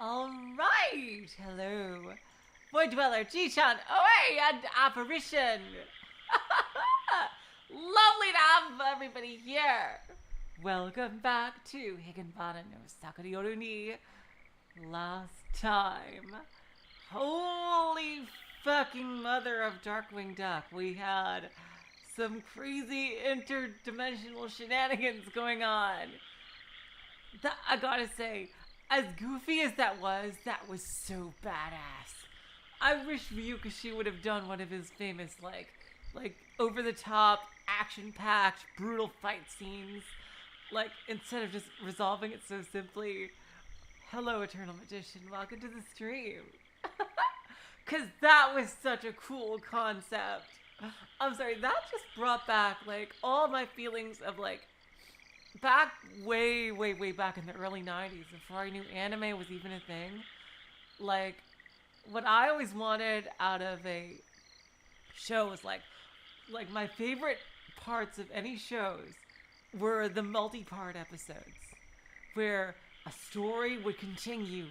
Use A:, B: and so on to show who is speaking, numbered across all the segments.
A: All right. Hello. Void Dweller, G-chan. Oh, hey, and Apparition. Lovely to have everybody here. Welcome back to Higanbana no Saku Yoru ni. Last time. Holy fucking mother of Darkwing Duck. We had some crazy interdimensional shenanigans going on. I gotta say, as goofy as that was so badass. I wish Ryukishi would have done one of his famous, like over the top, action packed, brutal fight scenes. Like, instead of just resolving it so simply. Hello, Eternal Magician. Welcome to the stream. Because that was such a cool concept. I'm sorry, that just brought back, like, all my feelings of, like, back way back in the early 90s, before I knew anime was even a thing. Like, what I always wanted out of a show was, like my favorite parts of any shows were the multi-part episodes, where a story would continue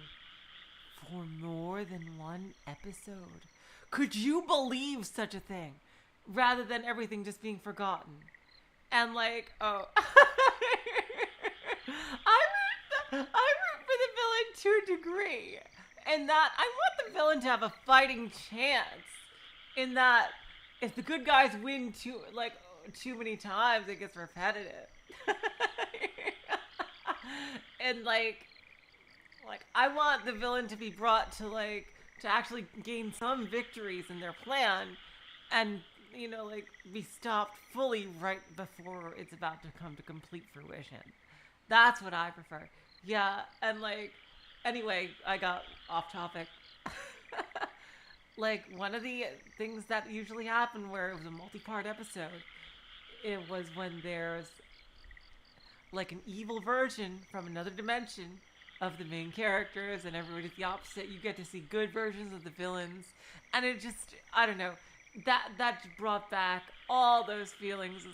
A: for more than one episode. Could you believe such a thing? Rather than everything just being forgotten. And like, oh. I root for the villain to a degree. And that I want the villain to have a fighting chance. In that if the good guys win too many times, it gets repetitive. And like I want the villain to be brought to to actually gain some victories in their plan, and be stopped fully right before it's about to come to complete fruition. That's what I prefer. Yeah, and anyway, I got off topic. One of the things that usually happened where it was a multi-part episode, it was when there's an evil version from another dimension of the main characters, and everybody's the opposite. You get to see good versions of the villains, and it just, I don't know, that brought back all those feelings of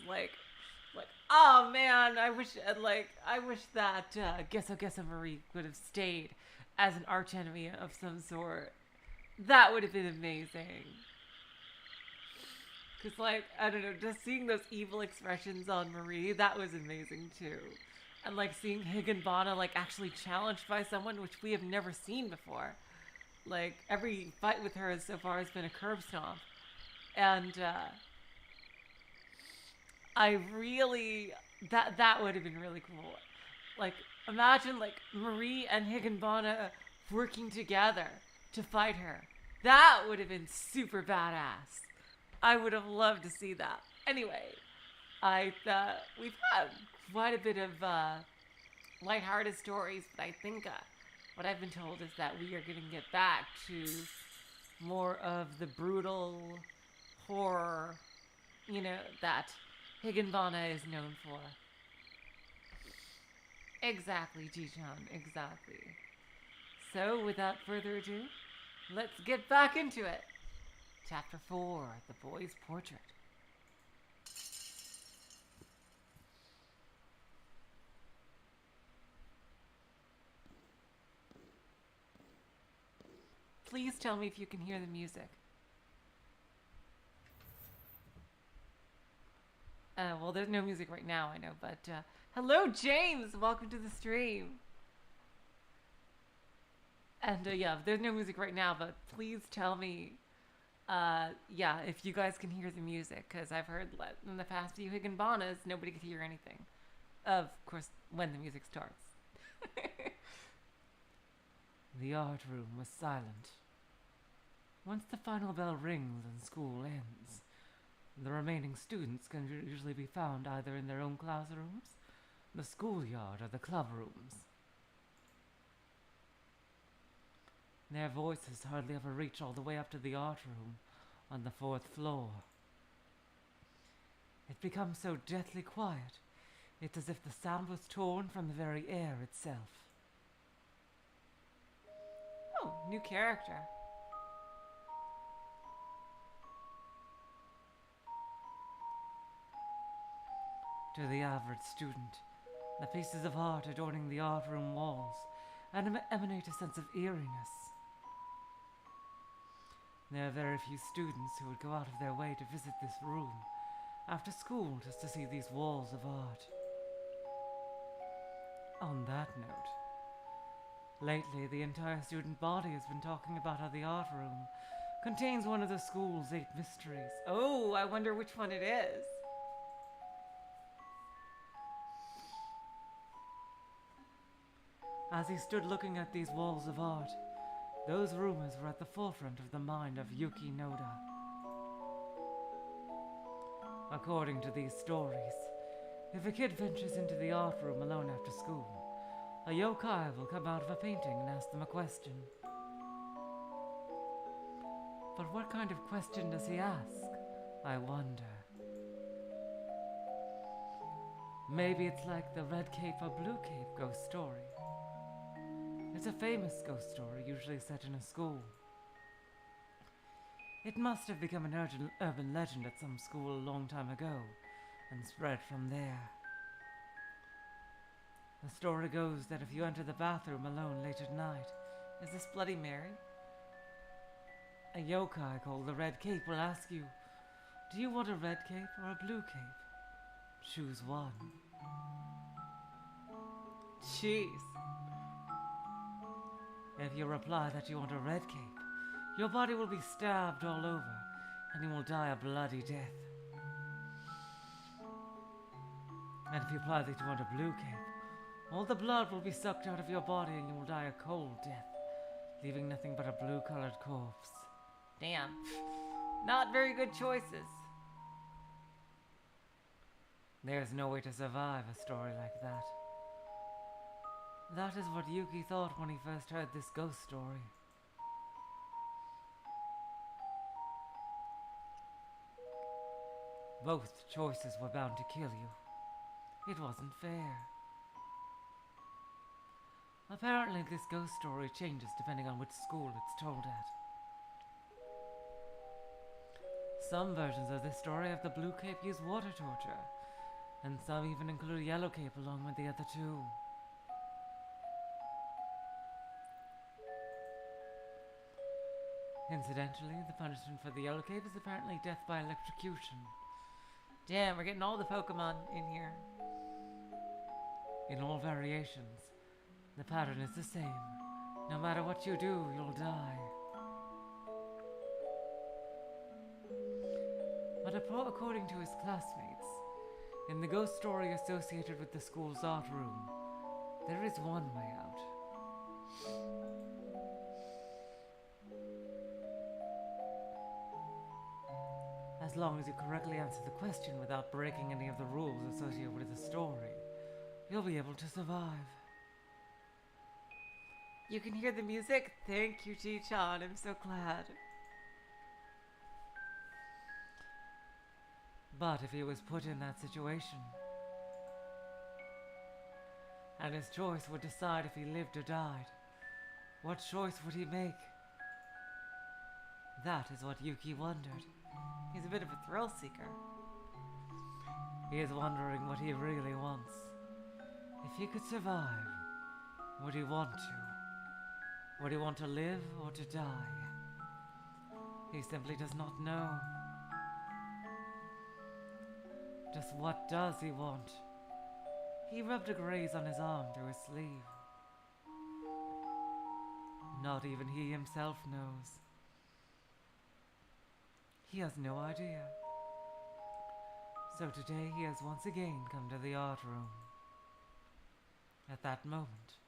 A: oh man, I wish that GesoGeso Marie would have stayed as an archenemy of some sort. That would have been amazing. Because I don't know, just seeing those evil expressions on Marie, that was amazing too. And seeing Higanbana actually challenged by someone, which we have never seen before. Every fight with her so far has been a curb stomp. And I really, that would have been really cool. Imagine Marie and Higanbana working together to fight her. That would have been super badass. I would have loved to see that. Anyway, we've had quite a bit of lighthearted stories, but I think what I've been told is that we are going to get back to more of the brutal horror, that Higanbana is known for. Exactly, Ji-chan, exactly. So, without further ado, let's get back into it. Chapter 4, The Boy's Portrait. Please tell me if you can hear the music. Well, there's no music right now, I know, but hello, James! Welcome to the stream. And yeah, there's no music right now, but please tell me, if you guys can hear the music, because I've heard in the past few Higanbanas, nobody could hear anything. Of course, when the music starts. The art room was silent. Once the final bell rings and school ends, the remaining students can usually be found either in their own classrooms, the schoolyard, or the club rooms. Their voices hardly ever reach all the way up to the art room on the 4th floor. It becomes so deathly quiet, it's as if the sound was torn from the very air itself. Oh, new character. To the average student, the pieces of art adorning the art room walls and emanate a sense of eeriness. There are very few students who would go out of their way to visit this room after school just to see these walls of art. On that note, lately the entire student body has been talking about how the art room contains one of the school's 8 mysteries. Oh, I wonder which one it is. As he stood looking at these walls of art, those rumors were at the forefront of the mind of Yuki Noda. According to these stories, if a kid ventures into the art room alone after school, a yokai will come out of a painting and ask them a question. But what kind of question does he ask? I wonder. Maybe it's like the red cape or blue cape ghost story. It's a famous ghost story, usually set in a school. It must have become an urban legend at some school a long time ago, and spread from there. The story goes that if you enter the bathroom alone late at night, is this Bloody Mary? A yokai called the Red Cape will ask you, do you want a red cape or a blue cape? Choose one. Jeez. If you reply that you want a red cape, your body will be stabbed all over, and you will die a bloody death. And if you reply that you want a blue cape, all the blood will be sucked out of your body and you will die a cold death, leaving nothing but a blue-colored corpse. Damn. Not very good choices. There's no way to survive a story like that. That is what Yuki thought when he first heard this ghost story. Both choices were bound to kill you. It wasn't fair. Apparently this ghost story changes depending on which school it's told at. Some versions of this story have the blue cape use water torture, and some even include yellow cape along with the other two. Incidentally, the punishment for the yellow cape is apparently death by electrocution. Damn, we're getting all the Pokemon in here. In all variations, the pattern is the same. No matter what you do, you'll die. But according to his classmates, in the ghost story associated with the school's art room, there is one way out. As long as you correctly answer the question without breaking any of the rules associated with the story, you'll be able to survive. You can hear the music? Thank you, Ji-chan. I'm so glad. But if he was put in that situation, and his choice would decide if he lived or died, what choice would he make? That is what Yuki wondered. He's a bit of a thrill seeker. He is wondering what he really wants. If he could survive, would he want to? Would he want to live or to die? He simply does not know. Just what does he want? He rubbed a graze on his arm through his sleeve. Not even he himself knows. He has no idea. So today he has once again come to the art room. At that moment,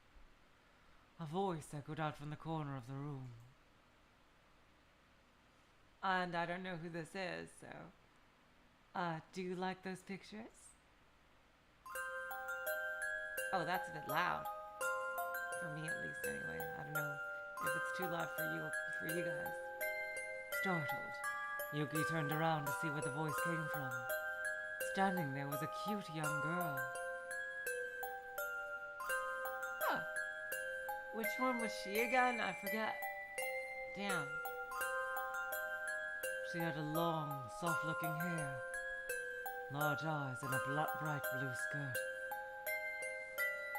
A: a voice echoed out from the corner of the room. And I don't know who this is, so... do you like those pictures? Oh, that's a bit loud. For me, at least, anyway. I don't know if it's too loud for you guys. Startled, Yuki turned around to see where the voice came from. Standing there was a cute young girl. Huh. Which one was she again? I forget. Damn. She had a long, soft-looking hair, large eyes, and a bright blue skirt.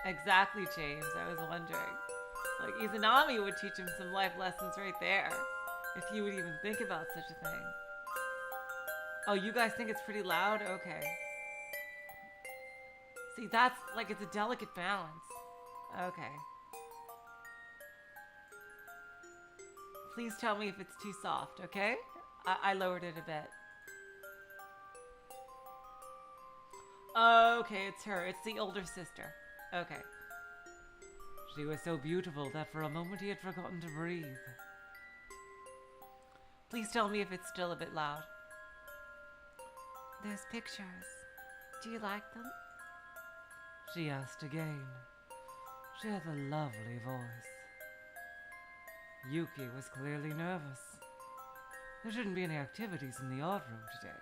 A: Exactly, James. I was wondering. Like, Izanami would teach him some life lessons right there. If you would even think about such a thing. Oh, you guys think it's pretty loud? Okay. See, that's, like, it's a delicate balance. Okay. Please tell me if it's too soft, okay? I lowered it a bit. Okay, it's her. It's the older sister. Okay. She was so beautiful that for a moment he had forgotten to breathe. Please tell me if it's still a bit loud. Those pictures. Do you like them? She asked again. She had a lovely voice. Yuki was clearly nervous. There shouldn't be any activities in the art room today.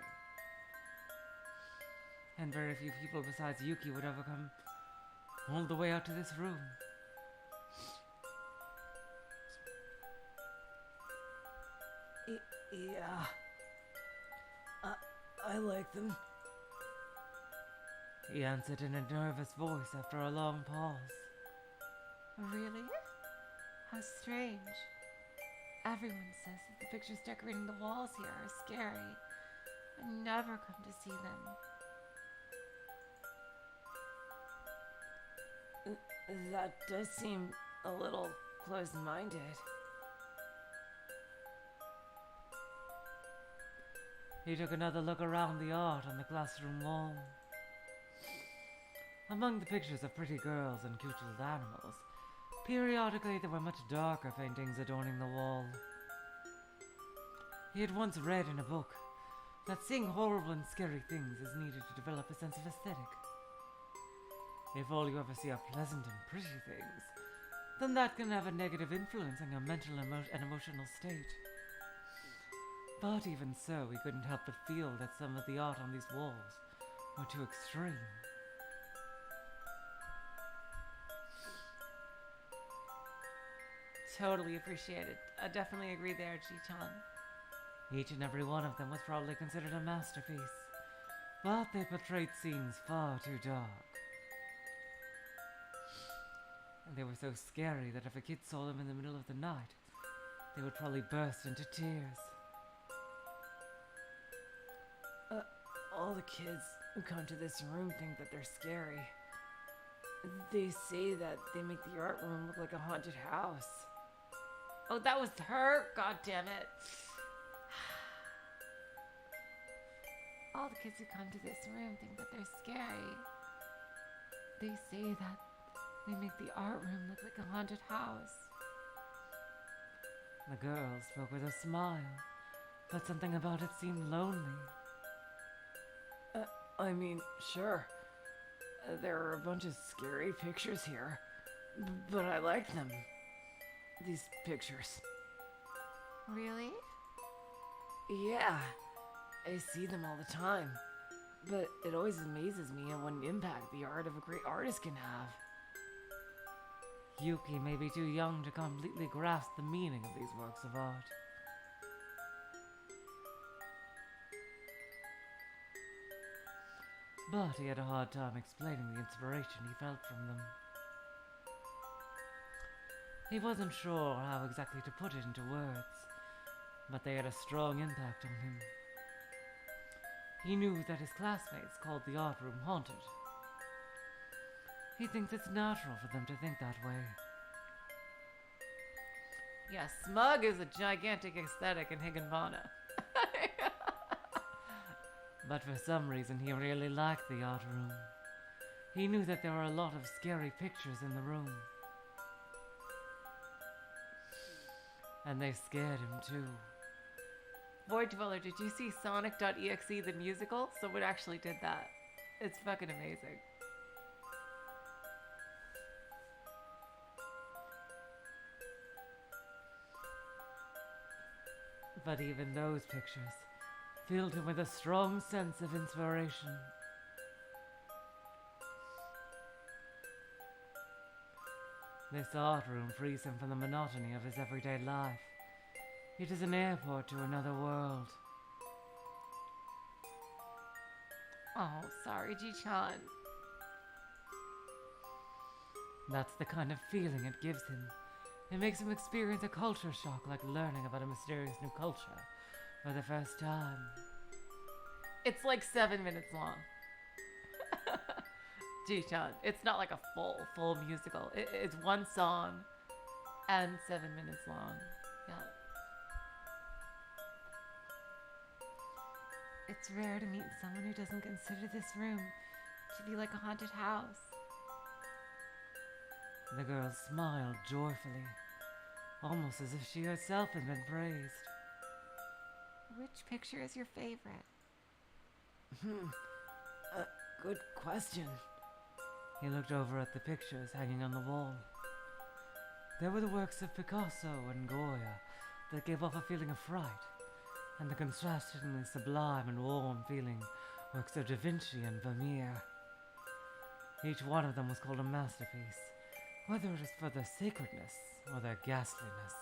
A: And very few people besides Yuki would ever come all the way out to this room. Yeah. I like them. He answered in a nervous voice after a long pause. Really? How strange. Everyone says that the pictures decorating the walls here are scary. I never come to see them. That does seem a little close-minded. He took another look around the art on the classroom wall. Among the pictures of pretty girls and cute little animals, periodically there were much darker paintings adorning the wall. He had once read in a book that seeing horrible and scary things is needed to develop a sense of aesthetic. If all you ever see are pleasant and pretty things, then that can have a negative influence on your mental and emotional state. But even so, he couldn't help but feel that some of the art on these walls were too extreme. Totally appreciated. I definitely agree there, Ji-chan. Each and every one of them was probably considered a masterpiece, but they portrayed scenes far too dark. And they were so scary that if a kid saw them in the middle of the night, they would probably burst into tears. All the kids who come to this room think that they're scary. They say that they make the art room look like a haunted house. Oh, that was her? God damn it. All the kids who come to this room think that they're scary. They say that they make the art room look like a haunted house. The girl spoke with a smile, but something about it seemed lonely. I mean, sure. There are a bunch of scary pictures here, but I like them. These pictures. Really? Yeah. I see them all the time. But it always amazes me at what impact the art of a great artist can have. Yuki may be too young to completely grasp the meaning of these works of art. But he had a hard time explaining the inspiration he felt from them. He wasn't sure how exactly to put it into words, but they had a strong impact on him. He knew that his classmates called the art room haunted. He thinks it's natural for them to think that way. Yeah, smug is a gigantic aesthetic in Higanbana. But for some reason he really liked the art room. He knew that there were a lot of scary pictures in the room. And they scared him too. Void Dweller, did you see Sonic.exe the musical? Someone actually did that. It's fucking amazing. But even those pictures filled him with a strong sense of inspiration. This art room frees him from the monotony of his everyday life. It is an airport to another world. Oh, sorry, Ji-chan. That's the kind of feeling it gives him It makes him experience a culture shock, like learning about a mysterious new culture for the first time. It's like 7 minutes long. Jichan, it's not like a full musical. It's one song and 7 minutes long. Yeah. It's rare to meet someone who doesn't consider this room to be like a haunted house. The girl smiled joyfully, almost as if she herself had been praised. Which picture is your favorite? Good question. He looked over at the pictures hanging on the wall. There were the works of Picasso and Goya that gave off a feeling of fright, and the contrastingly sublime and warm feeling works of Da Vinci and Vermeer. Each one of them was called a masterpiece, whether it was for their sacredness or their ghastliness.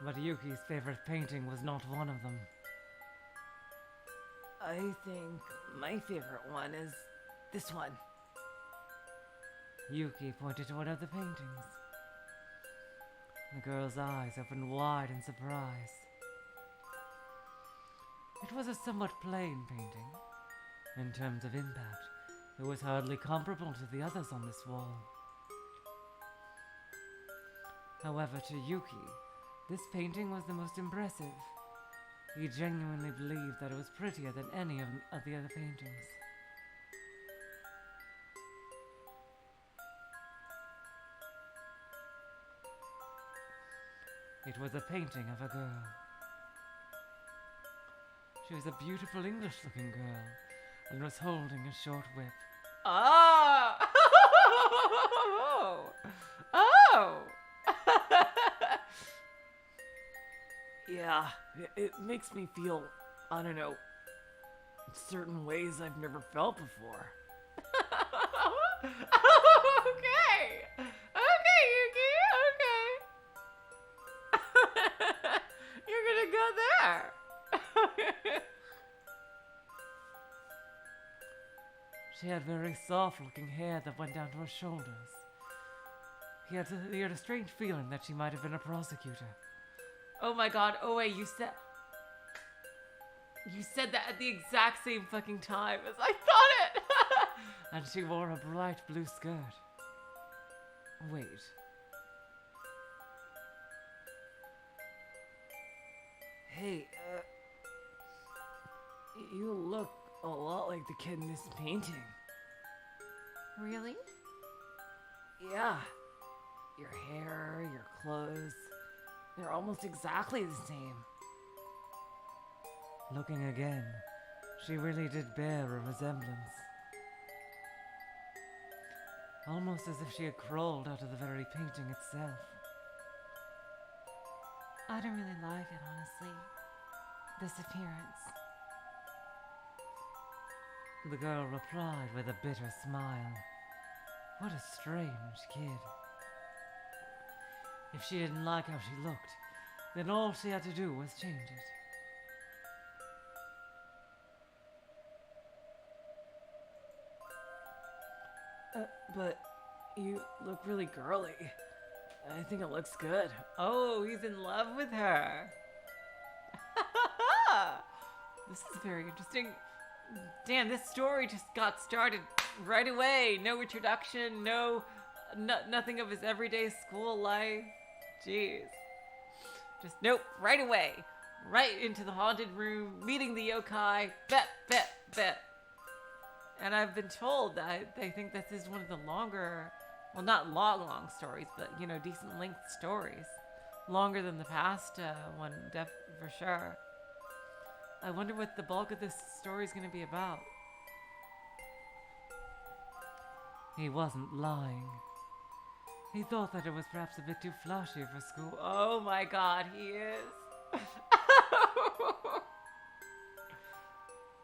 A: But Yuki's favorite painting was not one of them. I think my favorite one is this one. Yuki pointed to one of the paintings. The girl's eyes opened wide in surprise. It was a somewhat plain painting. In terms of impact, it was hardly comparable to the others on this wall. However, to Yuki, this painting was the most impressive. He genuinely believed that it was prettier than any of the other paintings. It was a painting of a girl. She was a beautiful English-looking girl and was holding a short whip. Oh! Oh! Yeah, it makes me feel, I don't know, certain ways I've never felt before. Okay! Okay, Yuki, okay. You're gonna go there. She had very soft-looking hair that went down to her shoulders. He had a strange feeling that she might have been a prosecutor. Oh my god, oh wait, you said that at the exact same fucking time as I thought it! And she wore a bright blue skirt. Wait. Hey, you look a lot like the kid in this painting. Really? Yeah. Your hair, your clothes, they're almost exactly the same. Looking again, she really did bear a resemblance. Almost as if she had crawled out of the very painting itself. I don't really like it, honestly. This appearance. The girl replied with a bitter smile. What a strange kid. If she didn't like how she looked, then all she had to do was change it. But you look really girly. I think it looks good. Oh, he's in love with her. This is very interesting. Damn, this story just got started right away. No introduction, nothing of his everyday school life. Jeez. Just nope, right away. Right into the haunted room, meeting the yokai. Bet. And I've been told that they think this is one of the longer, well, not long stories, but, decent length stories. Longer than the past one, for sure. I wonder what the bulk of this story is going to be about. He wasn't lying. He thought that it was perhaps a bit too flashy for school. Oh my god, he is.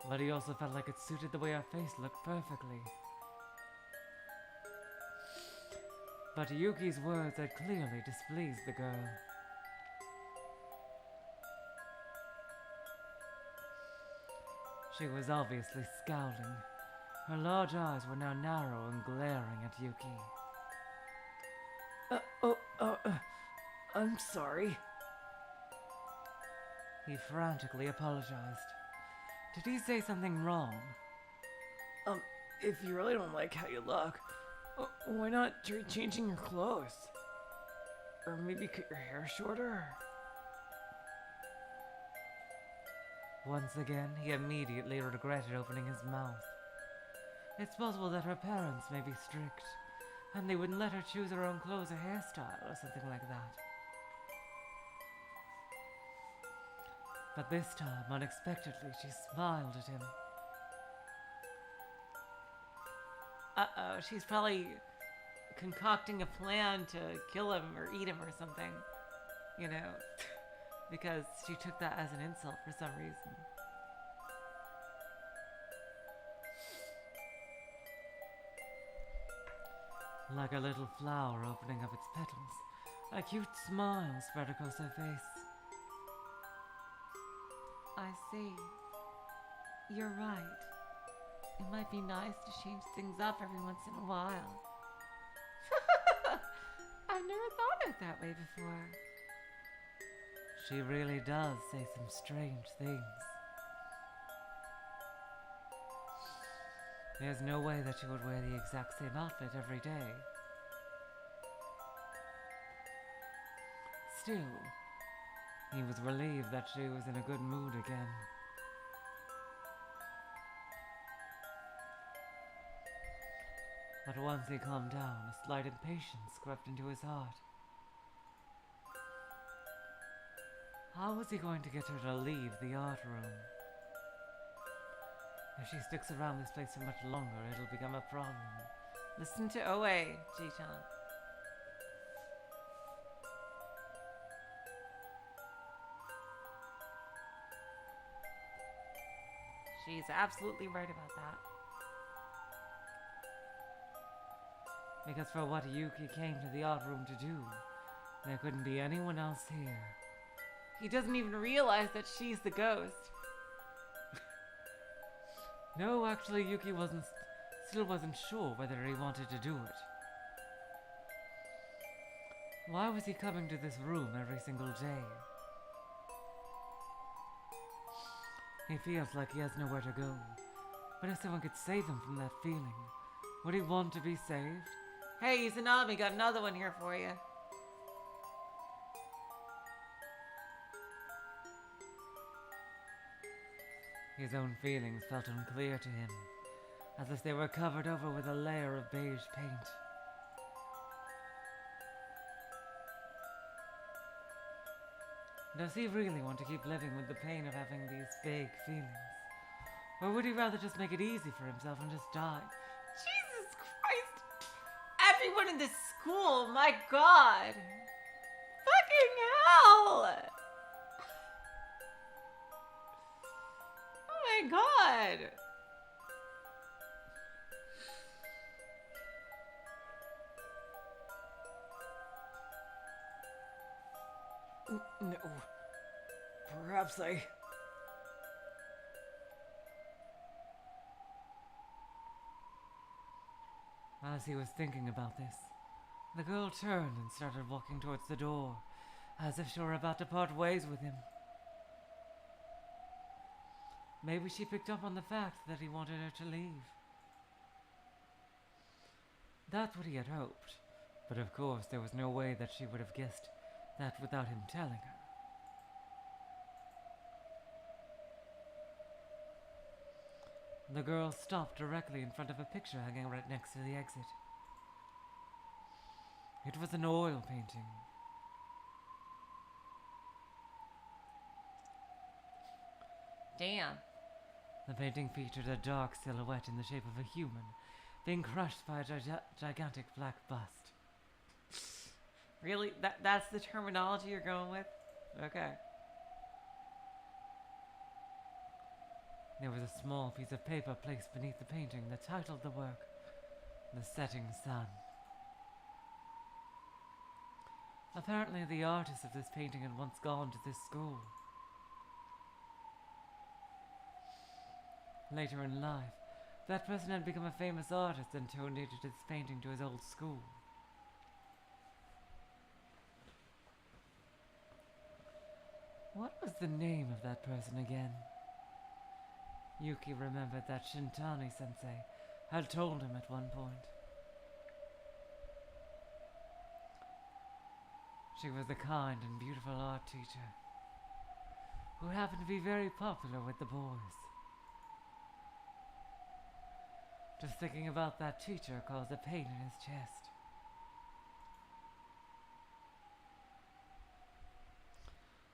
A: But he also felt like it suited the way her face looked perfectly. But Yuki's words had clearly displeased the girl. She was obviously scowling, Her large eyes were now narrow and glaring at Yuki.
B: I'm sorry.
A: He frantically apologized. Did he say something wrong?
B: If you really don't like how you look, why not try changing your clothes? Or maybe cut your hair shorter?
A: Once again, he immediately regretted opening his mouth. It's possible that her parents may be strict, and they wouldn't let her choose her own clothes or hairstyle or something like that. But this time, unexpectedly, she smiled at him. Uh-oh, she's probably concocting a plan to kill him or eat him or something. You know, because she took that as an insult for some reason. Like a little flower opening up its petals, a cute smile spread across her face. I see. You're right. It might be nice to change things up every once in a while. I've never thought of it that way before. She really does say some strange things. There's no way that she would wear the exact same outfit every day. Still, he was relieved that she was in a good mood again. But once he calmed down, a slight impatience crept into his heart. How was he going to get her to leave the art room? If she sticks around this place for much longer, it'll become a problem. Listen to OA, Ji-chan. She's absolutely right about that. Because for what Yuki came to the art room to do, there couldn't be anyone else here. He doesn't even realize that she's the ghost. No, actually, Yuki still wasn't sure whether he wanted to do it. Why was he coming to this room every single day? He feels like he has nowhere to go. But if someone could save him from that feeling, would he want to be saved? Hey, Izanami, got another one here for you. His own feelings felt unclear to him, as if they were covered over with a layer of beige paint. Does he really want to keep living with the pain of having these vague feelings? Or would he rather just make it easy for himself and just die? Jesus Christ! Everyone in this school, my God! Fucking hell! Oh my God!
B: No. Perhaps I...
A: As he was thinking about this, the girl turned and started walking towards the door, as if she were about to part ways with him. Maybe she picked up on the fact that he wanted her to leave. That's what he had hoped, but of course there was no way that she would have guessed that without him telling her. The girl stopped directly in front of a picture hanging right next to the exit. It was an oil painting. Damn. The painting featured a dark silhouette in the shape of a human being crushed by a gigantic black bust. Really? That's the terminology you're going with? Okay. There was a small piece of paper placed beneath the painting that titled the work, The Setting Sun. Apparently the artist of this painting had once gone to this school. Later in life, That person had become a famous artist and donated his painting to his old school. What was the name of that person again? Yuki remembered that Shintani-sensei had told him at one point. She was a kind and beautiful art teacher who happened to be very popular with the boys. Just thinking about that teacher caused a pain in his chest.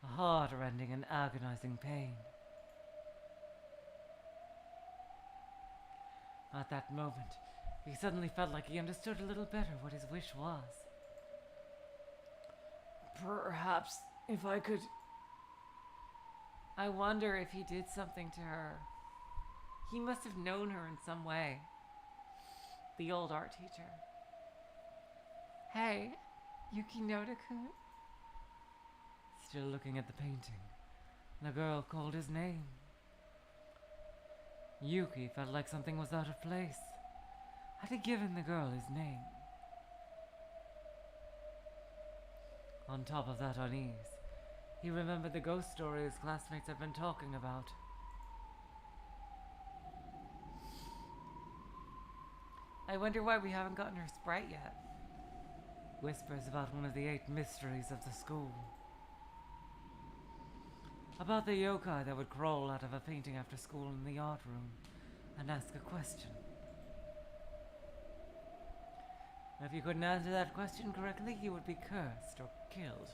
A: A heart-rending and agonizing pain. At that moment, he suddenly felt like he understood a little better what his wish was.
B: Perhaps if I could...
A: I wonder if he did something to her. He must have known her in some way. The old art teacher. Hey, Yuki Noda-kun? Still looking at the painting, the girl called his name. Yuki felt like something was out of place. Had he given the girl his name? On top of that unease, he remembered the ghost story his classmates had been talking about. I wonder why we haven't gotten her sprite yet. Whispers about one of the 8 mysteries of the school. About the yokai that would crawl out of a painting after school in the art room and ask a question. If you couldn't answer that question correctly, you would be cursed or killed.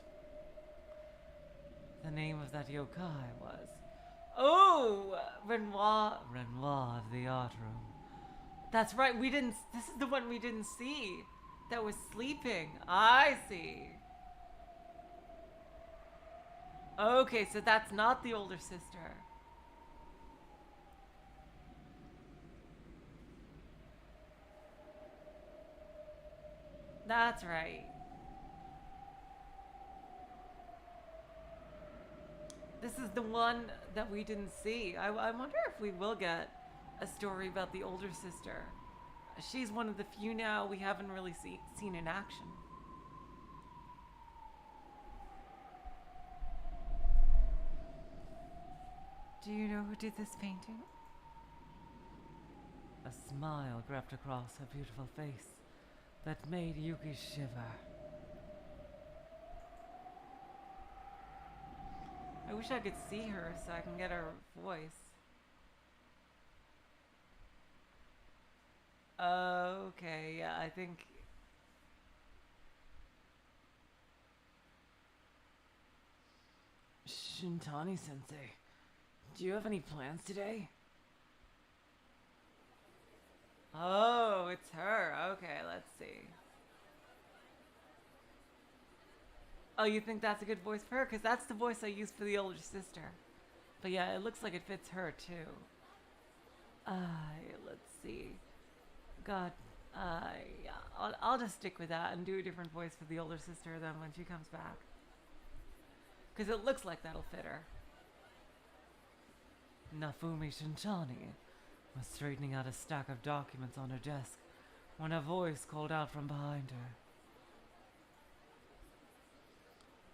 A: The name of that yokai was... Oh! Renoir of the art room. That's right, this is the one we didn't see. That was sleeping. I see. Okay, so that's not the older sister. That's right. This is the one that we didn't see. I wonder if we will get a story about the older sister. She's one of the few now we haven't really seen in action. Do you know who did this painting? A smile crept across her beautiful face that made Yuki shiver. I wish I could see her so I can get her voice. Okay, yeah, I think...
B: Shintani-sensei, do you have any plans today?
A: Oh, it's her. Okay, let's see. Oh, you think that's a good voice for her? Because that's the voice I used for the older sister. But yeah, it looks like it fits her too. Let's see. God, yeah, I'll just stick with that and do a different voice for the older sister then when she comes back. Because it looks like that'll fit her. Nafumi Shinchani was straightening out a stack of documents on her desk when a voice called out from behind her.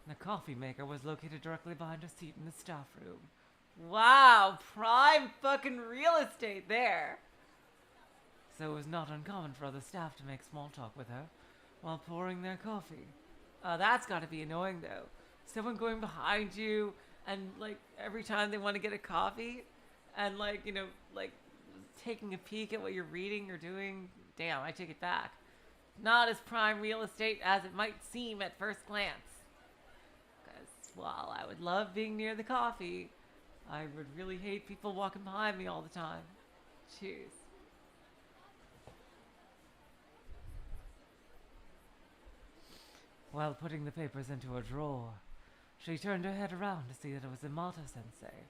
A: The coffee maker was located directly behind her seat in the staff room. Wow, prime fucking real estate there. So it was not uncommon for other staff to make small talk with her while pouring their coffee. That's gotta be annoying though. Someone going behind you and like every time they want to get a coffee and like, you know, like taking a peek at what you're reading or doing. Damn, I take it back. Not as prime real estate as it might seem at first glance. Because while I would love being near the coffee, I would really hate people walking behind me all the time. Cheers. While putting the papers into a drawer, she turned her head around to see that it was Imato-sensei,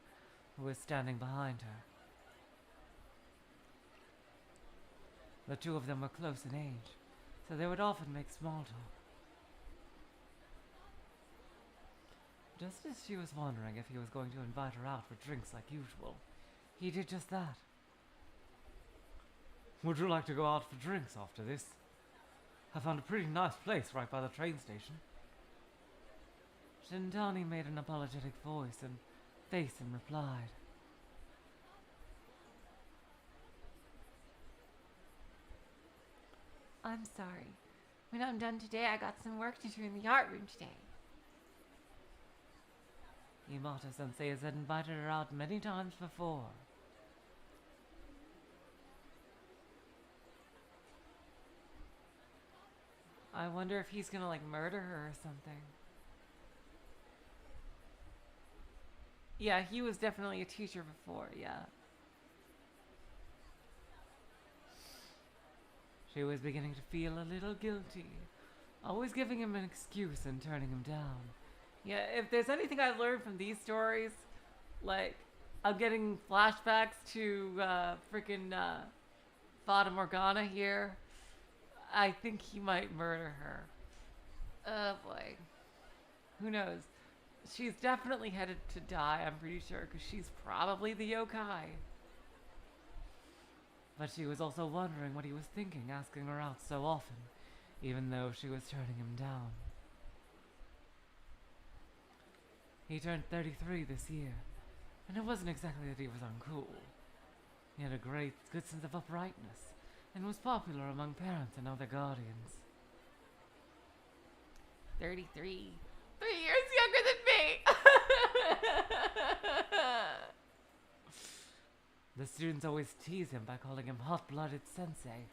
A: who was standing behind her. The two of them were close in age, so they would often make small talk. Just as she was wondering if he was going to invite her out for drinks like usual, he did just that. Would you like to go out for drinks after this? I found a pretty nice place right by the train station. Shintani made an apologetic voice and face and replied. I'm sorry. When I'm done today, I got some work to do in the art room today. Yamata-sensei has invited her out many times before. I wonder if he's gonna, like, murder her or something. Yeah, he was definitely a teacher before, yeah. She was beginning to feel a little guilty, always giving him an excuse and turning him down. Yeah, if there's anything I've learned from these stories, like, I'm getting flashbacks to freaking Fata Morgana here. I think he might murder her. Oh boy. Who knows? She's definitely headed to die, I'm pretty sure, because she's probably the yokai. But she was also wondering what he was thinking, asking her out so often, even though she was turning him down. He turned 33 this year, and it wasn't exactly that he was uncool. He had a good sense of uprightness, and was popular among parents and other guardians. 33. 3 years younger than me! The students always tease him by calling him hot-blooded sensei.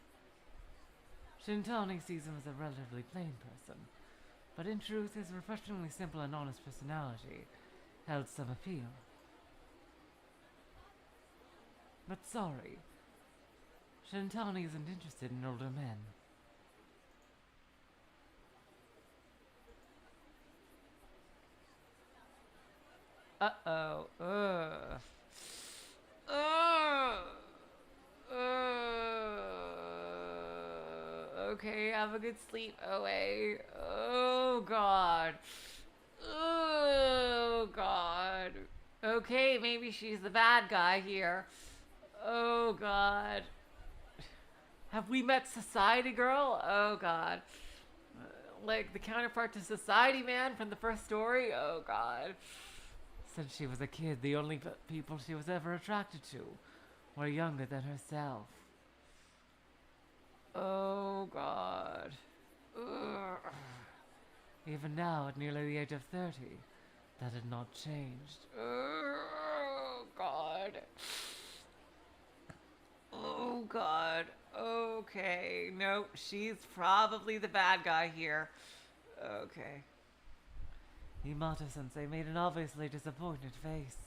A: Shintani sees him as a relatively plain person, but in truth his refreshingly simple and honest personality held some appeal. But sorry, Shintani isn't interested in older men. Uh-oh. Okay, have a good sleep, OA. Oh, God. Oh, God. Okay, maybe she's the bad guy here. Oh, God. Have we met Society Girl? Oh, God. Like the counterpart to Society Man from the first story? Oh, God. Since she was a kid, the only people she was ever attracted to were younger than herself. Oh, God. Ugh. Even now, at nearly the age of 30, that had not changed. Oh, God. Oh, God. Okay. Nope, she's probably the bad guy here. Okay. Himata-sensei made an obviously disappointed face.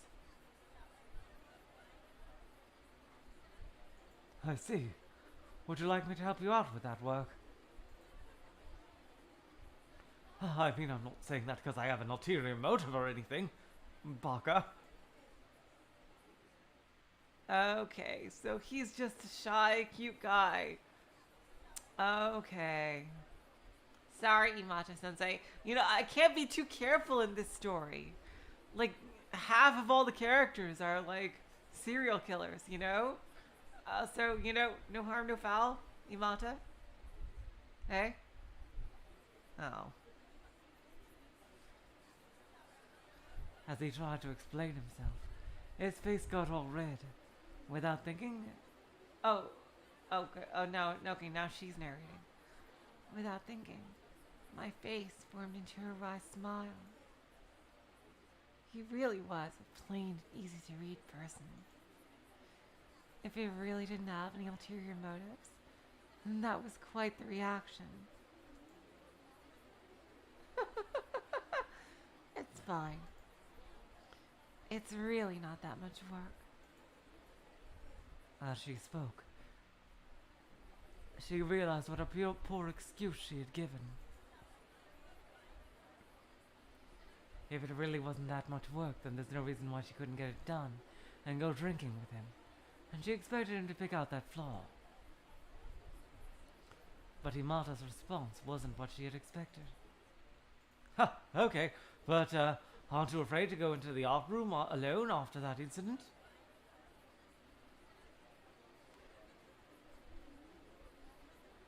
A: I see. Would you like me to help you out with that work? I mean, I'm not saying that because I have an ulterior motive or anything, Baka. Okay, so he's just a shy, cute guy. Okay. Sorry, Imata-sensei. You know, I can't be too careful in this story. Like, half of all the characters are, like, serial killers, you know? So, you know, no harm, no foul, Imata? Hey? Oh. As he tried to explain himself, his face got all red. Without thinking... Oh, no, okay, now she's narrating. Without thinking, my face formed into a wry smile. He really was a plain, easy-to-read person. If he really didn't have any ulterior motives, then that was quite the reaction. It's fine. It's really not that much work. As she spoke, she realized what a poor excuse she had given. If it really wasn't that much work, then there's no reason why she couldn't get it done and go drinking with him, and she expected him to pick out that flaw. But Himata's response wasn't what she had expected. Ha, okay, but aren't you afraid to go into the art room alone after that incident?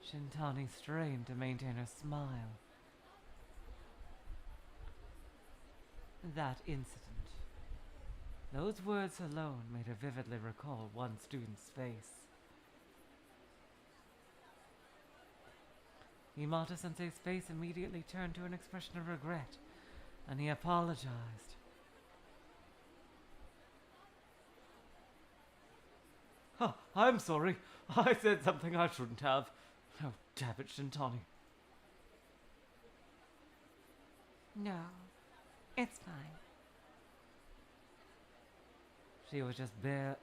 A: Shintani strained to maintain her smile. That incident. Those words alone made her vividly recall one student's face. Yamata-sensei's face immediately turned to an expression of regret, and he apologized. Oh, I'm sorry. I said something I shouldn't have. Oh, damn it, Shintani. No, it's fine. She was just Yamata,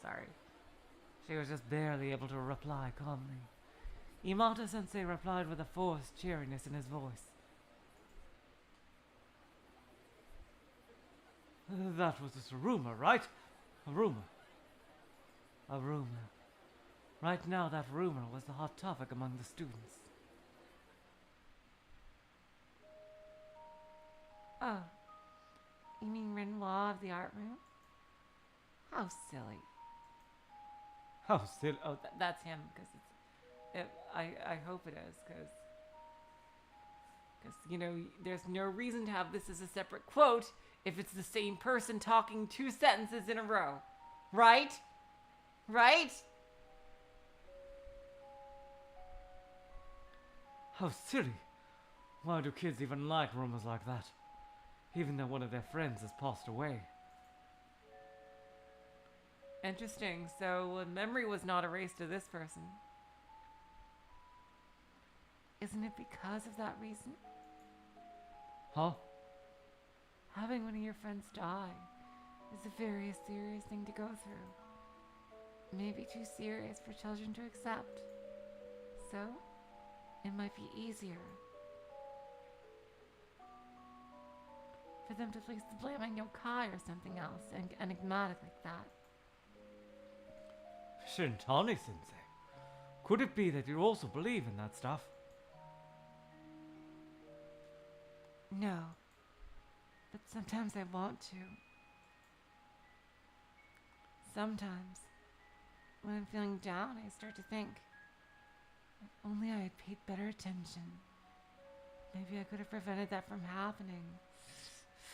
A: sorry. She was just barely able to reply calmly. Yamata-sensei replied with a forced cheeriness in his voice. That was just a rumor, right? A rumor. A rumor. Right now, that rumor was the hot topic among the students. Oh. You mean Renoir of the art room? How silly. How silly? Oh, that's him, because I hope it is, because, you know, there's no reason to have this as a separate quote if it's the same person talking 2 sentences in a row. Right? Right? How silly. Why do kids even like rumors like that? Even though one of their friends has passed away. Interesting. So, memory was not erased to this person. Isn't it because of that reason? Huh? Having one of your friends die is a very serious thing to go through. Maybe too serious for children to accept. So, it might be easier for them to place the blame on yokai or something else, enigmatic like that. Shintani-sensei, could it be that you also believe in that stuff? No, but sometimes I want to. Sometimes, when I'm feeling down, I start to think, if only I had paid better attention, maybe I could have prevented that from happening.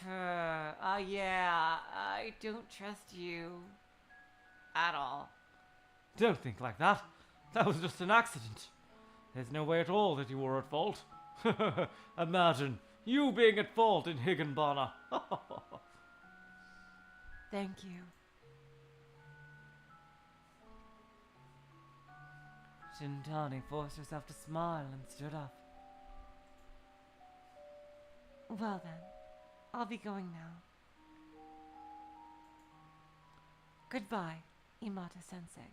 A: Yeah, I don't trust you at all. Don't think like that. That was just an accident. There's no way at all that you were at fault. Imagine you being at fault in Higanbana. Thank you. Shintani forced herself to smile and stood up. Well then, I'll be going now. Goodbye, Yamata-sensei.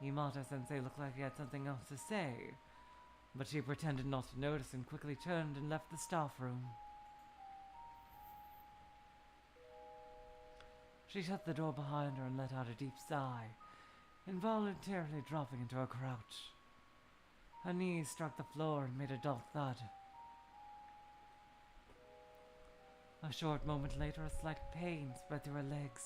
A: Yamata-sensei looked like he had something else to say, but she pretended not to notice and quickly turned and left the staff room. She shut the door behind her and let out a deep sigh, involuntarily dropping into a crouch. Her knees struck the floor and made a dull thud. A short moment later, a slight pain spread through her legs.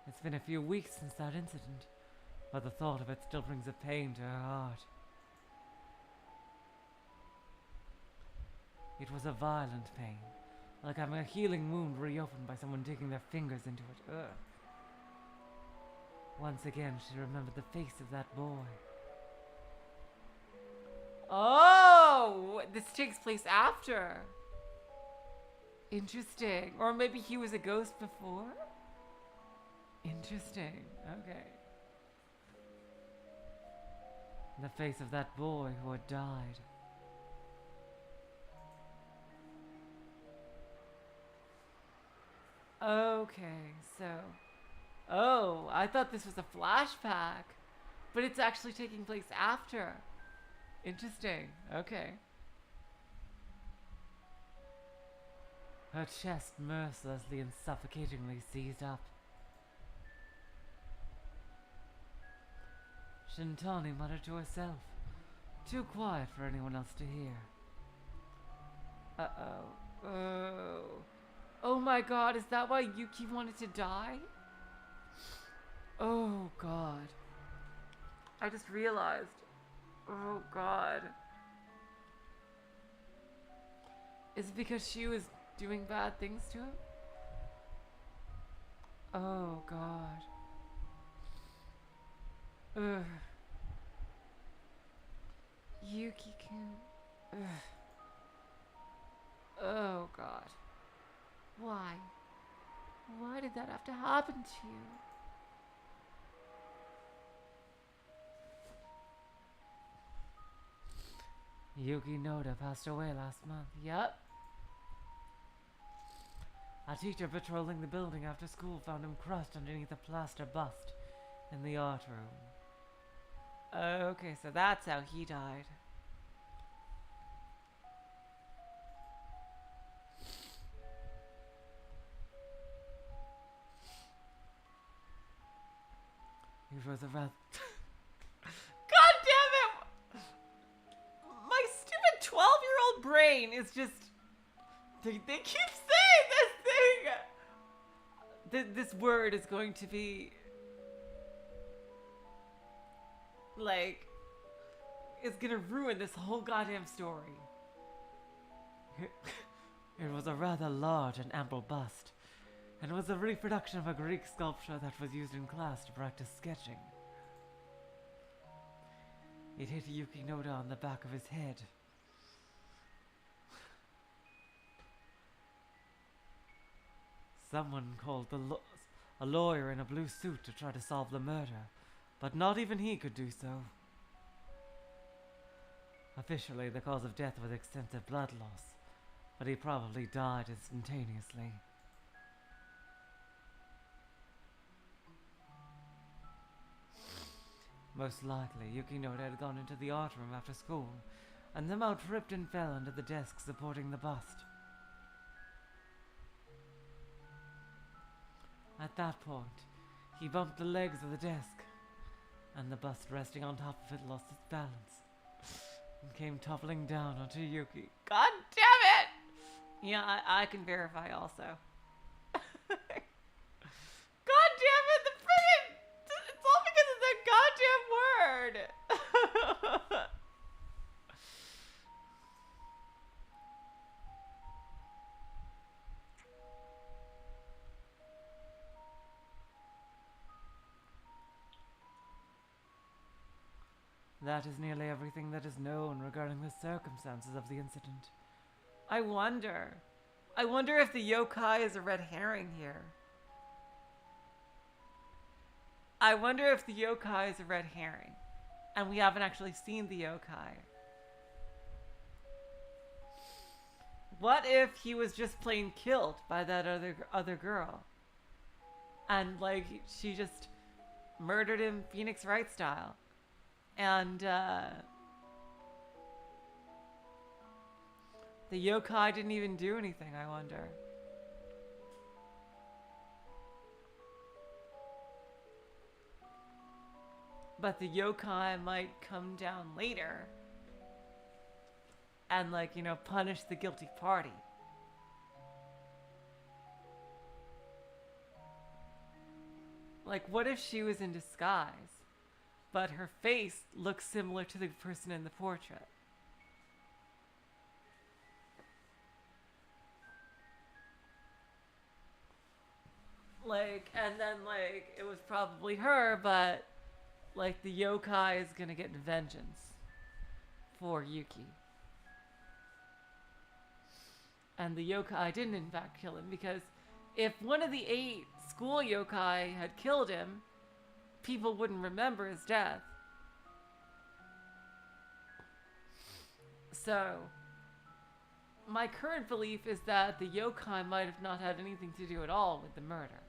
A: It's been a few weeks since that incident, but the thought of it still brings a pain to her heart. It was a violent pain, like having a healing wound reopened by someone digging their fingers into it. Ugh. Once again, she remembered the face of that boy. Oh, this takes place after. Interesting. Or maybe he was a ghost before? Interesting. Okay. The face of that boy who had died. Okay, so... Oh, I thought this was a flashback. But it's actually taking place after. Interesting. Okay. Her chest mercilessly and suffocatingly seized up. Shintani muttered to herself, too quiet for anyone else to hear. Uh-oh. Oh. Oh my god, is that why Yuki wanted to die? Oh god. I just realized. Oh god. Is it because she was doing bad things to him? Oh god. Ugh. Yuki-kun. Ugh. Oh god. Why? Why did that have to happen to you? Yuki Noda passed away last month. Yep. A teacher patrolling the building after school found him crushed underneath a plaster bust in the art room. Okay, so that's how he died. It was a rather... God damn it! My stupid 12-year-old brain is just... They keep saying this thing! This word is going to be... Like... It's gonna ruin this whole goddamn story. It was a rather large and ample bust, and was a reproduction of a Greek sculpture that was used in class to practice sketching. It hit Yuki Noda on the back of his head. Someone called a lawyer in a blue suit to try to solve the murder, but not even he could do so. Officially, the cause of death was extensive blood loss, but he probably died instantaneously. Most likely, Yuki Noda had gone into the art room after school, and somehow tripped and fell under the desk supporting the bust. At that point, he bumped the legs of the desk, and the bust resting on top of it lost its balance, and came toppling down onto Yuki. God damn it! Yeah, I can verify also. God damn it, the friggin'... It's all because of that goddamn word! That is nearly everything that is known regarding the circumstances of the incident. I wonder if the yokai is a red herring here. I wonder if the yokai is a red herring, and we haven't actually seen the yokai. What if he was just plain killed by that other girl? And, like, she just murdered him Phoenix Wright style. And, the yokai didn't even do anything, I wonder. But the yokai might come down later and, like, you know, punish the guilty party. Like, what if she was in disguise, but her face looks similar to the person in the portrait? Like, and then, like, it was probably her, but, like, the yokai is gonna get vengeance for Yuki. And the yokai didn't, in fact, kill him, because if one of the 8 school yokai had killed him, people wouldn't remember his death. So, my current belief is that the yokai might have not had anything to do at all with the murder.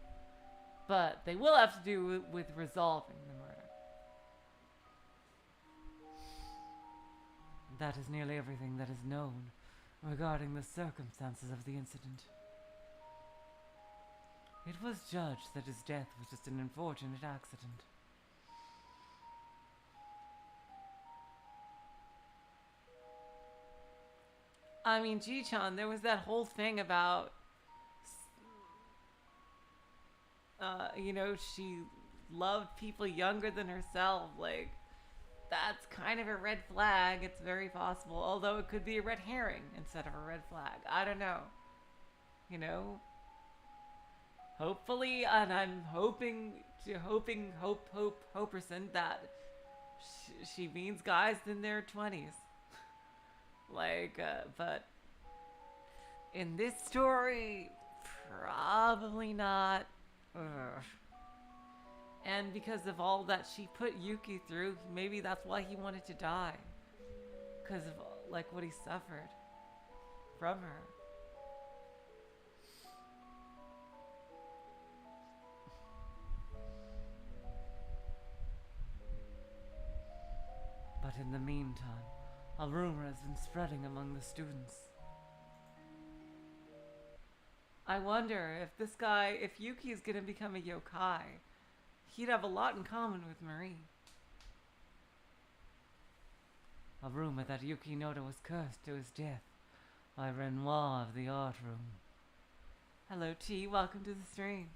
A: But they will have to do with resolving the murder. That is nearly everything that is known regarding the circumstances of the incident. It was judged that his death was just an unfortunate accident. I mean, Ji-chan, there was that whole thing about, you know, she loved people younger than herself. Like, that's kind of a red flag. It's very possible. Although it could be a red herring instead of a red flag. I don't know. You know? Hopefully, and I'm hoperson that she means guys in their 20s. Like, but in this story, probably not. Ugh. And because of all that she put Yuki through, maybe that's why he wanted to die. Because of, like, what he suffered from her. But in the meantime, a rumor has been spreading among the students. I wonder if this guy, if Yuki is gonna become a yokai, he'd have a lot in common with Marie. A rumor that Yuki Noda was cursed to his death by Renoir of the art room. Hello T, welcome to the stream.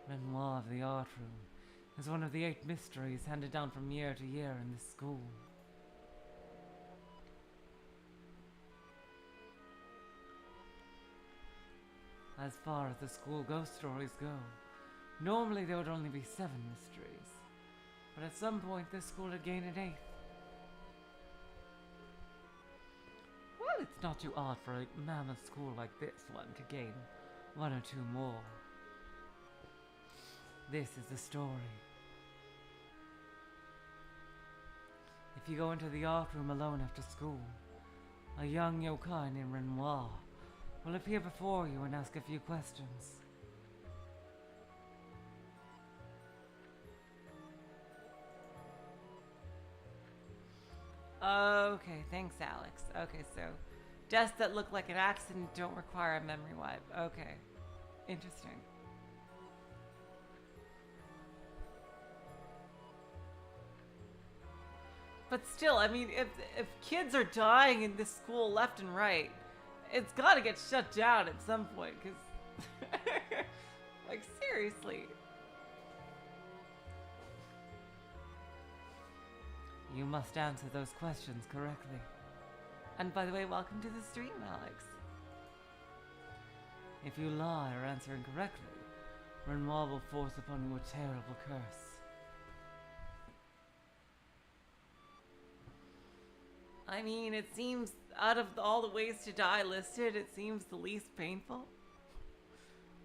A: Renoir of the art room is one of the 8 mysteries handed down from year to year in this school. As far as the school ghost stories go, normally there would only be 7 mysteries, but at some point this school would gain an 8th. Well, it's not too odd for a mammoth school like this one to gain 1 or 2 more. This is the story. If you go into the art room alone after school, a young yokai named Renoir will appear before you and ask a few questions. Okay, thanks Alex. Okay, so deaths that look like an accident don't require a memory wipe. Okay, interesting. But still, I mean, if kids are dying in this school left and right, it's got to get shut down at some point, because, like, seriously. You must answer those questions correctly. And by the way, welcome to the stream, Alex. If you lie or answer incorrectly, Renoir will force upon you a terrible curse. I mean, it seems, out of all the ways to die listed, it seems the least painful.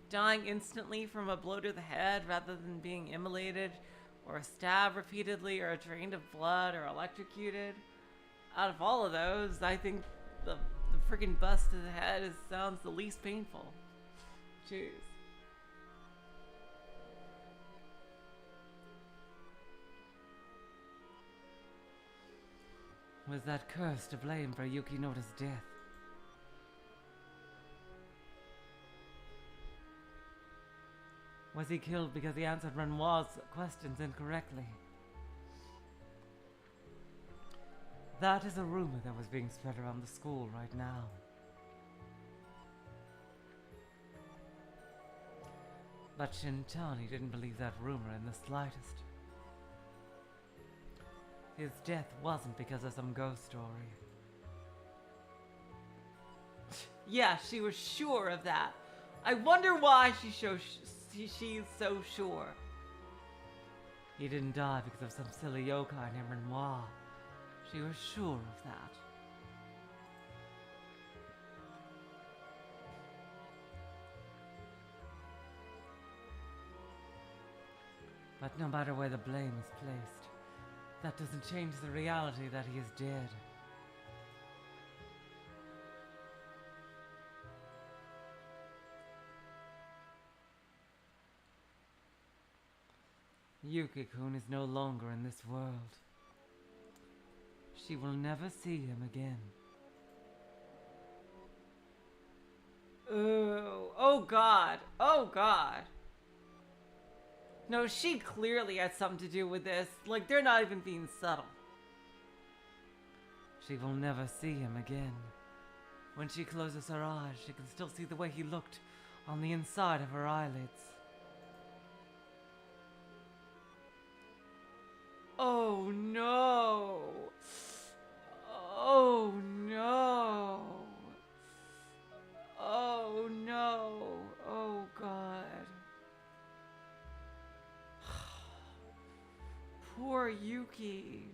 A: Dying instantly from a blow to the head rather than being immolated, or stabbed repeatedly, or drained of blood, or electrocuted. Out of all of those, I think the freaking bust to the head sounds the least painful. Jeez. Was that curse to blame for Yuki Noda's death? Was he killed because he answered Renoir's questions incorrectly? That is a rumor that was being spread around the school right now. But Shintani didn't believe that rumor in the slightest. His death wasn't because of some ghost story. Yeah, she was sure of that. I wonder why she's so sure. He didn't die because of some silly yokai named Renoir. She was sure of that. But no matter where the blame is placed, that doesn't change the reality that he is dead. Yuki-kun is no longer in this world. She will never see him again. Ooh, oh God, oh God. No, she clearly had something to do with this. Like, they're not even being subtle. She will never see him again. When she closes her eyes, she can still see the way he looked on the inside of her eyelids. Oh no! Oh no! Oh no! Oh God. Poor Yuki.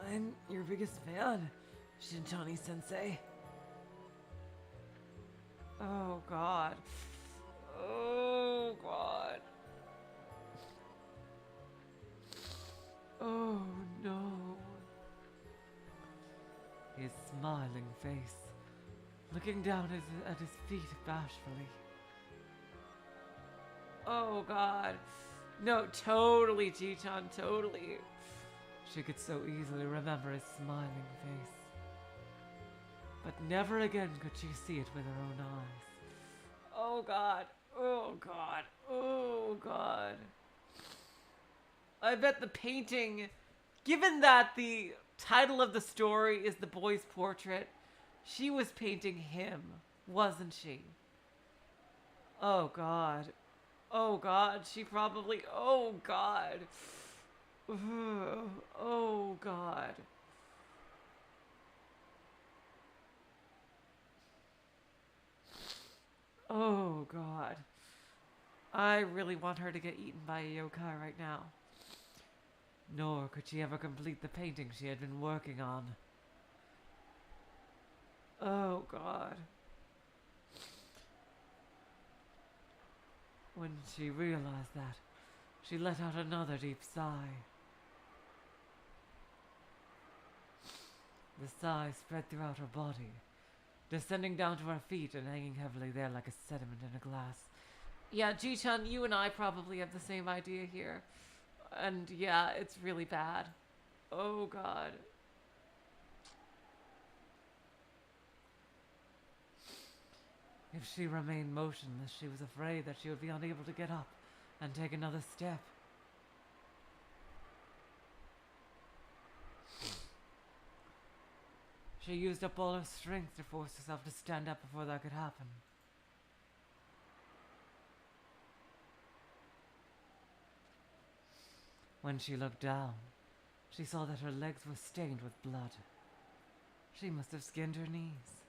B: I'm your biggest fan, Shintani-sensei.
A: Oh God. Oh God. Oh no. His smiling face, looking down at his feet bashfully. Oh God. No, totally, Ji-chan, totally. She could so easily remember his smiling face. But never again could she see it with her own eyes. Oh God. Oh God. Oh God. I bet the painting, given that the title of the story is The Boy's Portrait, she was painting him, wasn't she? Oh God. Oh God, she probably, oh God. Oh God. Oh God. I really want her to get eaten by a yokai right now. Nor could she ever complete the painting she had been working on. Oh God. When she realized that, she let out another deep sigh. The sigh spread throughout her body, descending down to her feet and hanging heavily there like a sediment in a glass. Yeah, Ji-chan, you and I probably have the same idea here. And yeah, it's really bad. Oh God. If she remained motionless, she was afraid that she would be unable to get up and take another step. She used up all her strength to force herself to stand up before that could happen. When she looked down, she saw that her legs were stained with blood. She must have skinned her knees.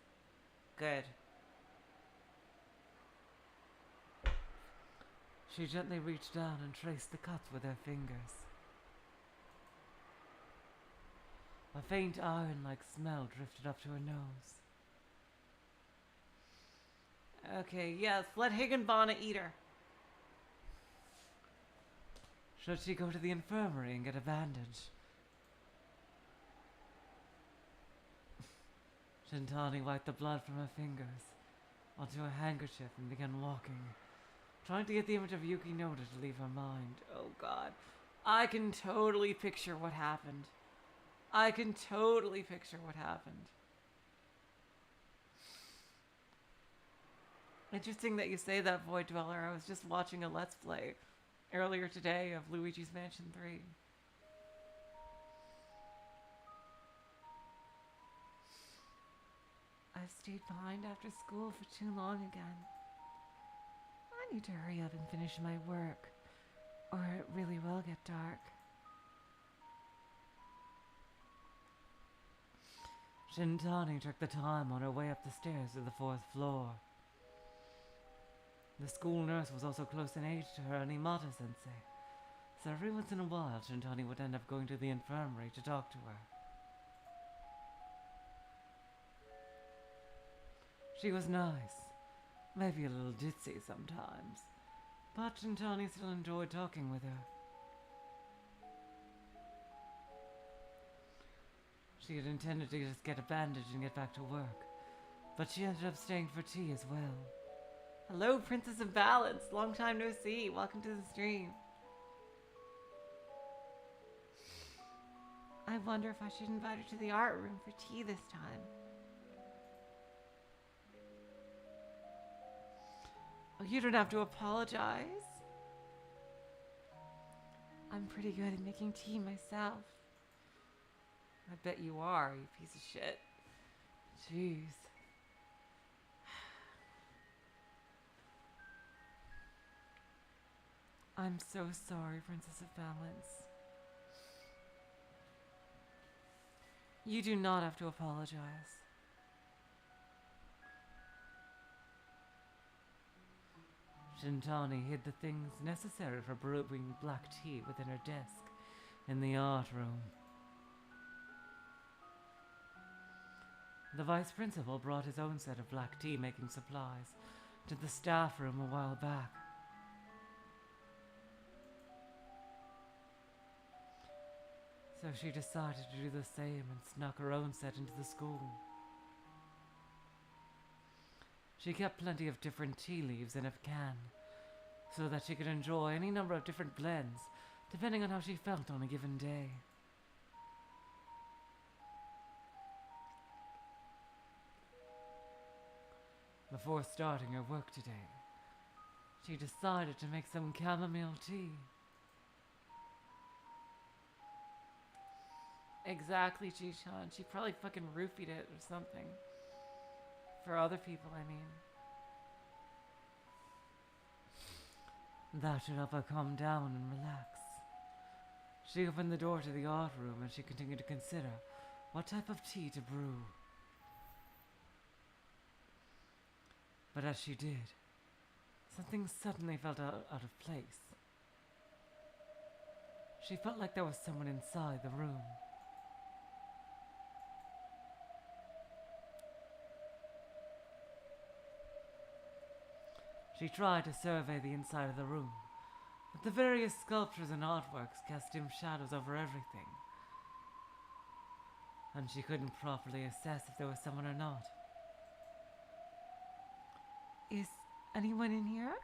A: Good. She gently reached down and traced the cuts with her fingers. A faint iron-like smell drifted up to her nose. Okay, yes, let Higanbana eat her. Should she go to the infirmary and get a bandage? Shintani wiped the blood from her fingers onto a handkerchief and began walking, trying to get the image of Yuki Noda to leave her mind. Oh God. I can totally picture what happened. I can totally picture what happened. Interesting that you say that, Void Dweller. I was just watching a Let's Play earlier today of Luigi's Mansion 3. I've stayed behind after school for too long again. I need to hurry up and finish my work, or it really will get dark. Shintani took the time on her way up the stairs to the 4th floor. The school nurse was also close in age to her and Imata-sensei, so every once in a while Shintani would end up going to the infirmary to talk to her. She was nice, maybe a little ditzy sometimes, but Shintani still enjoyed talking with her. She had intended to just get a bandage and get back to work, but she ended up staying for tea as well. Hello, Princess of Ballads. Long time no see. Welcome to the stream. I wonder if I should invite her to the art room for tea this time. Oh, you don't have to apologize. I'm pretty good at making tea myself. I bet you are, you piece of shit. Jeez. I'm so sorry, Princess of Balance. You do not have to apologize. Shintani hid the things necessary for brewing black tea within her desk in the art room. The vice principal brought his own set of black tea making supplies to the staff room a while back. So she decided to do the same and snuck her own set into the school. She kept plenty of different tea leaves in a can, so that she could enjoy any number of different blends, depending on how she felt on a given day. Before starting her work today, she decided to make some chamomile tea. Exactly, Ji-chan. She probably fucking roofied it or something. For other people, I mean. That should help her calm down and relax. She opened the door to the art room and she continued to consider what type of tea to brew. But as she did, something suddenly felt out of place. She felt like there was someone inside the room. She tried to survey the inside of the room, but the various sculptures and artworks cast dim shadows over everything, and she couldn't properly assess if there was someone or not. Is anyone in here?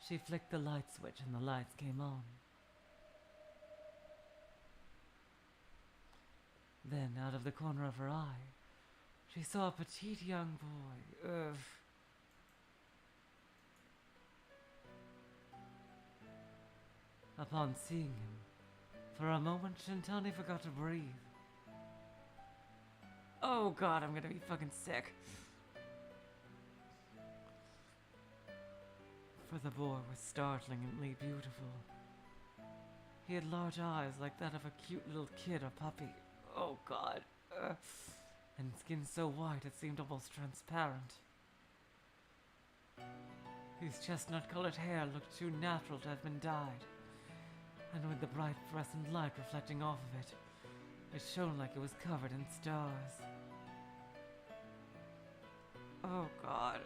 A: She flicked the light switch and the lights came on. Then, out of the corner of her eye, she saw a petite young boy. Ugh. Upon seeing him, for a moment Shintani forgot to breathe. Oh god, I'm gonna be fucking sick. For the boy was startlingly beautiful. He had large eyes like that of a cute little kid or puppy. Oh god. And skin so white it seemed almost transparent. His chestnut-colored hair looked too natural to have been dyed. And with the bright fluorescent light reflecting off of it, it shone like it was covered in stars. Oh god.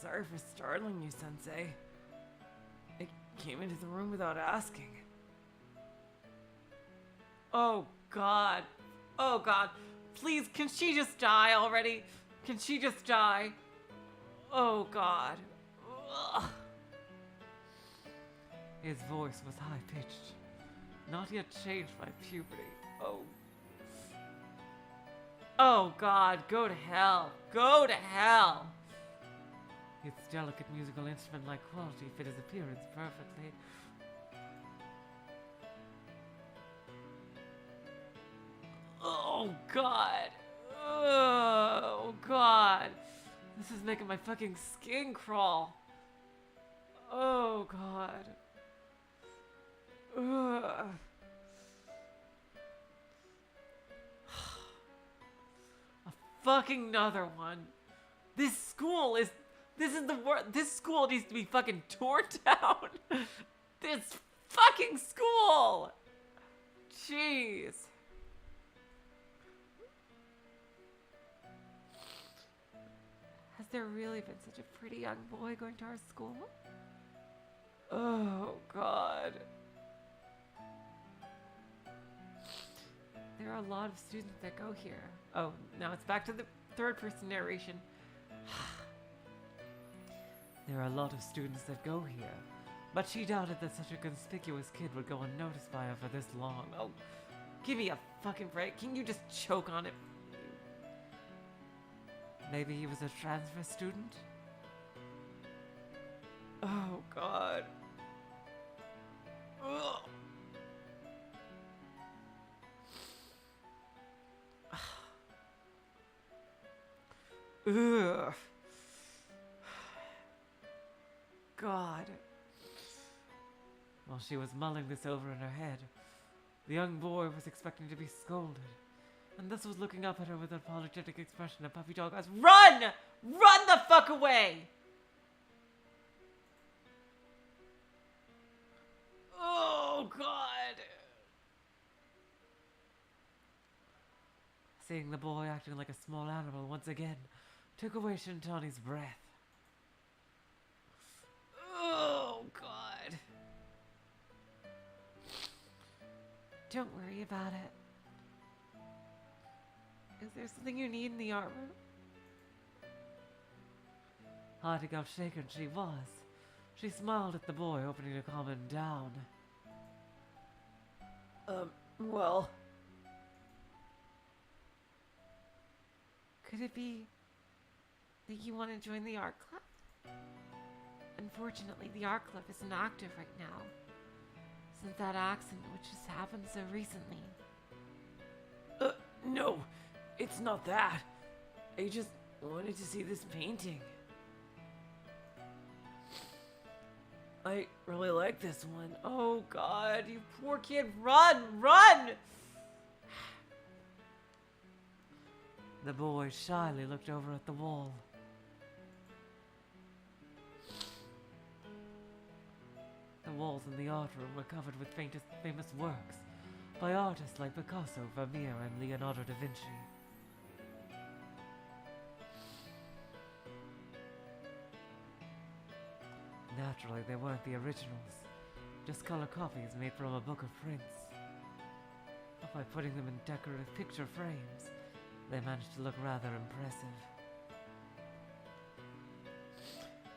A: Sorry for startling you, Sensei. I came into the room without asking. Oh god. Oh god. Please, can she just die already? Can she just die? Oh god. Ugh. His voice was high-pitched, not yet changed by puberty. Oh god, go to hell. Go to hell. His delicate musical instrument-like quality fit his appearance perfectly. Oh god. Oh god. This is making my fucking skin crawl. Oh god. Ugh. A fucking another one. This is the worst. This school needs to be fucking torn down. This fucking school. Jeez. Has there really been such a pretty young boy going to our school? Oh god. There are a lot of students that go here. Oh, now it's back to the third-person narration. There are a lot of students that go here, but she doubted that such a conspicuous kid would go unnoticed by her for this long. Oh, give me a fucking break. Can you just choke on it? Maybe he was a transfer student?
B: Oh, God. Ugh. Ugh. God.
A: While she was mulling this over in her head, the young boy was expecting to be scolded, and thus was looking up at her with an apologetic expression of puppy dog eyes. Run! Run the fuck away!
B: Oh, God.
A: Seeing the boy acting like a small animal once again took away Shintani's breath.
B: Oh, God.
A: Don't worry about it. Is there something you need in the art room? Hardly how shaken she was. She smiled at the boy, hoping to calm him down.
B: Well,
A: Could it be that you want to join the art club? Unfortunately, the art club isn't active right now, since that accident which has happened so recently.
B: no, it's not that. I just wanted to see this painting. I really like this one.
A: Oh God, you poor kid, run, run! The boy shyly looked over at the wall. The walls in the art room were covered with famous works by artists like Picasso, Vermeer, and Leonardo da Vinci. Naturally, they weren't the originals, just color copies made from a book of prints. But by putting them in decorative picture frames, they managed to look rather impressive.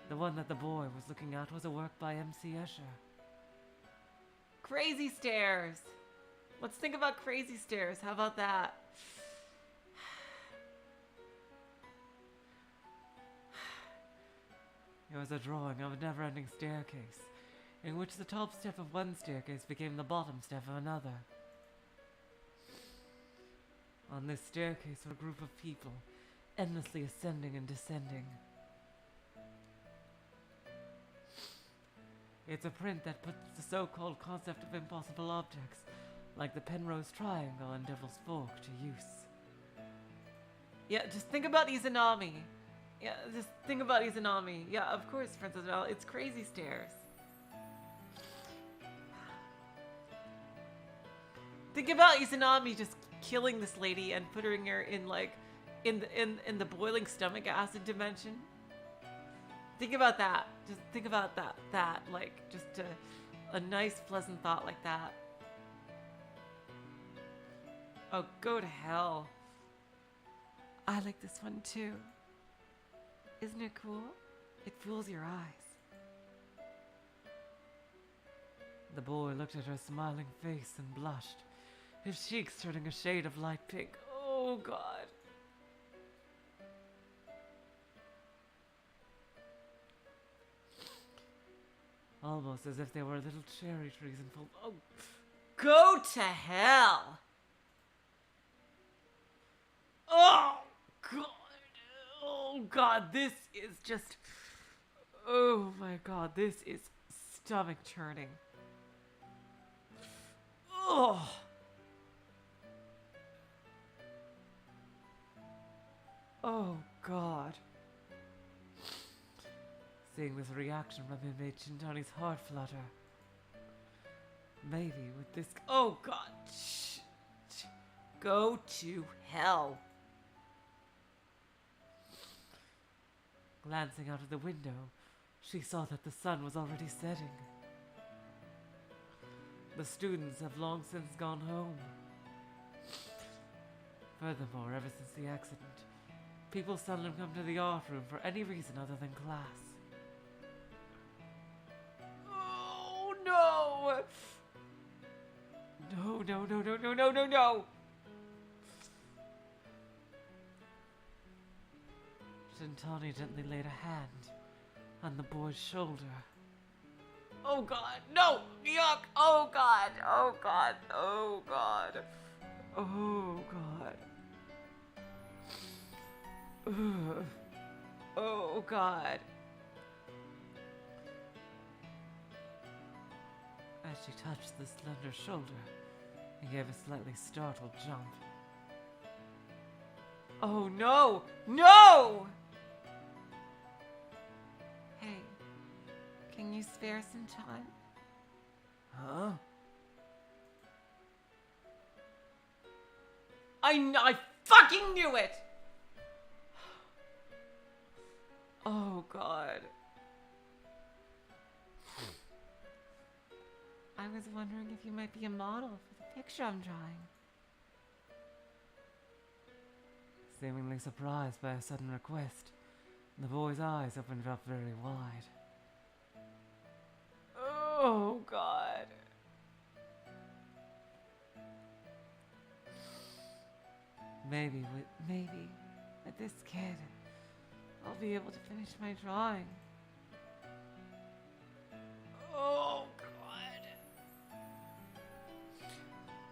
A: The one that the boy was looking at was a work by M.C. Escher. Crazy Stairs! Let's think about Crazy Stairs. How about that? It was a drawing of a never-ending staircase, in which the top step of one staircase became the bottom step of another. On this staircase were a group of people, endlessly ascending and descending. It's a print that puts the so-called concept of impossible objects, like the Penrose Triangle and Devil's Fork, to use. Yeah, just think about Izanami. Yeah, just think about Izanami. Yeah, of course, Princess Val, it's Crazy Stairs. Think about Izanami just killing this lady and putting her in like in the boiling stomach acid dimension. Think about that. Just think about that like just a nice pleasant thought like that. Oh, go to hell. I like this one too. Isn't it cool? It fools your eyes. The boy looked at her smiling face and blushed, his cheeks turning a shade of light pink. Oh, God. Almost as if they were little cherry trees in full... Oh, go to hell! Oh, God. Oh, God, this is just... Oh, my God, this is stomach churning. Oh! Oh, God. Seeing this reaction from him made Shintani's heart flutter. Maybe with this... Oh, God. Go to hell. Glancing out of the window, she saw that the sun was already setting. The students have long since gone home. Furthermore, ever since the accident, people seldom come to the art room for any reason other than class. Oh, no! No, no, no, no, no, no, no, no! Shintani gently laid a hand on the boy's shoulder. Oh God, no! Yuck! Oh God! Oh God! Oh God! Oh God! Ugh. Oh God! As she touched the slender shoulder, he gave a slightly startled jump. Oh no! No! Hey, can you spare some time?
B: Huh?
A: I fucking knew it! Oh God. I was wondering if you might be a model for the picture I'm drawing. Seemingly surprised by a sudden request, the boy's eyes opened up very wide. Oh God. Maybe with this kid, I'll be able to finish my drawing. Oh God.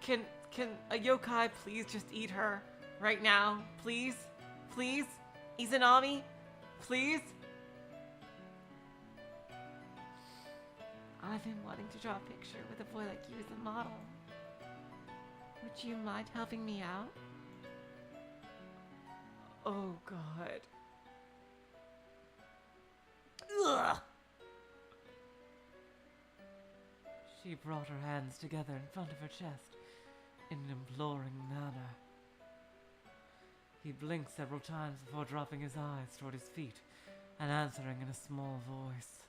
A: Can a yokai please just eat her right now? Please? Please? Izanami? Please? I've been wanting to draw a picture with a boy like you as a model. Would you mind helping me out? Oh God. Ugh. She brought her hands together in front of her chest in an imploring manner. He blinked several times before dropping his eyes toward his feet and answering in a small voice.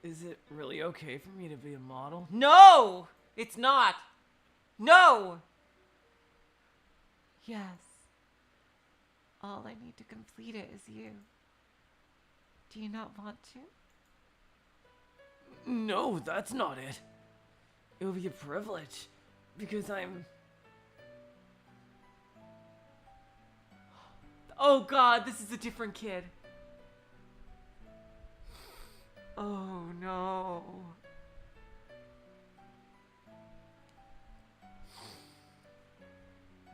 B: Is it really okay for me to be a model?
A: No! It's not! No! Yes. All I need to complete it is you. Do you not want to?
B: No, that's not it. It would be a privilege, because I'm...
A: Oh God, this is a different kid. Oh no.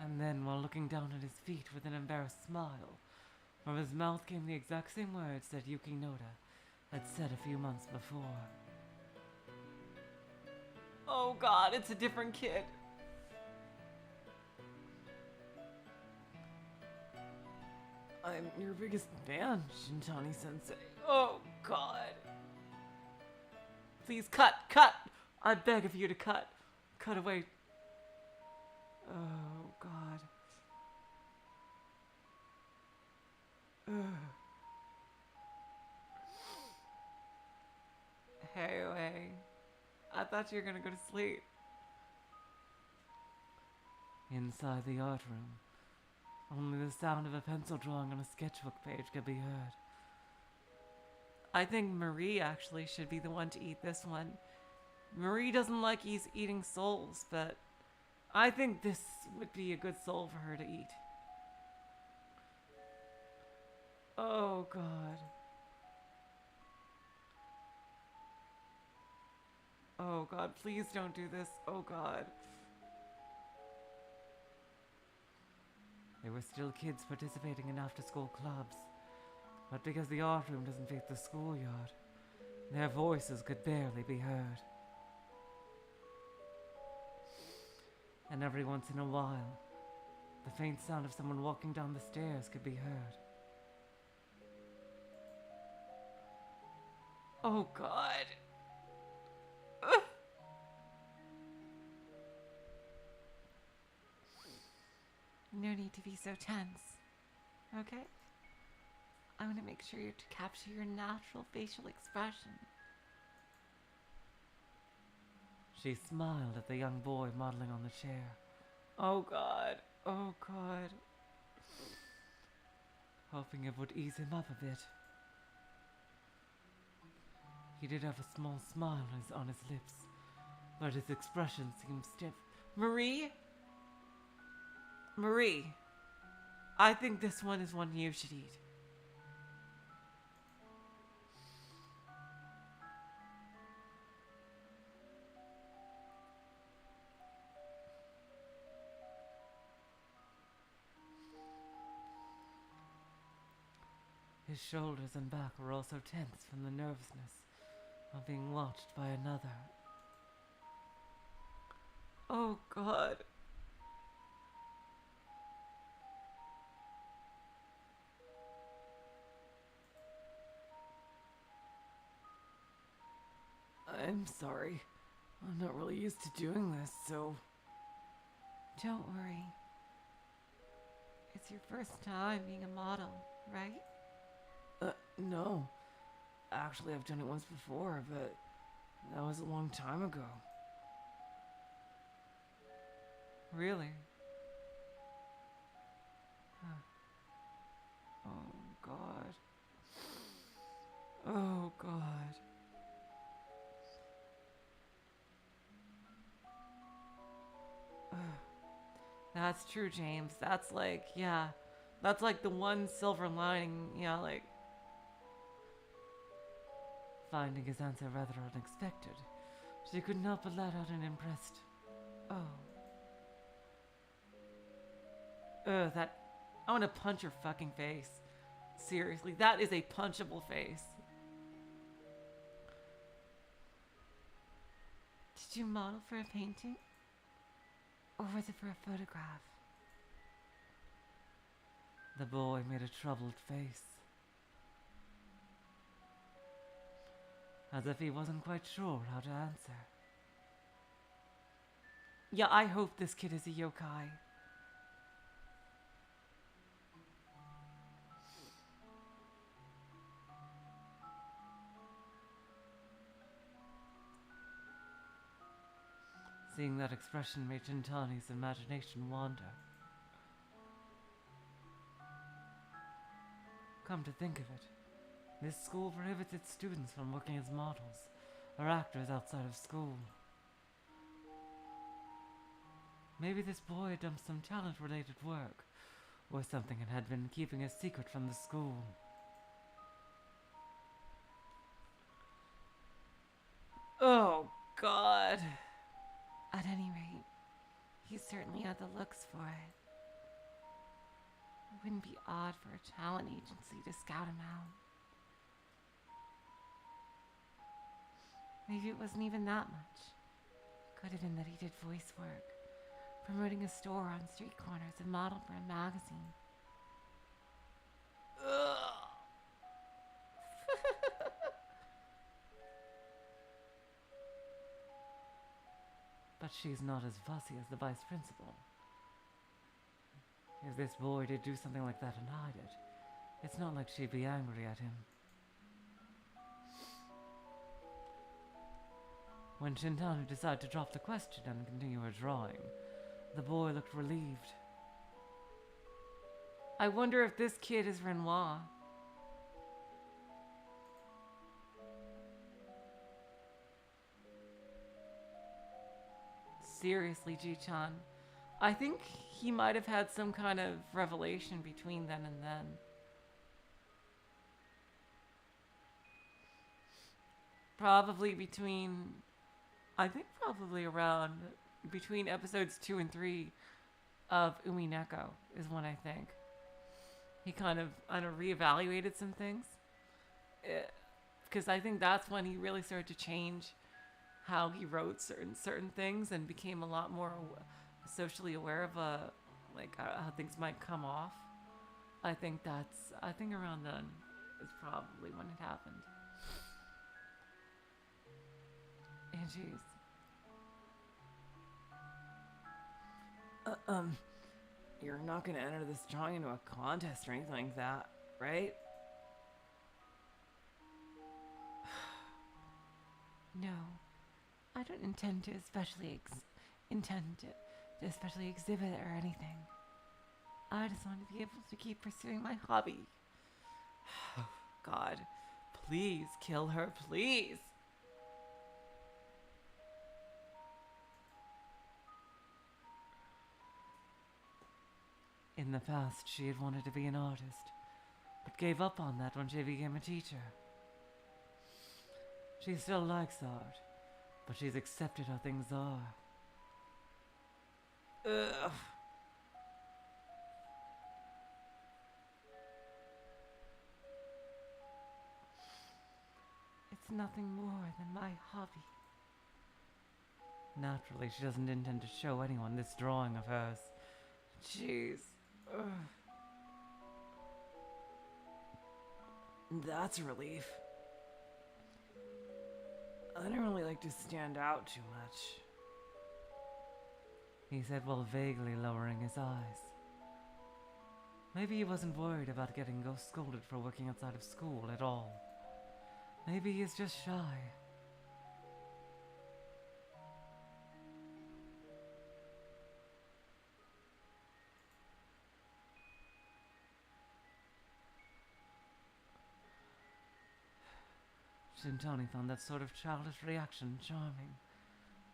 A: And then, while looking down at his feet with an embarrassed smile, from his mouth came the exact same words that Yuki Noda had said a few months before. Oh God, it's a different kid.
B: I'm your biggest fan, Shintani-sensei.
A: Oh God. Please cut, cut! I beg of you to cut. Cut away. Oh God. Ugh. Hey, hey. I thought you were gonna go to sleep. Inside the art room, only the sound of a pencil drawing on a sketchbook page could be heard. I think Marie actually should be the one to eat this one. Marie doesn't like eating souls, but I think this would be a good soul for her to eat. Oh God. Oh God, please don't do this. Oh God. There were still kids participating in after-school clubs, but because the art room doesn't face the schoolyard, their voices could barely be heard. And every once in a while, the faint sound of someone walking down the stairs could be heard. Oh God. Ugh. No need to be so tense, okay? I want to make sure you capture your natural facial expression. She smiled at the young boy modeling on the chair. Oh God, oh God. Hoping it would ease him up a bit. He did have a small smile on his lips, but his expression seemed stiff. Marie? Marie, I think this one is one you should eat. His shoulders and back were also tense from the nervousness of being watched by another. Oh, God.
B: I'm sorry. I'm not really used to doing this, so...
A: Don't worry. It's your first time being a model, right?
B: No. Actually, I've done it once before, but that was a long time ago.
A: Really? Huh. Oh, God. Oh, God. That's true, James. That's like, yeah. That's like the one silver lining, yeah, like. Finding his answer rather unexpected, she could not but let out an impressed, oh. Ugh, that. I want to punch her fucking face. Seriously, that is a punchable face. Did you model for a painting? Or was it for a photograph? The boy made a troubled face, as if he wasn't quite sure how to answer. Yeah, I hope this kid is a yokai. Seeing that expression made Shintani's imagination wander. Come to think of it, this school prohibits its students from working as models or actors outside of school. Maybe this boy had done some talent-related work, or something and had been keeping a secret from the school. Oh, God. At any rate, he certainly had the looks for it. It wouldn't be odd for a talent agency to scout him out. Maybe it wasn't even that much. Could have been that he did voice work, promoting a store on street corners and modeled for a magazine. But she's not as fussy as the vice principal. If this boy did do something like that and hide it, it's not like she'd be angry at him. When Shintani decided to drop the question and continue her drawing, the boy looked relieved. I wonder if this kid is Renoir. Seriously, Ji-chan. I think he might have had some kind of revelation between then and then. Probably around between episodes 2 and 3 of Umineko is when I think he kind of reevaluated some things. Because I think that's when he really started to change how he wrote certain things and became a lot more socially aware of how things might come off. I think around then is probably when it happened. And jeez.
B: You're not gonna enter this drawing into a contest or anything like that, right?
A: No, I don't intend to especially exhibit it or anything. I just want to be able to keep pursuing my hobby. God, please kill her, please. In the past, she had wanted to be an artist, but gave up on that when she became a teacher. She still likes art, but she's accepted how things are.
B: Ugh.
A: It's nothing more than my hobby. Naturally, she doesn't intend to show anyone this drawing of hers.
B: Jeez. Ugh. That's a relief. I don't really like to stand out too much.
A: He said while vaguely lowering his eyes. Maybe he wasn't worried about getting scolded for working outside of school at all. Maybe he's just shy. Shintani found that sort of childish reaction charming.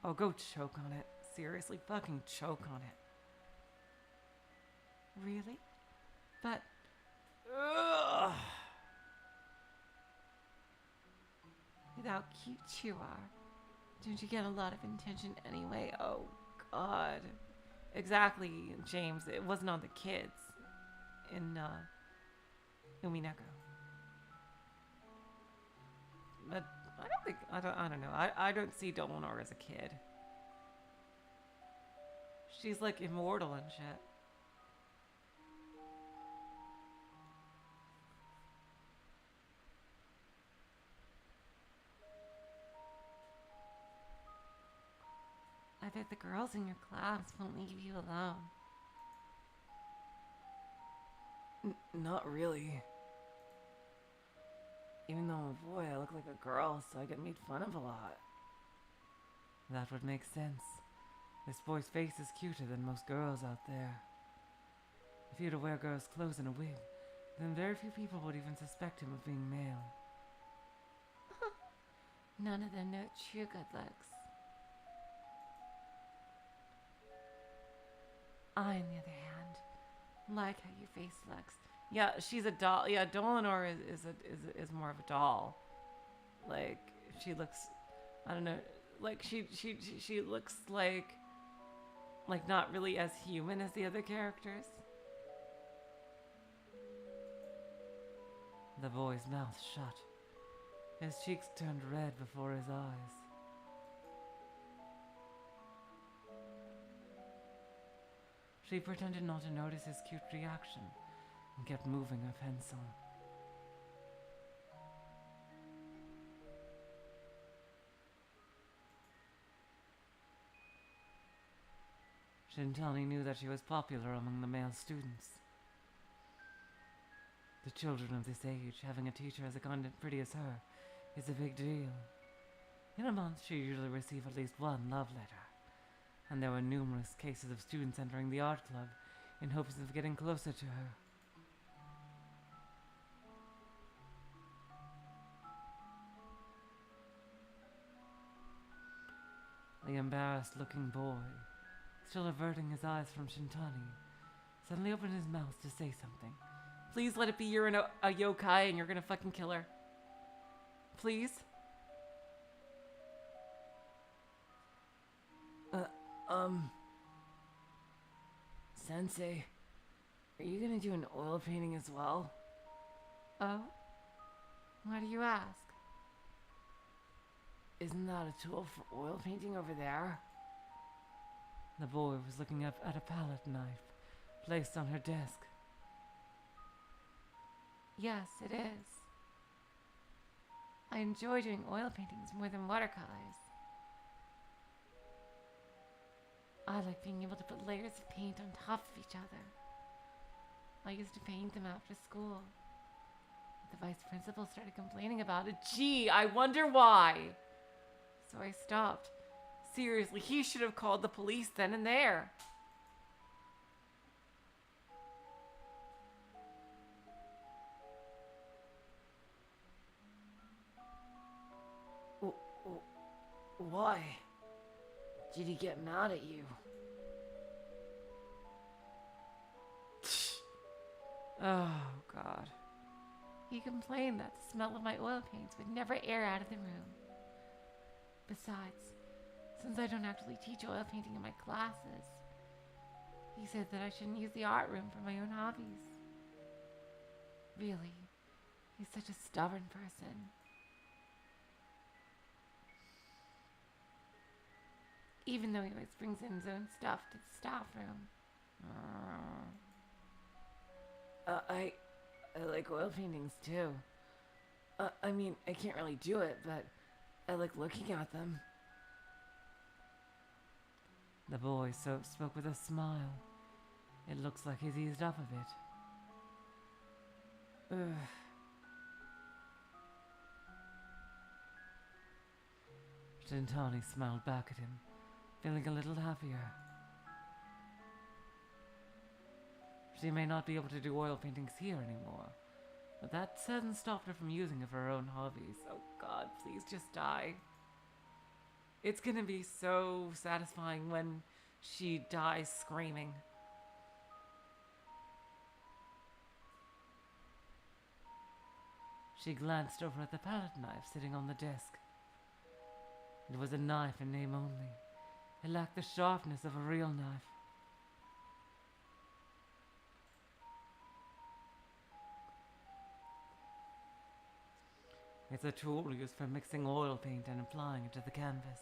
A: Oh, go choke on it. Seriously, fucking choke on it. Really? But...
B: Ugh.
A: With how cute you are, don't you get a lot of attention anyway? Oh, God. Exactly, James. It wasn't on the kids. In, Umineko. But I don't know. I don't see Dolanor as a kid. She's like immortal and shit. I bet the girls in your class won't leave you alone.
B: Not really. Even though I'm a boy, I look like a girl, so I get made fun of a lot.
A: That would make sense. This boy's face is cuter than most girls out there. If he were to wear girls' clothes and a wig, then very few people would even suspect him of being male. None of them know true good looks. I, on the other hand, like how your face looks. Yeah, she's a doll. Yeah, Dolanor is more of a doll. Like she looks, I don't know. Like she looks like not really as human as the other characters. The boy's mouth shut. His cheeks turned red before his eyes. She pretended not to notice his cute reaction and kept moving her pencil. Shintani knew that she was popular among the male students. The children of this age having a teacher as abundant pretty as her is a big deal. In a month she usually received at least one love letter, and there were numerous cases of students entering the art club in hopes of getting closer to her. The embarrassed-looking boy, still averting his eyes from Shintani, suddenly opened his mouth to say something. Please let it be you're a yokai and you're gonna fucking kill her. Please?
B: Sensei, are you gonna do an oil painting as well?
A: Oh? Why do you ask?
B: Isn't that a tool for oil painting over there?
A: The boy was looking up at a palette knife placed on her desk. Yes, it is. I enjoy doing oil paintings more than watercolors. I like being able to put layers of paint on top of each other. I used to paint them after school. But the vice principal started complaining about it. Gee, I wonder why. So I stopped. Seriously, he should have called the police then and there.
B: Why? Did he get mad at you?
A: Oh, God. He complained that the smell of my oil paints would never air out of the room. Besides, since I don't actually teach oil painting in my classes, he said that I shouldn't use the art room for my own hobbies. Really, he's such a stubborn person. Even though he always brings in his own stuff to the staff room.
B: I like oil paintings too. I mean, I can't really do it, but I like looking at them.
A: The boy spoke with a smile. It looks like he's eased up a bit. Ugh. Shintani smiled back at him, feeling a little happier. She may not be able to do oil paintings here anymore, but that hasn't stopped her from using it for her own hobbies. Oh God, please just die. It's gonna be so satisfying when she dies screaming. She glanced over at the palette knife sitting on the desk. It was a knife in name only. It lacked the sharpness of a real knife. It's a tool used for mixing oil paint and applying it to the canvas.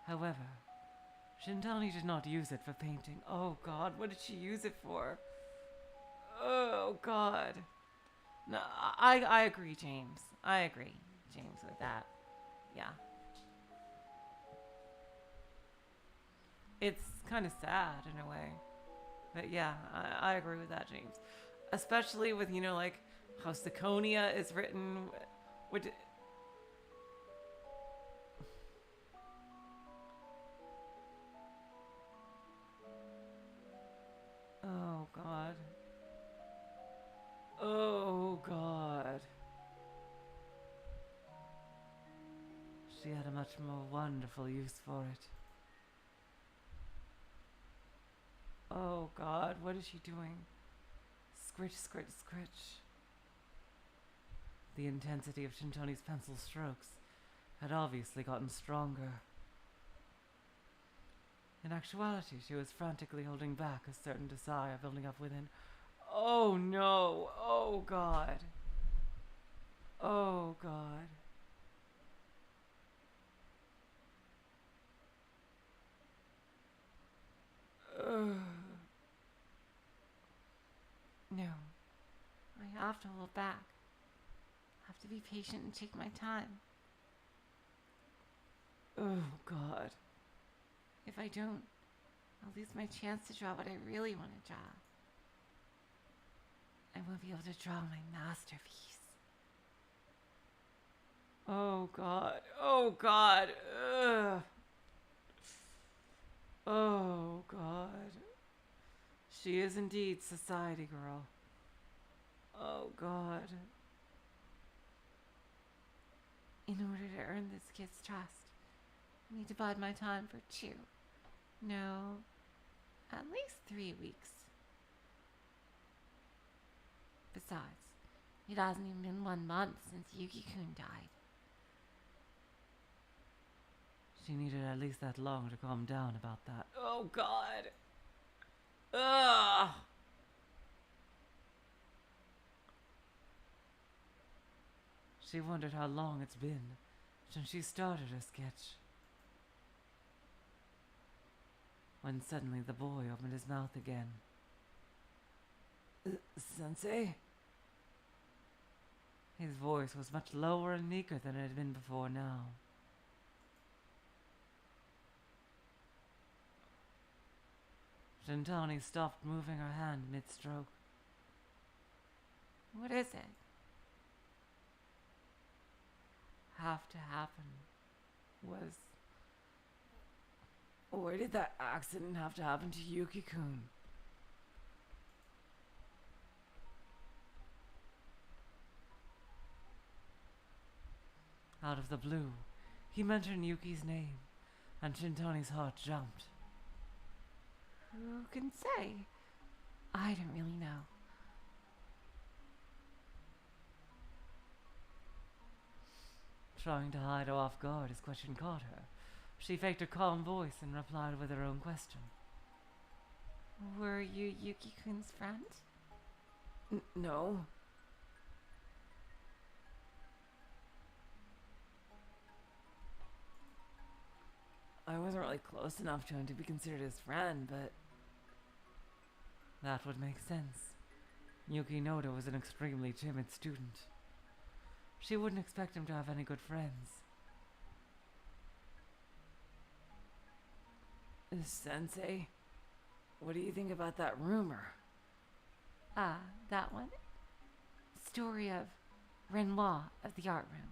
A: However, Shintani did not use it for painting. Oh God, what did she use it for? Oh God. No, I agree, James. I agree, James, with that. Yeah. It's kind of sad in a way. But yeah, I agree with that, James. Especially with, like, how Sakonia is written. Which, oh, God. Oh, God. She had a much more wonderful use for it. Oh, God, what is she doing? Scritch, scritch, scritch. The intensity of Shintani's pencil strokes had obviously gotten stronger. In actuality, she was frantically holding back a certain desire building up within. Oh no! Oh God! Oh God! Ugh. No. I have to hold back. I have to be patient and take my time. Oh, God. If I don't, I'll lose my chance to draw what I really want to draw. I won't be able to draw my masterpiece. Oh, God. Oh, God. Ugh. Oh, God. She is indeed society girl. Oh, God. In order to earn this kid's trust, I need to bide my time for 2. No, at least 3 weeks. Besides, it hasn't even been 1 month since Yuki-kun died. She needed at least that long to calm down about that. Oh, God. Ugh. She wondered how long it's been since she started her sketch. When suddenly the boy opened his mouth again.
B: Sensei?
A: His voice was much lower and meeker than it had been before now. Shintani stopped moving her hand mid-stroke. What is it? Have to happen was...
B: Why did that accident have to happen to Yuki-kun?
A: Out of the blue, he mentioned Yuki's name, and Shintani's heart jumped. Who can say? I don't really know. Trying to hide her off guard as question caught her, she faked a calm voice and replied with her own question. Were you Yuki-kun's friend?
B: No. I wasn't really close enough to him to be considered his friend, but...
A: That would make sense. Yuki Noda was an extremely timid student. She wouldn't expect him to have any good friends.
B: Sensei, what do you think about that rumor?
A: Ah, that one? Story of Renoir of the art room.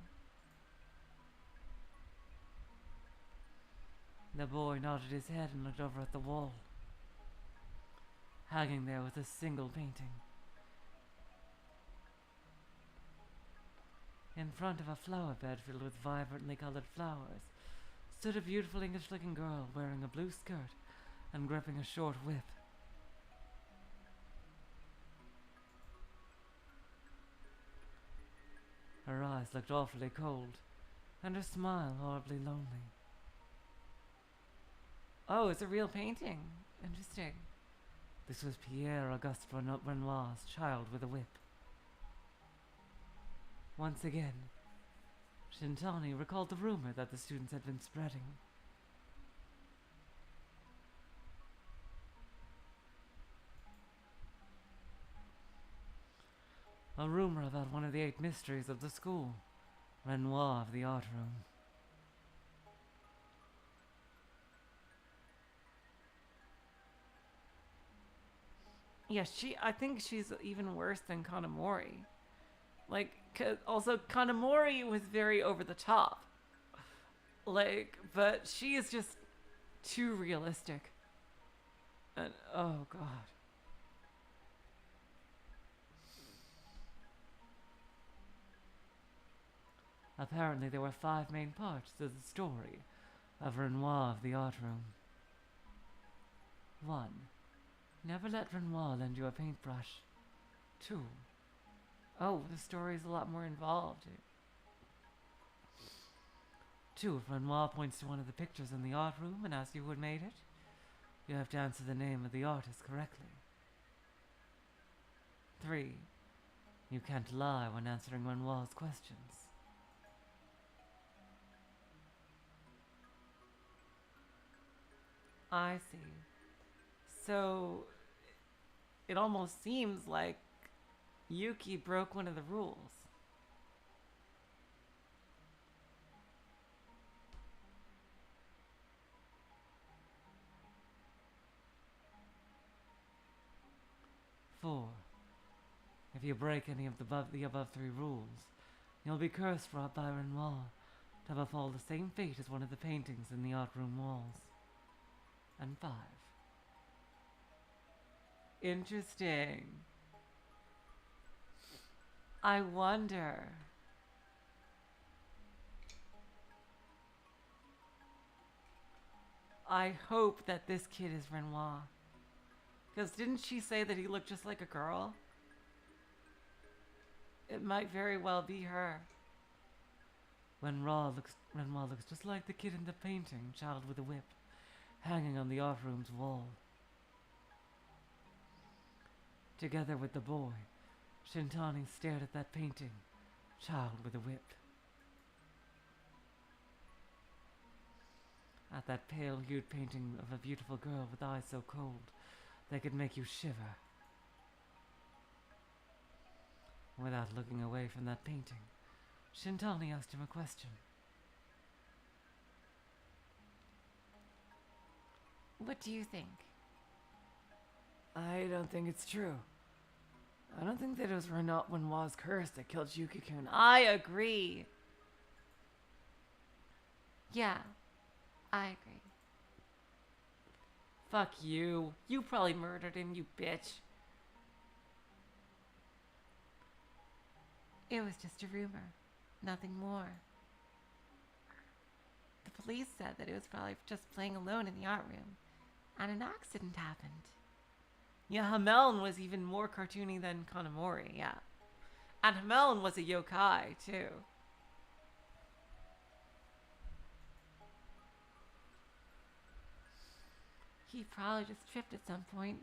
A: The boy nodded his head and looked over at the wall. Hanging there was a single painting. In front of a flower bed filled with vibrantly colored flowers stood a beautiful English-looking girl wearing a blue skirt and gripping a short whip. Her eyes looked awfully cold, and her smile horribly lonely. Oh, it's a real painting. Interesting. This was Pierre-Auguste Renoir's child with a whip. Once again, Shintani recalled the rumor that the students had been spreading. A rumor about one of the 8 mysteries of the school, Renoir of the art room. Yeah, I think she's even worse than Kanamori. Like, also Kanamori was very over the top. Like, but she is just too realistic. And, oh god. Apparently there were 5 main parts to the story of Renoir of the art room. 1. Never let Renoir lend you a paintbrush. 2. Oh, the story is a lot more involved. 2. If Renoir points to one of the pictures in the art room and asks you who had made it, you have to answer the name of the artist correctly. 3. You can't lie when answering Renoir's questions. I see. So, it almost seems like Yuki broke one of the rules. Four. If you break any of the above 3 rules, you'll be cursed by Renoir to befall the same fate as one of the paintings in the art room walls. And 5. Interesting. I wonder. I hope that this kid is Renoir. Because didn't she say that he looked just like a girl? It might very well be her. Renoir looks just like the kid in the painting, Child with a Whip, hanging on the art room's wall. Together with the boy, Shintani stared at that painting, Child with a Whip. At that pale-hued painting of a beautiful girl with eyes so cold they could make you shiver. Without looking away from that painting, Shintani asked him a question. What do you think?
B: I don't think it's true. I don't think that it was Renoir's curse that killed Yuki-kun.
A: I agree. Yeah, I agree. Fuck you. You probably murdered him, you bitch. It was just a rumor. Nothing more. The police said that it was probably just playing alone in the art room. and an accident happened. Yeah, Hamelin was even more cartoony than Kanamori, yeah. And Hamelin was a yokai, too. He probably just tripped at some point,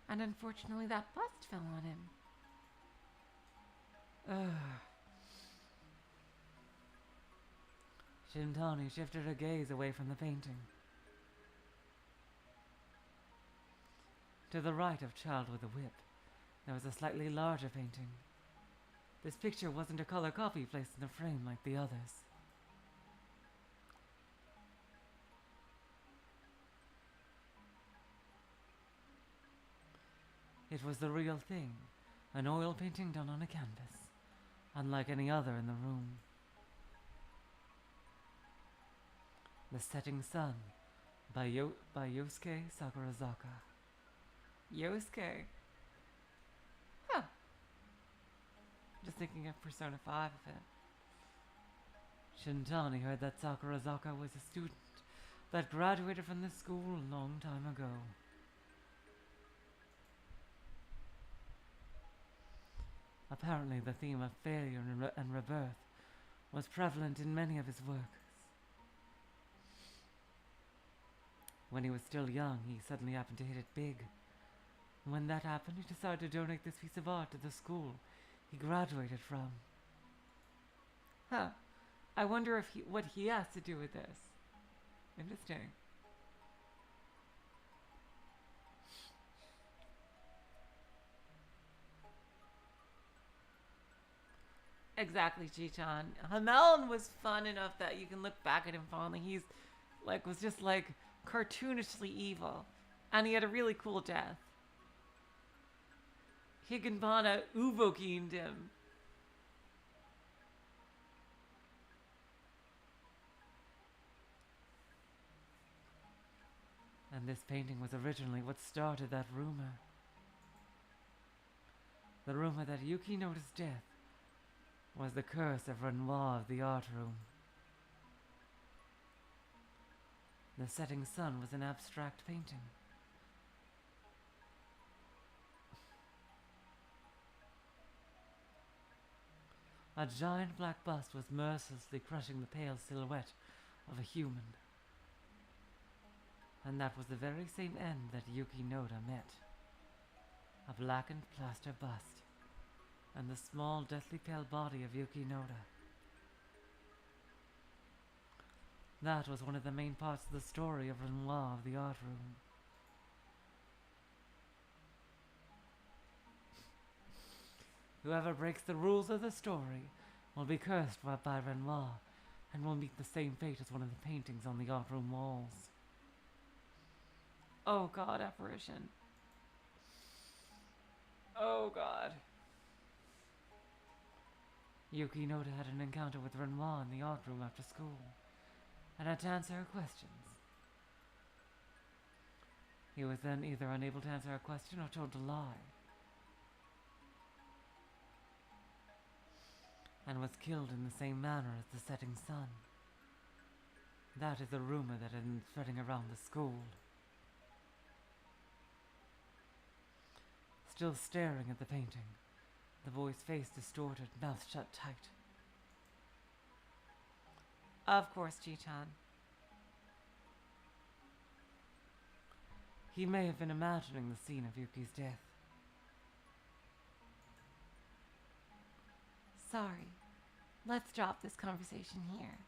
A: and unfortunately that bust fell on him. Ugh. Shintani shifted her gaze away from the painting. To the right of Child with a Whip, there was a slightly larger painting. This picture wasn't a color copy placed in a frame like the others. It was the real thing, an oil painting done on a canvas, unlike any other in the room. The Setting Sun by Yosuke Sakurazaka. Yosuke? Huh. Just thinking of Persona 5 of it. Shintani heard that Sakurazaka was a student that graduated from the school a long time ago. Apparently the theme of failure and rebirth was prevalent in many of his works. When he was still young, he suddenly happened to hit it big. And when that happened, he decided to donate this piece of art to the school he graduated from. Huh. I wonder what he has to do with this. Interesting. Exactly, Chi-chan. Hamelin was fun enough that you can look back at him fondly. He's was just cartoonishly evil. And he had a really cool death. Higanbana uvokined him. And this painting was originally what started that rumor. The rumor that Yuki Noda's death was the curse of Renoir of the art room. The Setting Sun was an abstract painting. A giant black bust was mercilessly crushing the pale silhouette of a human. And that was the very same end that Yuki Noda met. A blackened plaster bust, and the small, deathly pale body of Yuki Noda. That was one of the main parts of the story of Renoir of the art room. Whoever breaks the rules of the story will be cursed by Renoir and will meet the same fate as one of the paintings on the art room walls. Oh God, apparition. Oh God. Yuki Noda had an encounter with Renoir in the art room after school and had to answer her questions. He was then either unable to answer her question or told to lie, and was killed in the same manner as the Setting Sun. That is a rumor that had been spreading around the school. Still staring at the painting, the boy's face distorted, mouth shut tight. Of course, Chi-chan. He may have been imagining the scene of Yuki's death. Sorry. Let's drop this conversation here.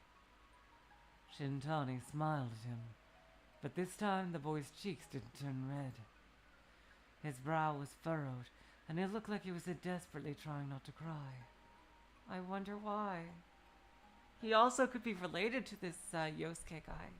A: Shintani smiled at him, but this time the boy's cheeks didn't turn red. His brow was furrowed, and it looked like he was desperately trying not to cry. I wonder why. He also could be related to this Yosuke guy.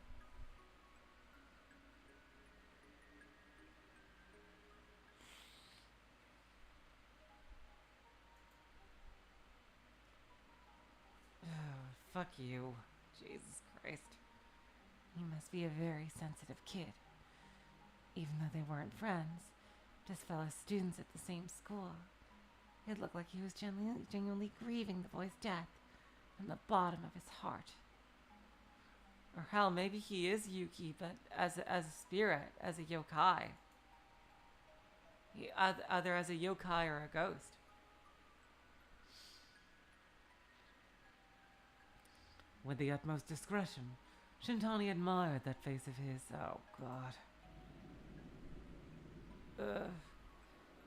A: Fuck you. Jesus Christ. He must be a very sensitive kid. Even though they weren't friends, just fellow students at the same school. It looked like he was genuinely grieving the boy's death from the bottom of his heart. Or hell, maybe he is Yuki, but as a spirit, as a yokai. Either as a yokai or a ghost. With the utmost discretion, Shintani admired that face of his. Oh, God. Ugh.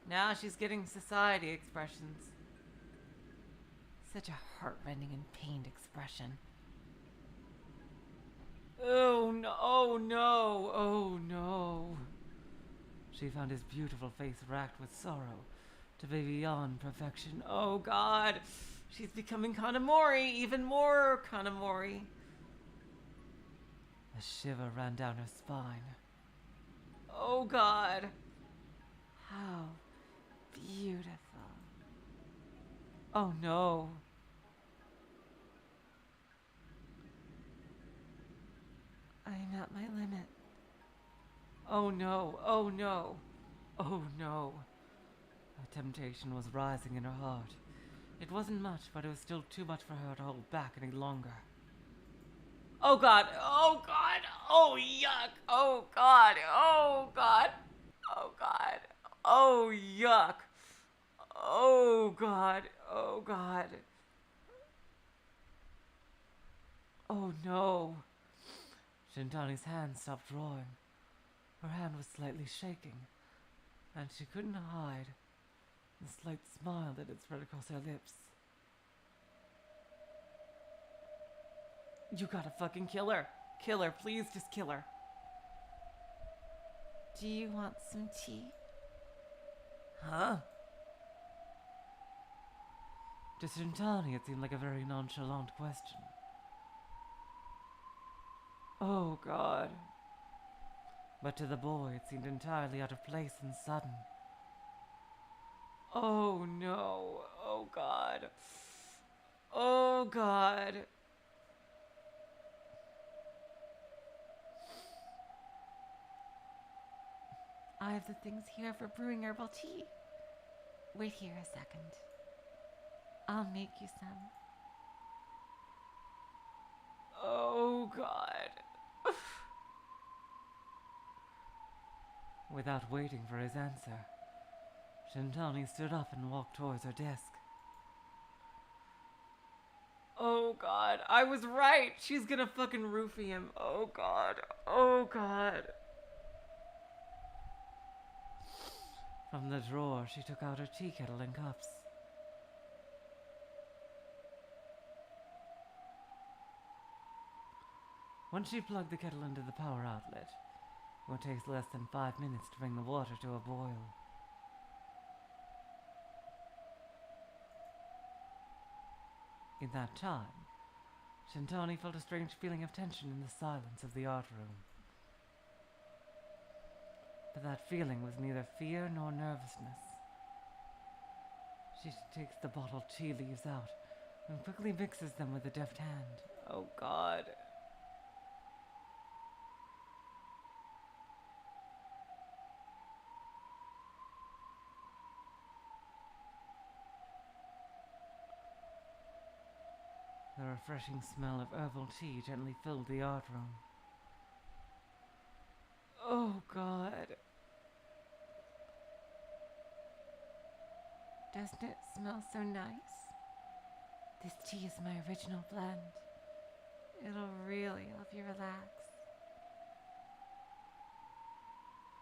A: Now she's getting society expressions. Such a heartrending and pained expression. Oh no, oh no, oh no. She found his beautiful face racked with sorrow to be beyond perfection. Oh God, she's becoming Kanamori, even more Kanamori. A shiver ran down her spine. Oh God, how beautiful. Oh no. I'm at my limit. Oh no, oh no, oh no. A temptation was rising in her heart. It wasn't much, but it was still too much for her to hold back any longer. Oh God, oh God, oh yuck, oh God, oh God, oh God, oh yuck, oh God, oh God. Oh no. Shintani's hand stopped drawing. Her hand was slightly shaking, and she couldn't hide the slight smile that had spread across her lips. You gotta fucking kill her. Kill her, please, just kill her. Do you want some tea? Huh? To Shintani, it seemed like a very nonchalant question. Oh, God. But to the boy, it seemed entirely out of place and sudden. Oh, no. Oh, God. Oh, God. I have the things here for brewing herbal tea. Wait here a second. I'll make you some. Oh, God. Without waiting for his answer, Shintani stood up and walked towards her desk. Oh, God. I was right. She's gonna fucking roofie him. Oh, God. Oh, God. From the drawer, she took out her tea kettle and cups. Once she plugged the kettle into the power outlet, it would take less than 5 minutes to bring the water to a boil. In that time, Shintani felt a strange feeling of tension in the silence of the art room. But that feeling was neither fear nor nervousness. She takes the bottled tea leaves out and quickly mixes them with a deft hand. Oh, God. The refreshing smell of herbal tea gently filled the art room. Oh, God. Doesn't it smell so nice? This tea is my original blend. It'll really help you relax.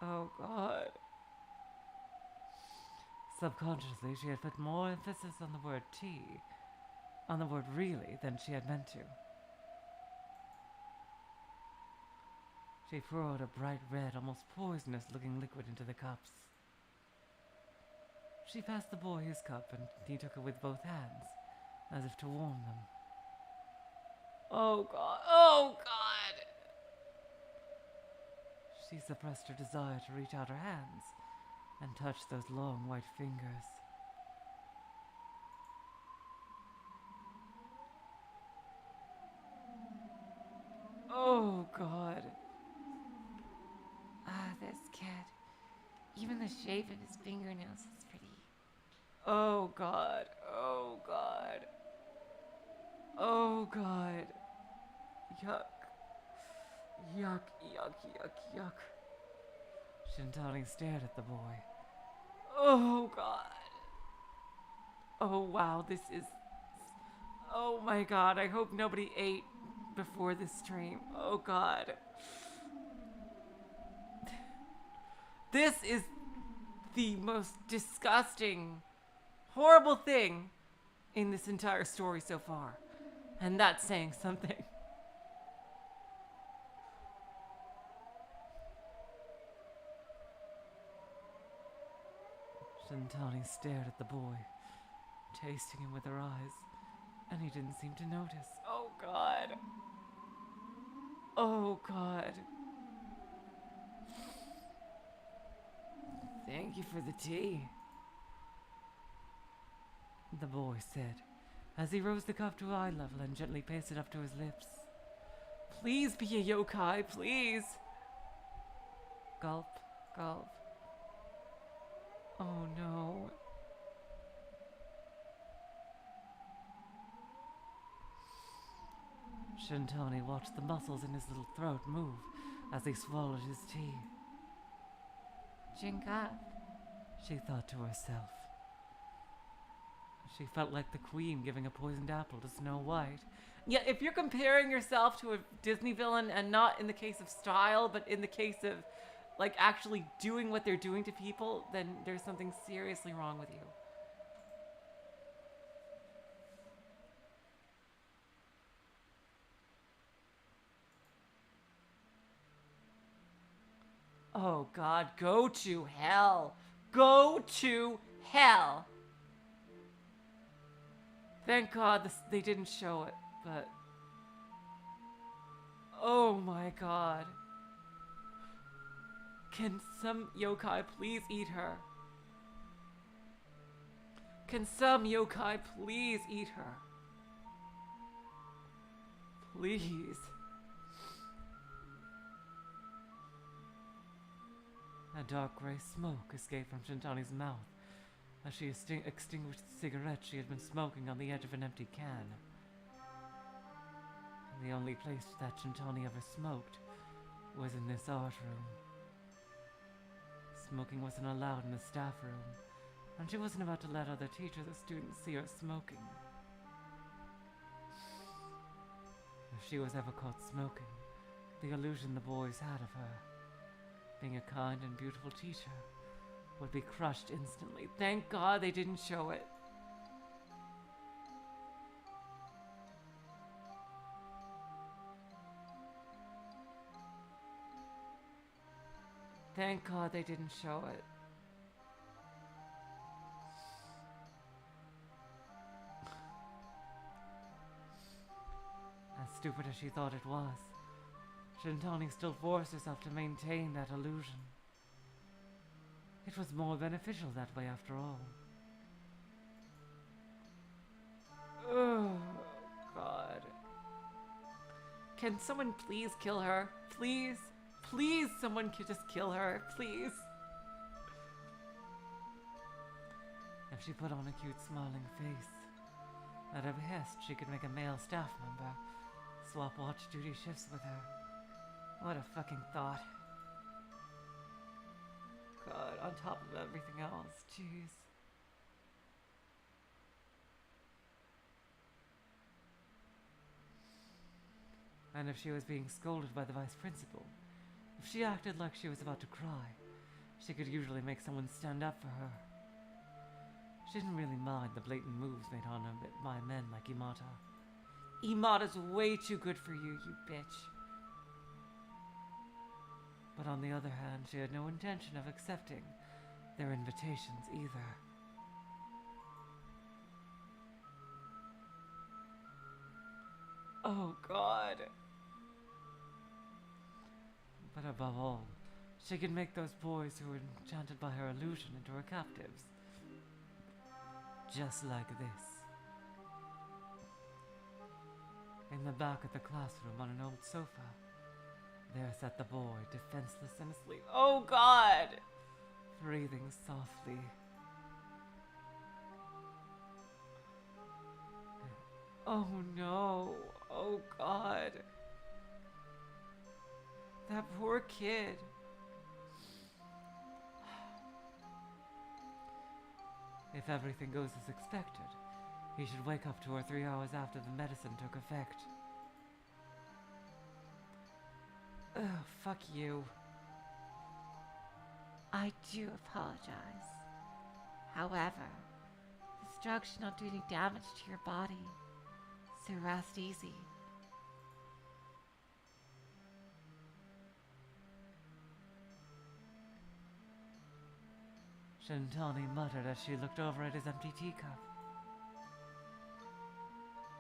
A: Oh, God. Subconsciously, she had put more emphasis on the word tea, on the word really, than she had meant to. She poured a bright red, almost poisonous-looking liquid into the cups. She passed the boy his cup, and he took it with both hands, as if to warm them. Oh, God. Oh, God! She suppressed her desire to reach out her hands and touch those long white fingers. Oh, God. Ah, this kid. Even the shape of his fingernails is pretty. Oh, God. Oh, God. Oh, God. Yuck. Yuck, yuck, yuck, yuck. Shintani stared at the boy. Oh god. Oh wow, this is... Oh my god, I hope nobody ate before this stream. Oh god. This is the most disgusting, horrible thing in this entire story so far. And that's saying something. Shintani stared at the boy, tasting him with her eyes, and he didn't seem to notice. Oh god. Oh god. Thank you for the tea, the boy said, as he rose the cup to eye level and gently placed it up to his lips. Please be a yokai, please. Gulp, gulp. Oh no. Shintani watched the muscles in his little throat move as he swallowed his tea. Jinka, she thought to herself. She felt like the queen giving a poisoned apple to Snow White. Yeah, if you're comparing yourself to a Disney villain, and not in the case of style, but in the case of, like, actually doing what they're doing to people, then there's something seriously wrong with you. Oh god, go to hell. Go to hell. Thank god they didn't show it, but... Oh my god. Can some yokai please eat her? Can some yokai please eat her? Please. A dark gray smoke escaped from Shintani's mouth as she extinguished the cigarette she had been smoking on the edge of an empty can. The only place that Shintani ever smoked was in this art room. Smoking wasn't allowed in the staff room, and she wasn't about to let other teachers or students see her smoking. If she was ever caught smoking, the illusion the boys had of her, being a kind and beautiful teacher, would be crushed instantly. Thank God they didn't show it. Thank God they didn't show it. As stupid as she thought it was, Shintani still forced herself to maintain that illusion. It was more beneficial that way after all. Oh, God. Can someone please kill her? Please? Please, someone could just kill her, please. If she put on a cute smiling face, at her behest she could make a male staff member swap watch duty shifts with her. What a fucking thought. God, on top of everything else, jeez. And if she was being scolded by the vice principal, if she acted like she was about to cry, she could usually make someone stand up for her. She didn't really mind the blatant moves made on her by men like Imata. Imata's way too good for you, you bitch. But on the other hand, she had no intention of accepting their invitations either. Oh, God. But above all, she could make those boys who were enchanted by her illusion into her captives. Just like this. In the back of the classroom on an old sofa, there sat the boy, defenseless and asleep. Oh, God! Breathing softly. Oh, no. Oh, God. That poor kid. If everything goes as expected, he should wake up 2 or 3 hours after the medicine took effect. Ugh, fuck you. I do apologize. However, this drug should not do any damage to your body, so rest easy. Shintani muttered as she looked over at his empty teacup.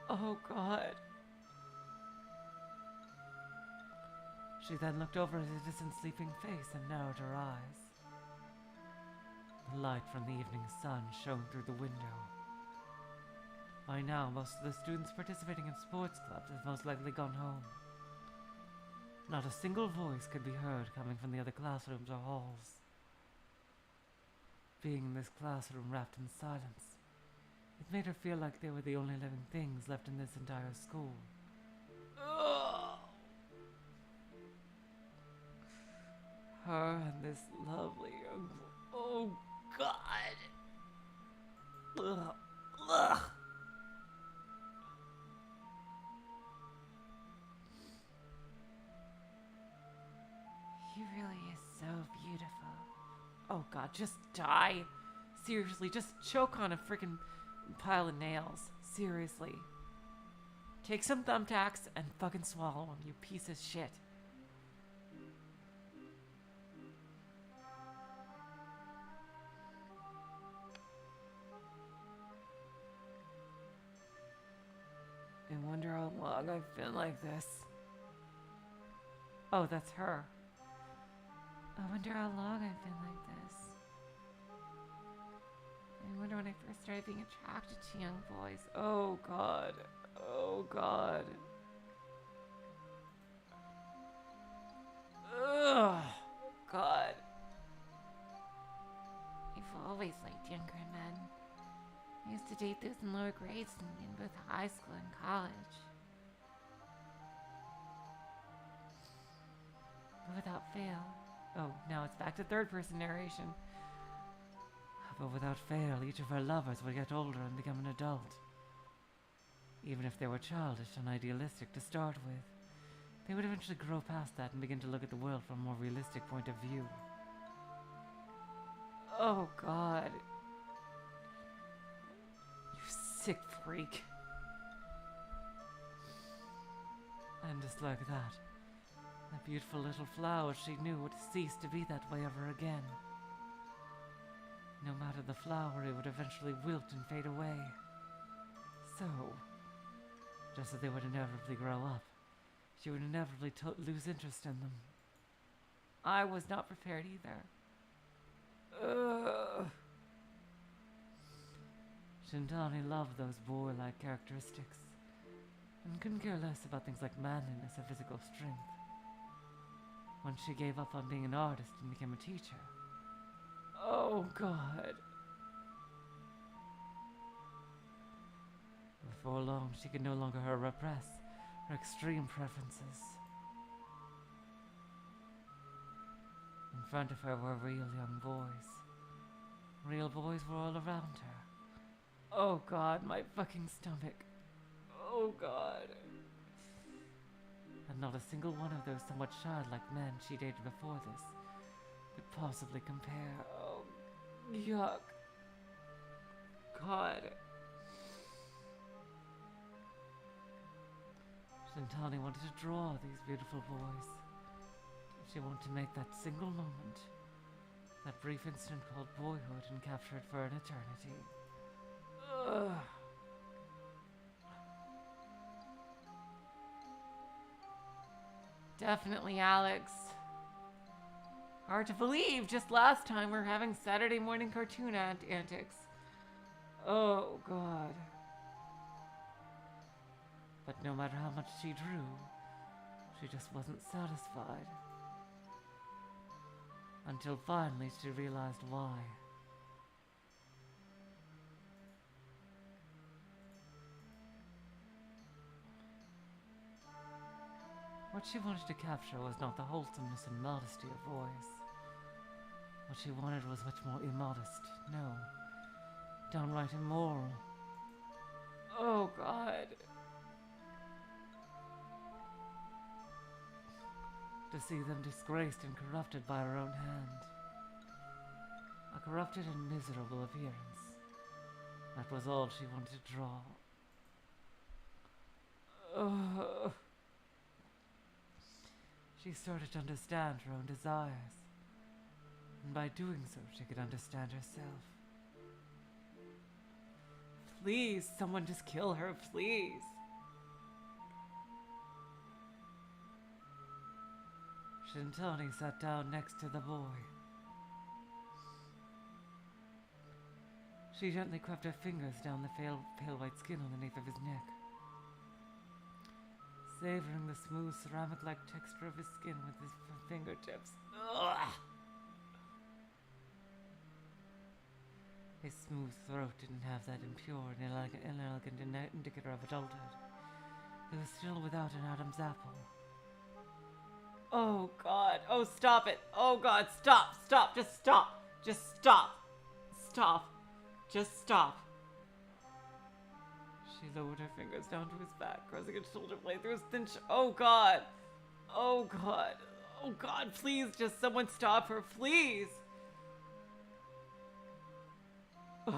A: Oh God. She then looked over at his distant sleeping face and narrowed her eyes. The light from the evening sun shone through the window. By now, most of the students participating in sports clubs have most likely gone home. Not a single voice could be heard coming from the other classrooms or halls. Being in this classroom wrapped in silence, it made her feel like they were the only living things left in this entire school. Ugh. Her and this lovely young... Oh, God! Ugh. Ugh. He really is so beautiful. Oh God, just die. Seriously, just choke on a freaking pile of nails. Seriously. Take some thumbtacks and fucking swallow them, you piece of shit. I wonder how long I've been like this. Oh, that's her. I wonder how long I've been like this. I wonder when I first started being attracted to young boys. Oh God. Oh God. Ugh. God. I've always liked younger men. I used to date those in lower grades in both high school and college. But without fail. Oh, now it's back to third-person narration. But without fail, each of her lovers would get older and become an adult. Even if they were childish and idealistic to start with, they would eventually grow past that and begin to look at the world from a more realistic point of view. Oh, God. You sick freak. And just like that, the beautiful little flower she knew would cease to be that way ever again. No matter the flower, it would eventually wilt and fade away. So, just as they would inevitably grow up, she would inevitably lose interest in them. I was not prepared either. Shintani loved those boy-like characteristics, and couldn't care less about things like manliness or physical strength. When she gave up on being an artist and became a teacher. Oh, God. Before long, she could no longer repress her extreme preferences. In front of her were real young boys. Real boys were all around her. Oh, God, my fucking stomach. Oh, God. And not a single one of those somewhat childlike men she dated before this could possibly compare. Oh, yuck. God. Shintani wanted to draw these beautiful boys. She wanted to make that single moment, that brief instant called boyhood, and capture it for an eternity. Ugh. Definitely, Alex. Hard to believe, just last time we were having Saturday morning cartoon antics. Oh, God. But no matter how much she drew, she just wasn't satisfied. Until finally she realized why. What she wanted to capture was not the wholesomeness and modesty of voice. What she wanted was much more immodest, no, downright immoral. Oh, God. To see them disgraced and corrupted by her own hand. A corrupted and miserable appearance. That was all she wanted to draw. She started to understand her own desires, and by doing so she could understand herself. Please, someone just kill her, please. Shintani sat down next to the boy. She gently crept her fingers down the pale white skin on the nape of his neck, savoring the smooth ceramic-like texture of his skin with his fingertips. Ugh! His smooth throat didn't have that impure and inelegant indicator of adulthood. It was still without an Adam's apple. Oh, God. Oh, stop it. Oh, God. Stop. Stop. Just stop. Just stop. Stop. Just stop. She lowered her fingers down to his back, crossing his shoulder blade through his thin Oh, God. Oh, God. Oh, God. Please, just someone stop her. Please. Ugh.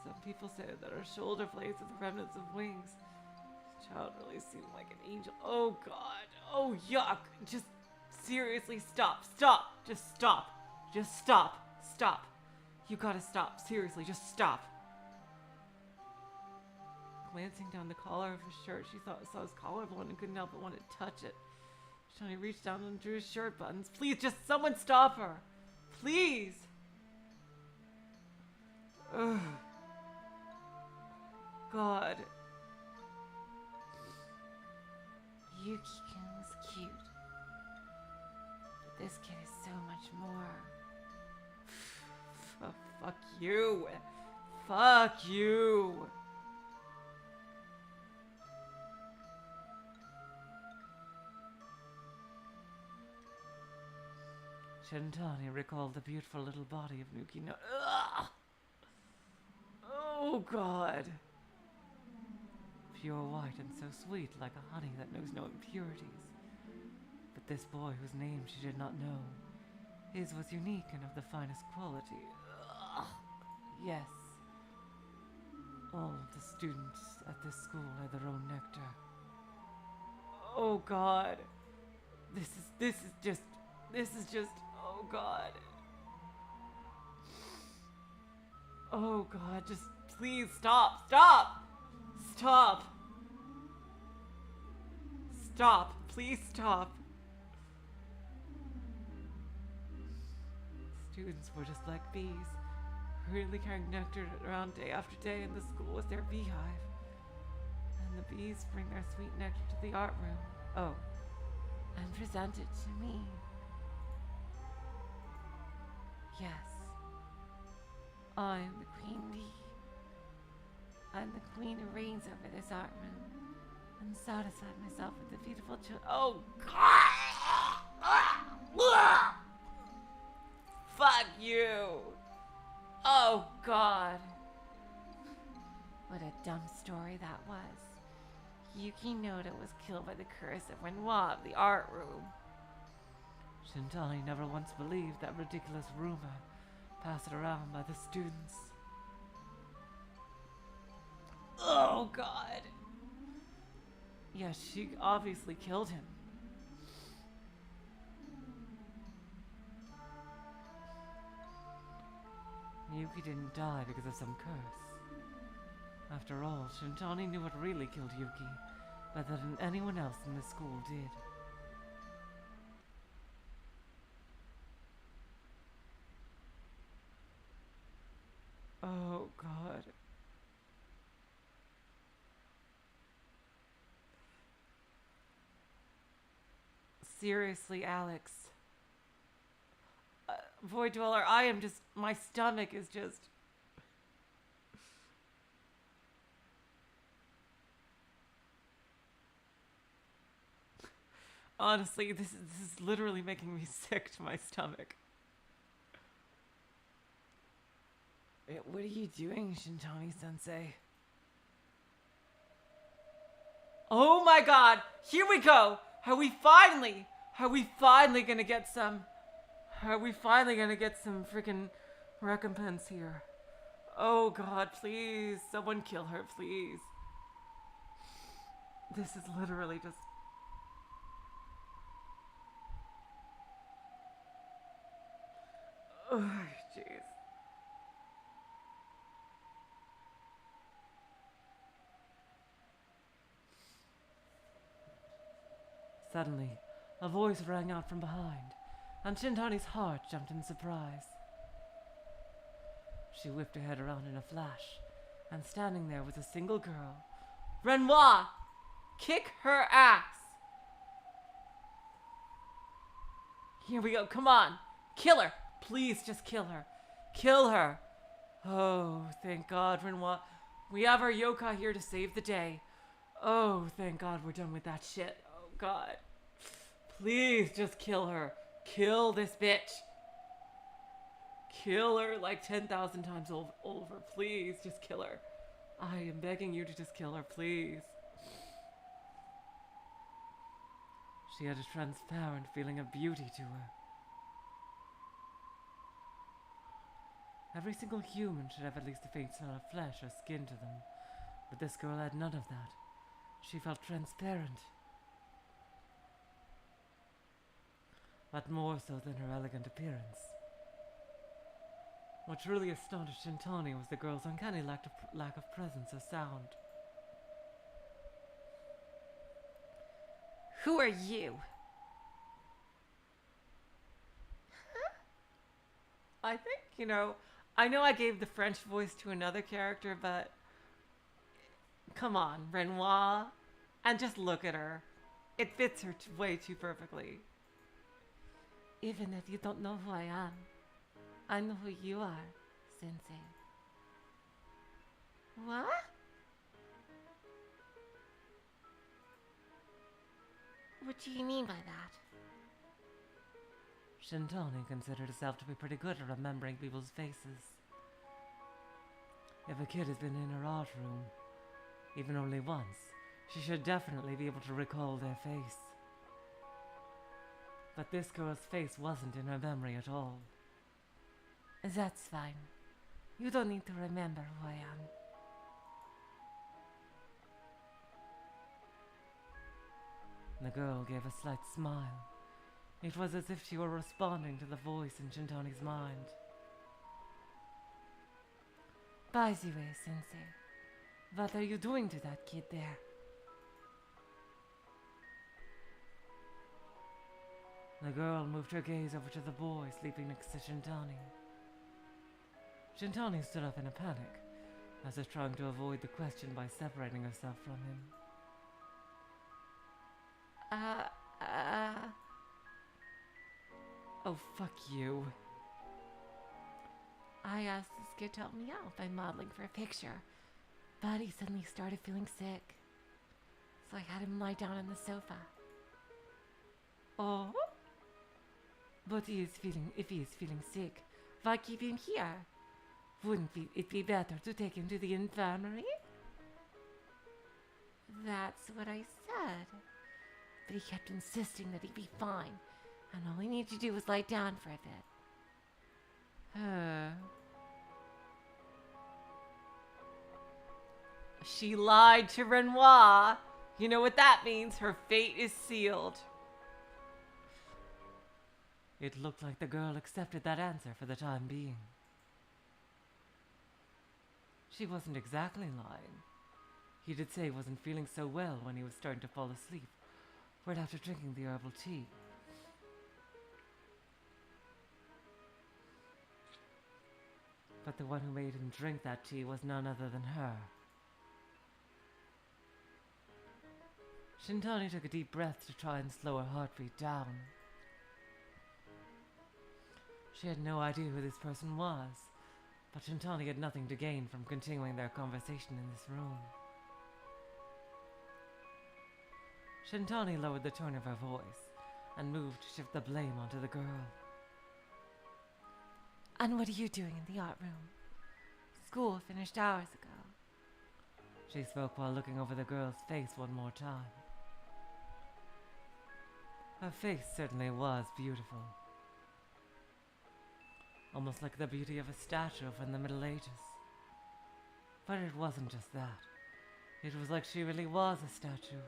A: Some people say that her shoulder blades are the remnants of wings. This child really seemed like an angel. Oh, God. Oh, yuck. Just seriously stop. Stop. Just stop. Just stop. Stop. You gotta stop. Seriously, just stop. Glancing down the collar of his shirt, she saw his collarbone and couldn't help but want to touch it. Shani reached down and drew his shirt buttons. Please, just someone stop her. Please. Ugh. God.
C: Yuki-kun was cute. But this kid is so much more.
A: Fuck you. Fuck you. Shintani recalled the beautiful little body of Nuki no. Ugh! Oh, God. Pure white and so sweet, like a honey that knows no impurities. But this boy whose name she did not know, his was unique and of the finest quality. Ugh. Yes. All the students at this school had their own nectar. Oh, God. This is just, oh, God. Oh, God, just please stop. Stop. Please stop. Students were just like bees, hurriedly carrying nectar around day after day, and the school was their beehive. And the bees bring their sweet nectar to the art room. Oh,
C: And present it to me. Yes. I'm the queen bee. I'm the queen who reigns over this art room, and satisfied myself with the beautiful children.
A: oh, God! Fuck you! Oh, God.
C: What a dumb story that was. Yuki Noda was killed by the curse of Renoir of the art room.
A: Shintani never once believed that ridiculous rumor passed around by the students. Oh, God. Yes, she obviously killed him. Yuki didn't die because of some curse. After all, Shintani knew what really killed Yuki better than anyone else in the school did. Oh, God. Seriously, Alex. Void Dweller, my stomach is just... Honestly, this is literally making me sick to my stomach.
B: What are you doing, Shintani-sensei?
A: Oh my god! Here we go! Are we finally gonna get some freaking recompense here? Oh god, please, someone kill her, please. This is literally just... Oh, jeez. Suddenly, a voice rang out from behind, and Shintani's heart jumped in surprise. She whipped her head around in a flash, and standing there was a single girl. Renoir! Kick her ass! Here we go, come on! Kill her! Please just kill her. Kill her! Oh, thank God, Renoir. We have our yokai here to save the day. Oh, thank God we're done with that shit. Oh, God. Please just kill her. Kill this bitch. Kill her like 10,000 times over. Please, just kill her. I am begging you to just kill her, please. She had a transparent feeling of beauty to her. Every single human should have at least a faint smell of flesh or skin to them, but this girl had none of that. She felt transparent. But more so than her elegant appearance. What truly astonished Shintani was the girl's uncanny lack of presence or sound.
C: Who are you?
A: I think, I know I gave the French voice to another character, but come on, Renoir, and just look at her. It fits her way too perfectly.
C: Even if you don't know who I am, I know who you are, Sensei. What? What do you mean by that?
A: Shintani considered herself to be pretty good at remembering people's faces. If a kid has been in her art room, even only once, she should definitely be able to recall their face. But this girl's face wasn't in her memory at all.
C: That's fine. You don't need to remember who I am.
A: The girl gave a slight smile. It was as if she were responding to the voice in Shintani's mind.
C: By the way, Sensei, what are you doing to that kid there?
A: The girl moved her gaze over to the boy sleeping next to Shintani. Shintani stood up in a panic, as if trying to avoid the question by separating herself from him. Oh, fuck you.
C: I asked this kid to help me out by modeling for a picture, but he suddenly started feeling sick. So I had him lie down on the sofa.
A: Oh?
C: But if he is feeling sick, why keep him here? Wouldn't it be better to take him to the infirmary? That's what I said. But he kept insisting that he'd be fine, and all he needed to do was lie down for a bit.
A: She lied to Renoir. You know what that means? Her fate is sealed. It looked like the girl accepted that answer for the time being. She wasn't exactly lying. He did say he wasn't feeling so well when he was starting to fall asleep, right after drinking the herbal tea. But the one who made him drink that tea was none other than her. Shintani took a deep breath to try and slow her heartbeat down. She had no idea who this person was, but Shintani had nothing to gain from continuing their conversation in this room. Shintani lowered the tone of her voice and moved to shift the blame onto the girl.
C: And what are you doing in the art room? School finished hours ago.
A: She spoke while looking over the girl's face one more time. Her face certainly was beautiful. Almost like the beauty of a statue from the Middle Ages. But it wasn't just that. It was like she really was a statue.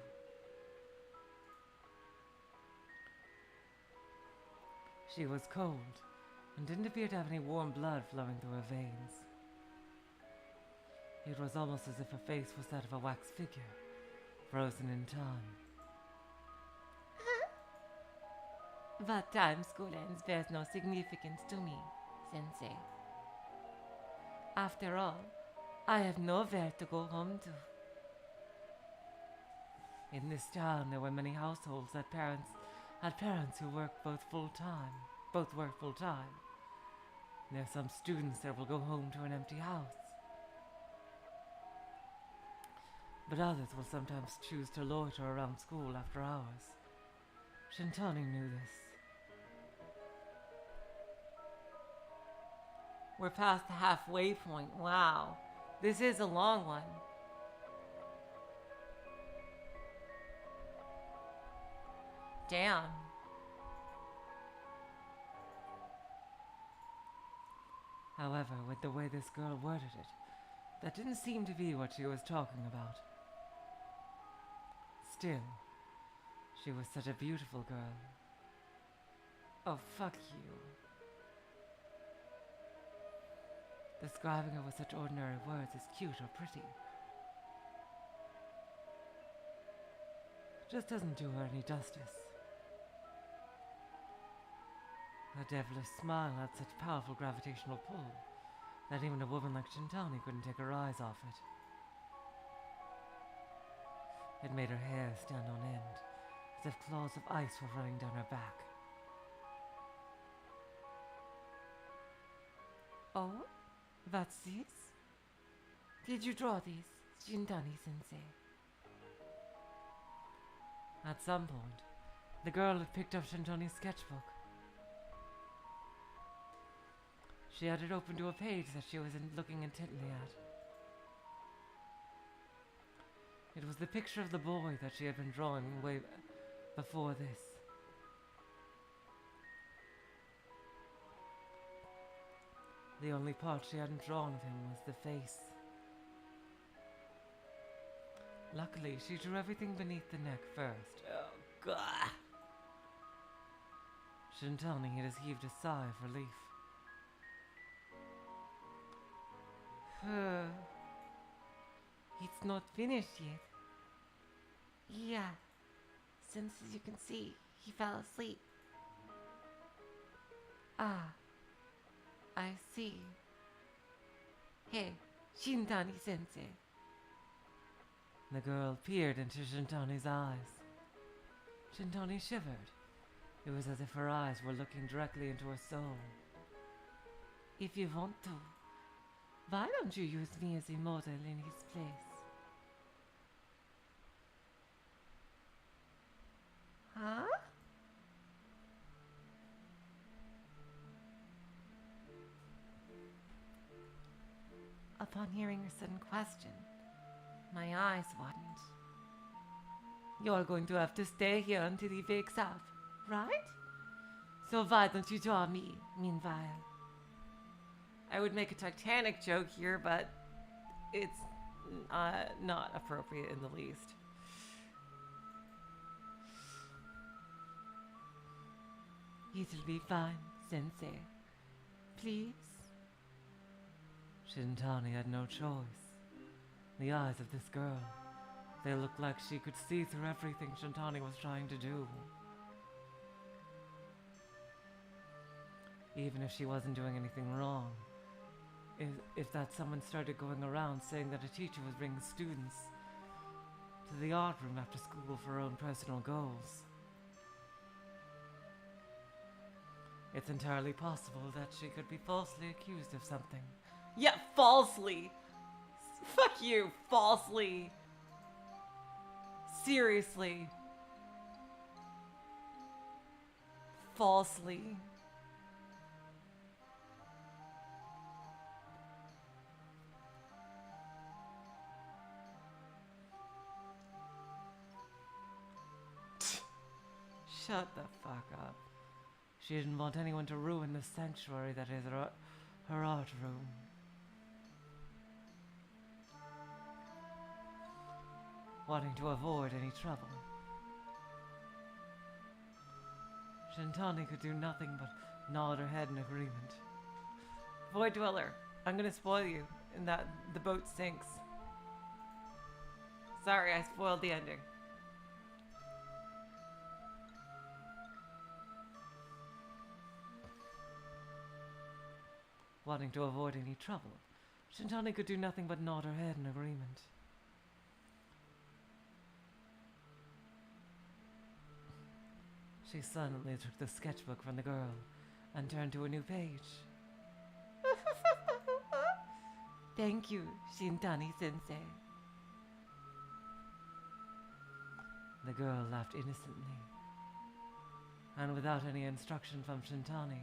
A: She was cold, and didn't appear to have any warm blood flowing through her veins. It was almost as if her face was that of a wax figure, frozen in time.
C: What time school ends bears no significance to me, Sensei. After all, I have nowhere to go home to.
A: In this town, there were many households that had parents who worked both work full time. There are some students that will go home to an empty house. But others will sometimes choose to loiter around school after hours. Shintani knew this.
C: We're past the halfway point. Wow. This is a long one. Damn.
A: However, with the way this girl worded it, that didn't seem to be what she was talking about. Still, she was such a beautiful girl. Oh, fuck you. Describing her with such ordinary words is cute or pretty. Just doesn't do her any justice. Her devilish smile had such powerful gravitational pull that even a woman like Shintani couldn't take her eyes off it. It made her hair stand on end, as if claws of ice were running down her back.
C: Oh? What's this? Did you draw these, Shintani-sensei?
A: At some point, the girl had picked up Shintani's sketchbook. She had it open to a page that she was looking intently at. It was the picture of the boy that she had been drawing way before this. The only part she hadn't drawn of him was the face. Luckily, she drew everything beneath the neck first.
B: Oh, God.
A: Shintani had heaved a sigh of relief.
C: It's not finished yet. Yeah, since as you can see, he fell asleep. Ah, I see. Hey, Shintani-sensei.
A: The girl peered into Shintani's eyes. Shintani shivered. It was as if her eyes were looking directly into her soul.
C: If you want to, why don't you use me as a model in his place? Huh? Upon hearing her sudden question, my eyes widened. You're going to have to stay here until he wakes up, right? So why don't you draw me, meanwhile? I would make a Titanic joke here, but it's not appropriate in the least. It'll be fine, Sensei. Please?
A: Shintani had no choice. The eyes of this girl, they looked like she could see through everything Shintani was trying to do. Even if she wasn't doing anything wrong, if that someone started going around saying that a teacher was bringing students to the art room after school for her own personal goals, it's entirely possible that she could be falsely accused of something.
C: Yeah, falsely. Fuck you, falsely. Seriously. falsely. Shut the fuck up. She didn't want anyone to ruin the sanctuary that is her art room. Wanting to avoid any trouble. Shintani could do nothing but nod her head in agreement. Void Dweller, I'm gonna spoil you in that the boat sinks. Sorry, I spoiled the ending. Wanting to avoid any trouble, Shintani could do nothing but nod her head in agreement. She silently took the sketchbook from the girl and turned to a new page. Thank you, Shintani-sensei. The girl laughed innocently, and without any instruction from Shintani,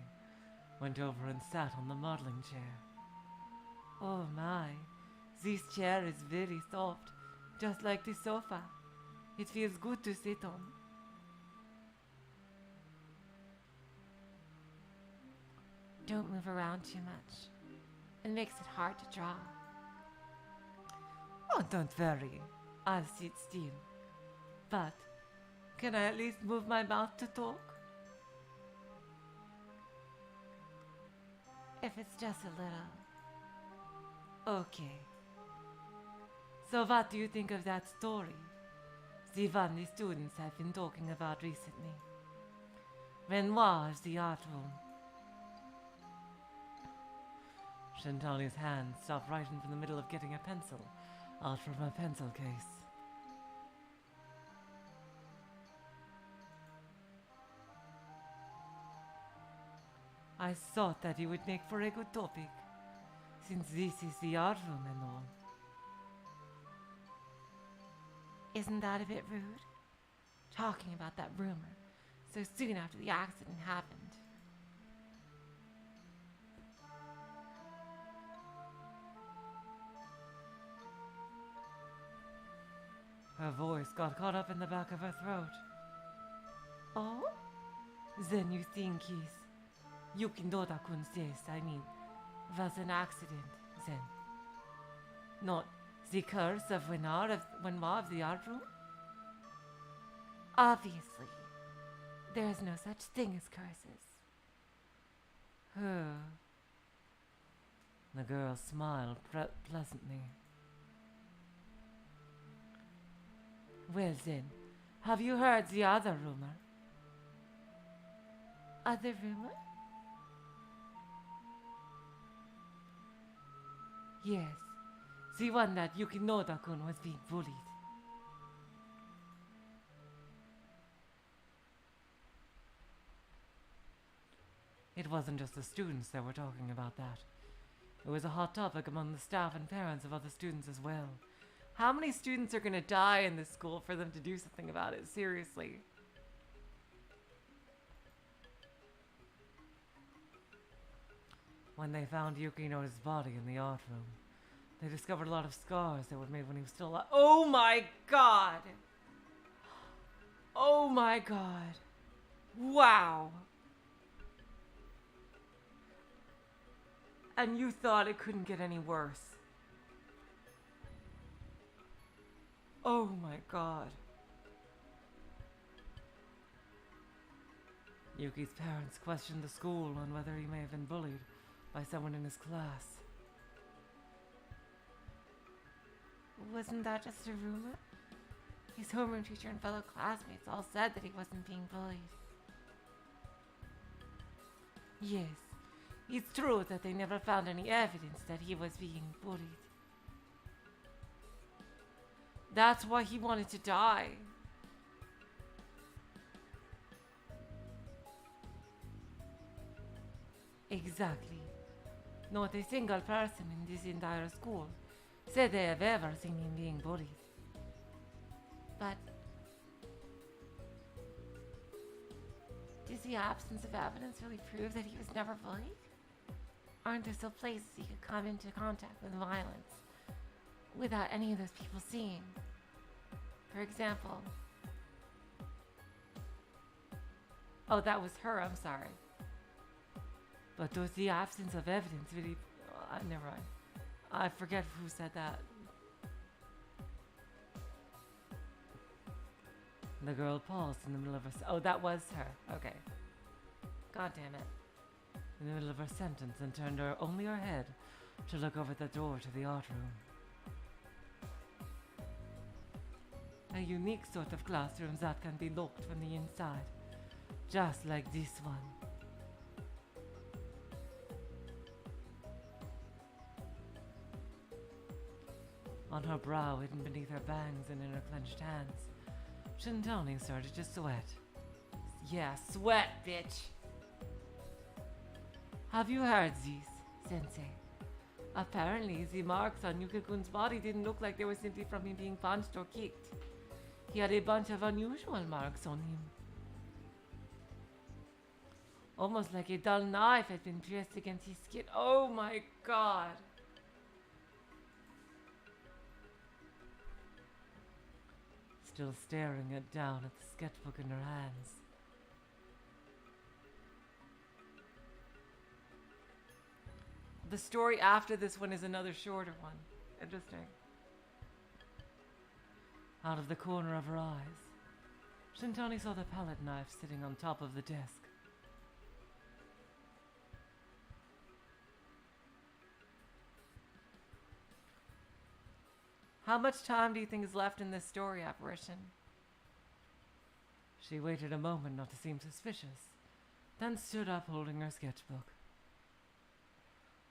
C: went over and sat on the modeling chair. Oh my, this chair is very soft, just like the sofa. It feels good to sit on. Don't move around too much. It makes it hard to draw. Oh, don't worry. I'll sit still. But, can I at least move my mouth to talk? If it's just a little. Okay. So what do you think of that story? The one the students have been talking about recently. Renoir of the art room. Shintani's hand stopped right in the middle of getting a pencil out from a pencil case. I thought that you would make for a good topic, since this is the art room and all. Isn't that a bit rude? Talking about that rumor so soon after the accident happened. Her voice got caught up in the back of her throat. Oh? Then you think he's... Yukinoda-kun says, was an accident, then. Not the curse of Renoir of the art room? Obviously. There is no such thing as curses. The girl smiled pleasantly. Well then, have you heard the other rumor? Other rumor? Yes, the one that Yukinoda-kun was being bullied. It wasn't just the students that were talking about that. It was a hot topic among the staff and parents of other students as well. How many students are going to die in this school for them to do something about it? Seriously. When they found Yukinoda's body in the art room, they discovered a lot of scars that were made when he was still alive. Oh my god! Oh my god. Wow. And you thought it couldn't get any worse. Oh my god. Yuki's parents questioned the school on whether he may have been bullied by someone in his class. Wasn't that just a rumor? His homeroom teacher and fellow classmates all said that he wasn't being bullied. Yes, it's true that they never found any evidence that he was being bullied. That's why he wanted to die. Exactly. Not a single person in this entire school said they have ever seen him being bullied. But Does the absence of evidence really prove that he was never bullied? Aren't there still places he could come into contact with violence without any of those people seeing? For example... Oh, that was her, I'm sorry. But does the absence of evidence really... never mind. I forget who said that. The girl paused in the middle of her... Oh, that was her. Okay. God damn it. In the middle of her sentence and turned only her head to look over the door to the art room. A unique sort of classroom that can be locked from the inside. Just like this one. On her brow, hidden beneath her bangs and in her clenched hands, Shintani started to sweat. Yeah, sweat, bitch! Have you heard this, Sensei? Apparently, the marks on Yuki-kun's body didn't look like they were simply from him being punched or kicked. He had a bunch of unusual marks on him. Almost like a dull knife had been pierced against his skin. Oh my god! Still staring down at the sketchbook in her hands. The story after this one is another shorter one. Interesting. Out of the corner of her eyes, Shintani saw the palette knife sitting on top of the desk. How much time do you think is left in this story, apparition? She waited a moment not to seem suspicious, then stood up holding her sketchbook.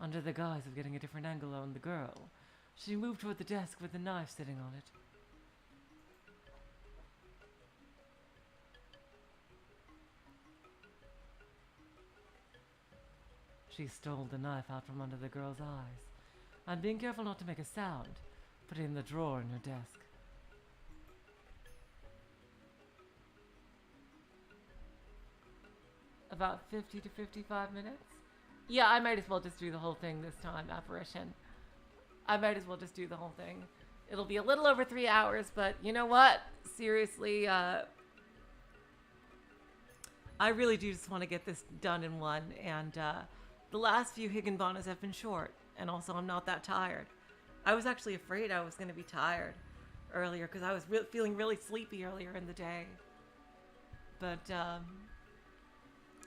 C: Under the guise of getting a different angle on the girl, she moved toward the desk with the knife sitting on it. She stole the knife out from under the girl's eyes, and being careful not to make a sound, put it in the drawer in her desk. About 50 to 55 minutes? Yeah, I might as well just do the whole thing this time, apparition. I might as well just do the whole thing. It'll be a little over 3 hours, but you know what? Seriously, I really do just want to get this done in one, and the last few Higanbanas have been short, and also I'm not that tired. I was actually afraid I was going to be tired earlier because I was feeling really sleepy earlier in the day. But,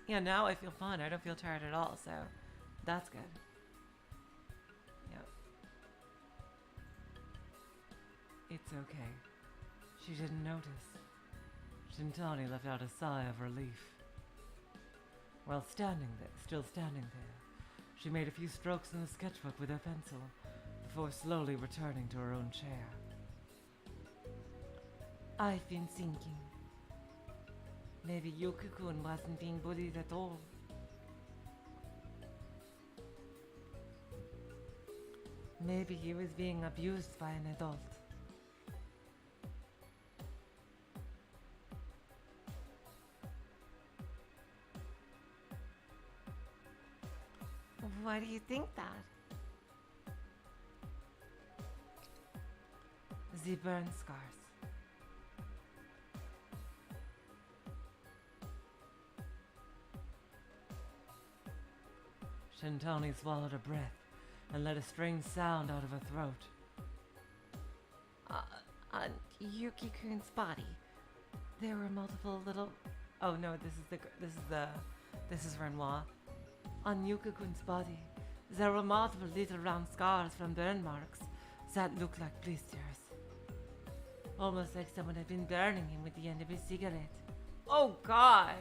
C: yeah, now I feel fine. I don't feel tired at all, so that's good. Yep. It's okay. She didn't notice. Shintani let out a sigh of relief. While still standing there, she made a few strokes in the sketchbook with her pencil before slowly returning to her own chair. I've been thinking. Maybe Yuki-kun wasn't being bullied at all. Maybe he was being abused by an adult. Why do you think that? The burn scars. Shintani swallowed a breath and let a strange sound out of her throat. On Yuki-kun's body, there were multiple little... Oh no, this is Renoir. On Yuki-kun's body, there were multiple little round scars from burn marks that looked like blisters. Almost like someone had been burning him with the end of his cigarette. Oh God!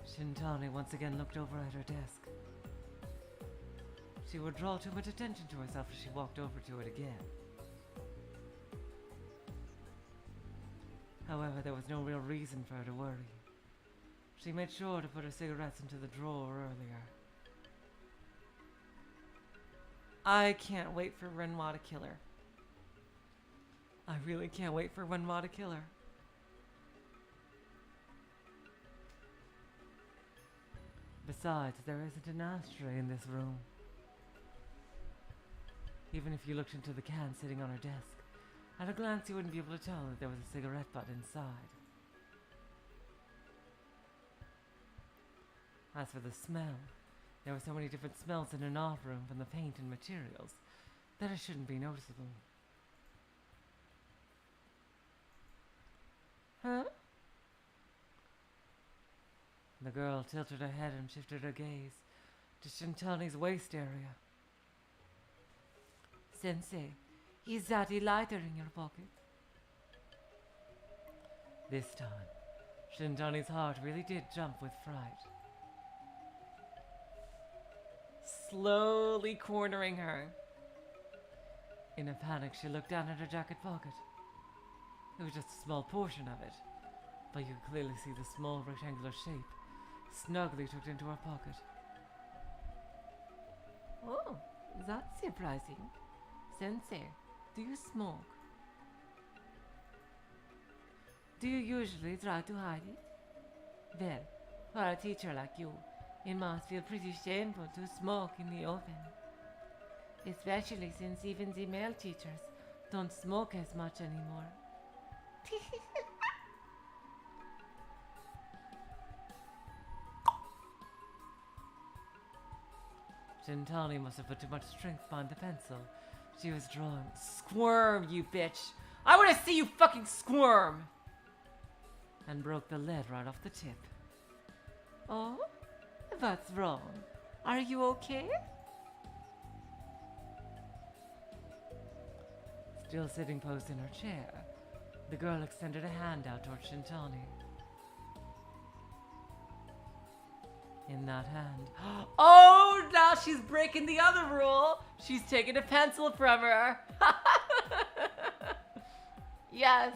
C: Shintani once again looked over at her desk. She would draw too much attention to herself if she walked over to it again. However, there was no real reason for her to worry. She made sure to put her cigarettes into the drawer earlier. I can't wait for Renoir to kill her. I really can't wait for Renoir to kill her. Besides, there isn't an ashtray in this room. Even if you looked into the can sitting on her desk, at a glance you wouldn't be able to tell that there was a cigarette butt inside. As for the smell, there were so many different smells in an off room from the paint and materials that it shouldn't be noticeable. Huh? The girl tilted her head and shifted her gaze to Shintani's waist area. Sensei, is that a lighter in your pocket? This time, Shintani's heart really did jump with fright. Slowly cornering her. In a panic, she looked down at her jacket pocket. It was just a small portion of it, but you could clearly see the small rectangular shape snugly tucked into her pocket. Oh, that's surprising. Sensei, do you smoke? Do you usually try to hide it? Well, for a teacher like you, it must feel pretty shameful to smoke in the open. Especially since even the male teachers don't smoke as much anymore. Shintani must have put too much strength behind the pencil she was drawing. Squirm, you bitch! I want to see you fucking squirm! And broke the lead right off the tip. Oh? What's wrong? Are you okay? Still sitting posed in her chair, the girl extended a hand out towards Shintani. In that hand... Oh, now she's breaking the other rule! She's taking a pencil from her! Yes!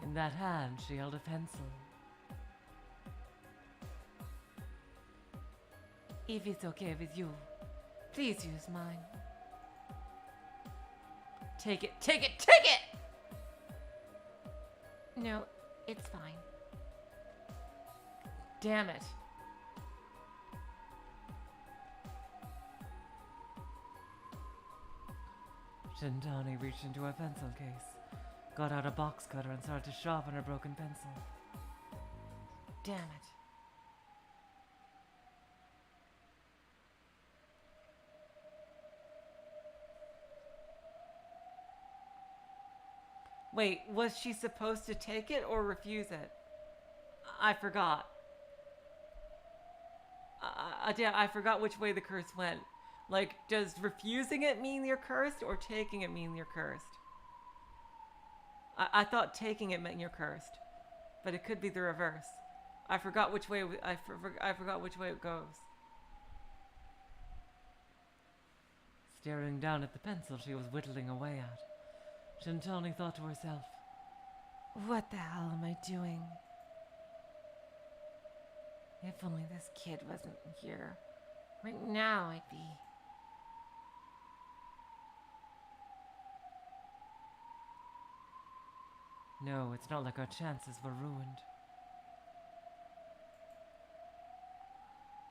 C: In that hand, she held a pencil. If it's okay with you, please use mine. Take it, take it, take it! No, it's fine. Damn it. Shintani reached into her pencil case, got out a box cutter and started to sharpen her broken pencil. Damn it. Wait, was she supposed to take it or refuse it? I forgot. I forgot which way the curse went. Like, does refusing it mean you're cursed or taking it mean you're cursed? I thought taking it meant you're cursed, but it could be the reverse. I forgot which way. I forgot which way it goes. Staring down at the pencil she was whittling away at, Shintani thought to herself, "What the hell am I doing? If only this kid wasn't here. Right now I'd be..." No, it's not like our chances were ruined.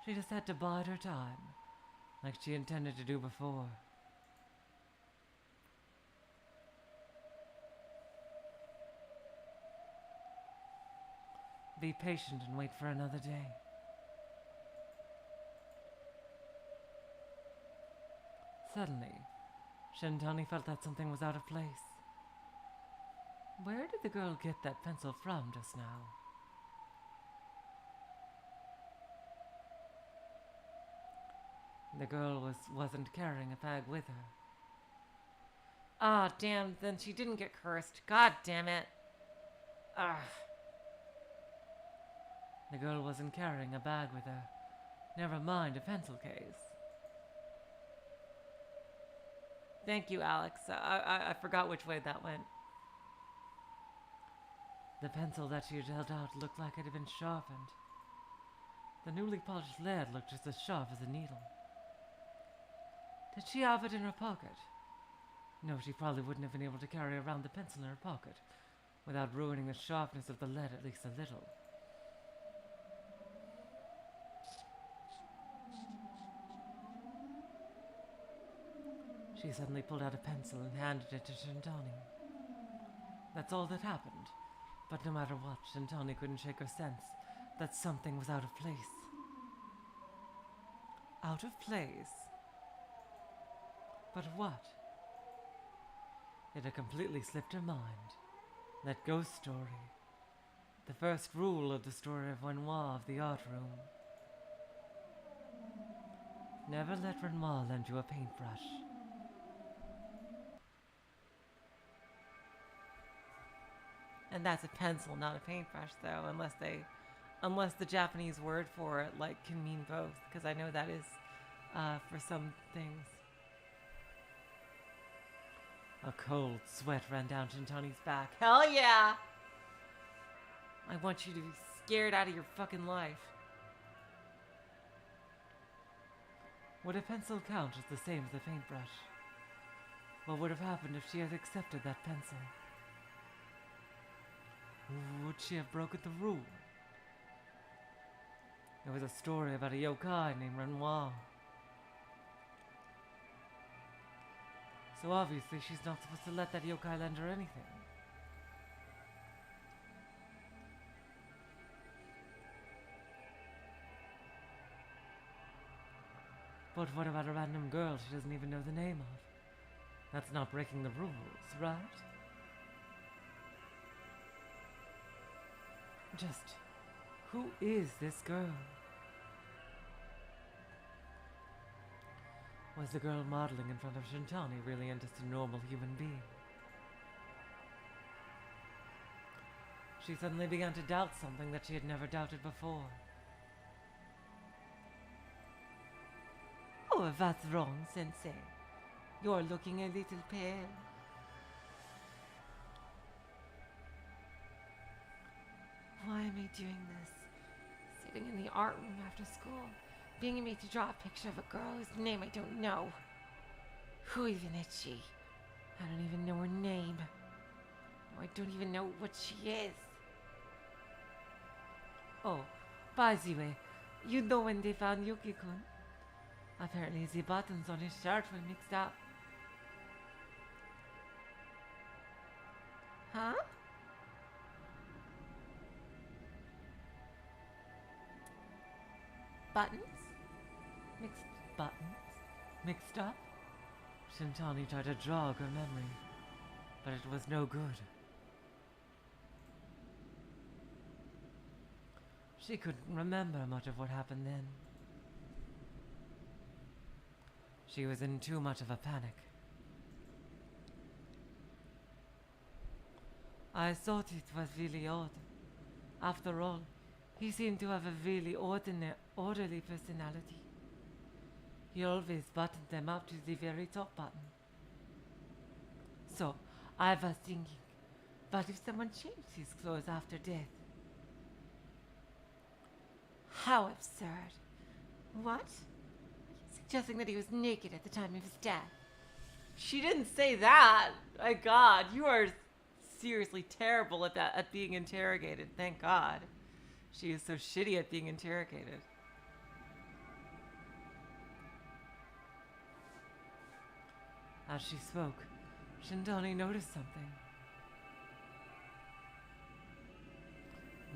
C: She just had to bide her time, like she intended to do before. Be patient and wait for another day. Suddenly, Shintani felt that something was out of place. Where did the girl get that pencil from just now? The girl wasn't carrying a bag with her. Ah, damn, then she didn't get cursed. God damn it. Ugh. The girl wasn't carrying a bag with her. Never mind a pencil case. Thank you, Alex. I forgot which way that went. The pencil that she had held out looked like it had been sharpened. The newly polished lead looked just as sharp as a needle. Did she have it in her pocket? No, she probably wouldn't have been able to carry around the pencil in her pocket without ruining the sharpness of the lead at least a little. She suddenly pulled out a pencil and handed it to Shintani. That's all that happened. But no matter what, Shintani couldn't shake her sense that something was out of place. Out of place? But what? It had completely slipped her mind. That ghost story. The first rule of the story of Renoir of the art room. Never let Renoir lend you a paintbrush. And that's a pencil, not a paintbrush, though, unless the Japanese word for it, like, can mean both, because I know that is, for some things. A cold sweat ran down Shintani's back. Hell yeah! I want you to be scared out of your fucking life. Would a pencil count as the same as a paintbrush? What would have happened if she had accepted that pencil? Would she have broken the rule? It was a story about a yokai named Renoir. So obviously she's not supposed to let that yokai lend her anything. But what about a random girl she doesn't even know the name of? That's not breaking the rules, right? Just, who is this girl? Was the girl modeling in front of Shintani really just a normal human being? She suddenly began to doubt something that she had never doubted before. Oh, that's wrong, Sensei. You're looking a little pale. Why am I doing this? Sitting in the art room after school, being made to draw a picture of a girl whose name I don't know. Who even is she? I don't even know her name. No, I don't even know what she is. Oh, by the way, you know when they found Yuki-kun? Apparently the buttons on his shirt were mixed up. Huh? Buttons? Mixed buttons? Mixed up? Shintani tried to jog her memory, but it was no good. She couldn't remember much of what happened then. She was in too much of a panic. I thought it was really odd. After all, he seemed to have a really orderly personality. He always buttoned them up to the very top button. So, I was thinking, what if someone changed his clothes after death? How absurd. What? Suggesting that he was naked at the time of his death. She didn't say that! My God, you are seriously terrible at being interrogated, thank God. She is so shitty at being interrogated. As she spoke, Shintani noticed something.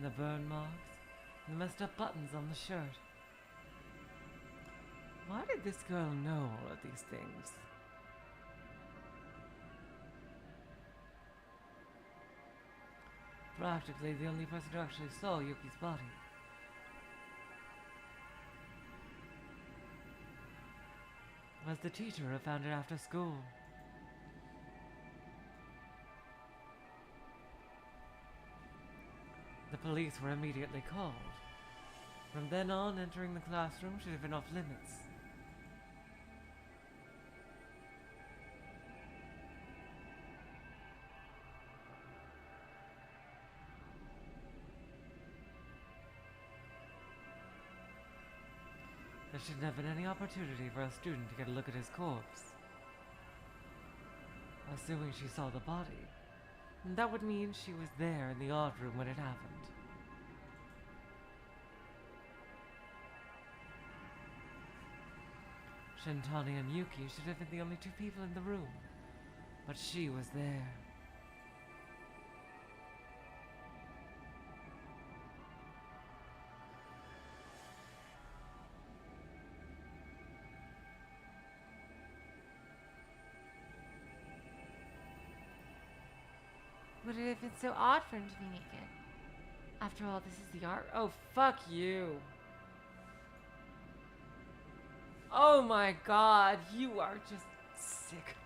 C: The burn marks, the messed up buttons on the shirt. Why did this girl know all of these things? Practically the only person who actually saw Yuki's body. Was the teacher who found it after school. The police were immediately called. From then on, entering the classroom should have been off limits. There shouldn't have been any opportunity for a student to get a look at his corpse. Assuming she saw the body, that would mean she was there in the art room when it happened. Shintani and Yuki should have been the only two people in the room, but she was there.
A: Would it have been so odd for him to be naked? After all, this is the art.
C: Oh, fuck you. Oh my god, you are just sick.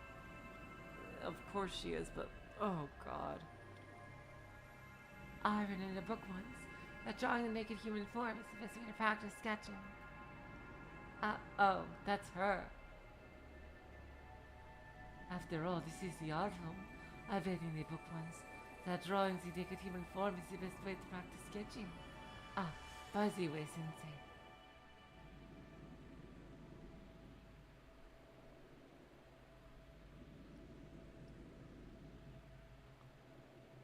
C: Of course she is, but oh god.
A: I read in a book once that drawing the naked human form is the best way to practice sketching.
C: Oh, that's her.
A: After all, this is the art room. I read in the book once that drawing the naked human form is the best way to practice sketching. By the way, Sensei.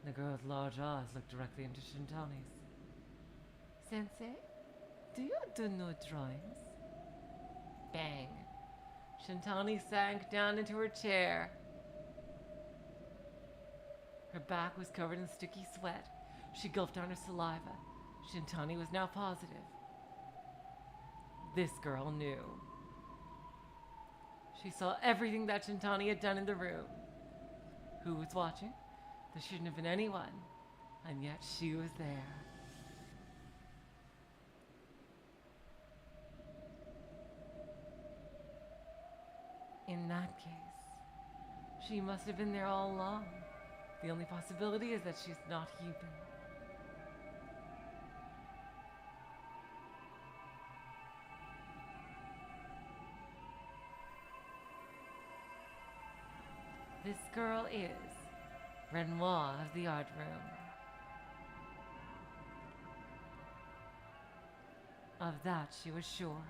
C: The girl's large eyes looked directly into Shintani's.
A: Sensei, do you do no drawings?
C: Bang. Shintani sank down into her chair. Her back was covered in sticky sweat. She gulped down her saliva. Shintani was now positive. This girl knew. She saw everything that Shintani had done in the room. Who was watching? There shouldn't have been anyone, and yet she was there. In that case, she must have been there all along. The only possibility is that she's not human. This girl is Renoir of the art room. Of that she was sure.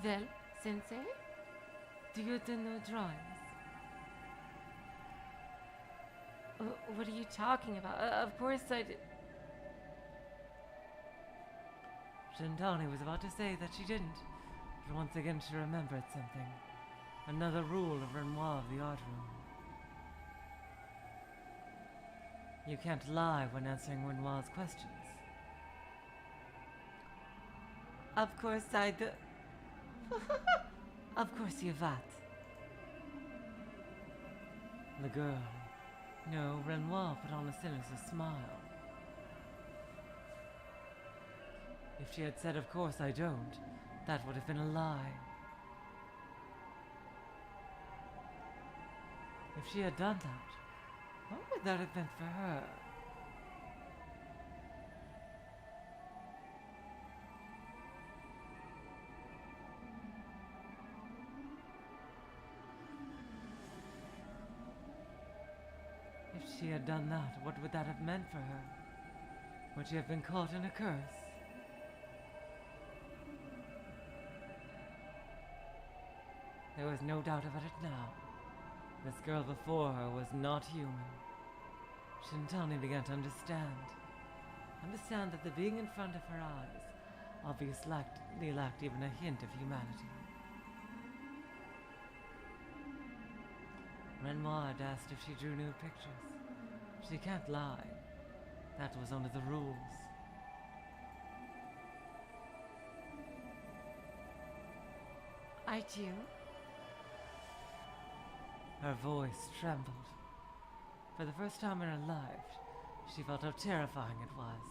A: Well, Sensei, do you do no drawings? What are you talking about? Of course I did.
C: Shintani was about to say that she didn't, but once again she remembered something. Another rule of Renoir of the art room. You can't lie when answering Renoir's questions.
A: Of course I do.
C: Of course you vat. The girl. No, Renoir put on a sinister smile. If she had said, of course I don't, that would have been a lie. If she had done that, what would that have meant for her? If she had done that, what would that have meant for her? Would she have been caught in a curse? There was no doubt about it now. This girl before her was not human. Shintani began to understand. Understand that the being in front of her eyes obviously lacked even a hint of humanity. Renoir had asked if she drew new pictures. She can't lie. That was one of the rules.
A: I do.
C: Her voice trembled. For the first time in her life, she felt how terrifying it was.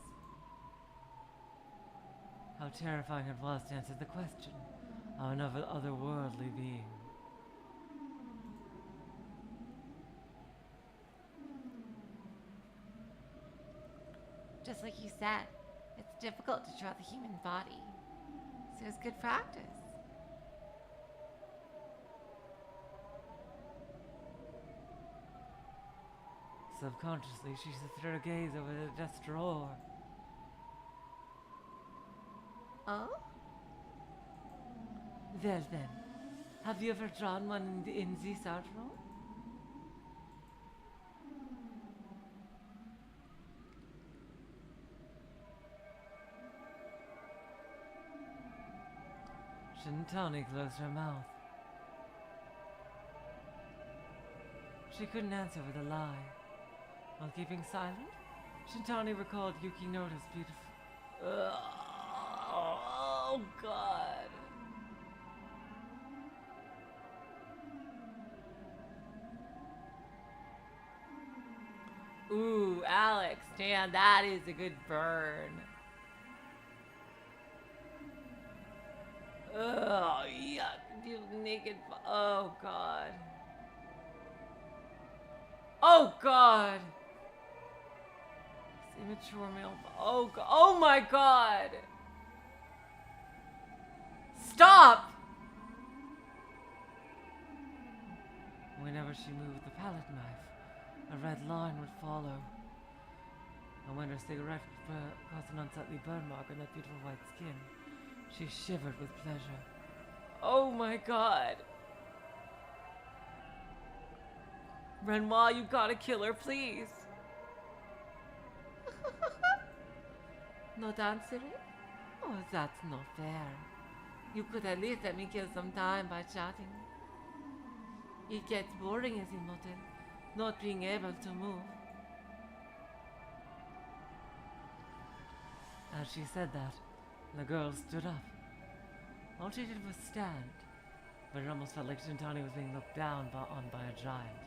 C: How terrifying it was to answer the question of another otherworldly being.
A: Just like you said, it's difficult to draw the human body. So it's good practice.
C: Subconsciously, she threw her gaze over the desk drawer.
A: Oh?
C: Well then, have you ever drawn one in this art room? Shintani closed her mouth. She couldn't answer with a lie. While keeping silent, Shintani recalled Yukinota's beautiful...
A: Oh, God. Ooh, Alex, damn, that is a good burn. Oh, yuck, you naked. Oh, God. Oh, God. This immature male. Oh, God. Oh, my God. Stop!
C: Whenever she moved the palette knife, a red line would follow. And when her cigarette caused an unsightly burn mark on that beautiful white skin, she shivered with pleasure.
A: Oh, my God. Renoir, you gotta kill her, please.
C: Not answering? Oh, that's not fair. You could at least let me kill some time by chatting. It gets boring as a motel, not being able to move. As she said that, the girl stood up. All she did was stand, but it almost felt like Shintani was being looked down on by a giant.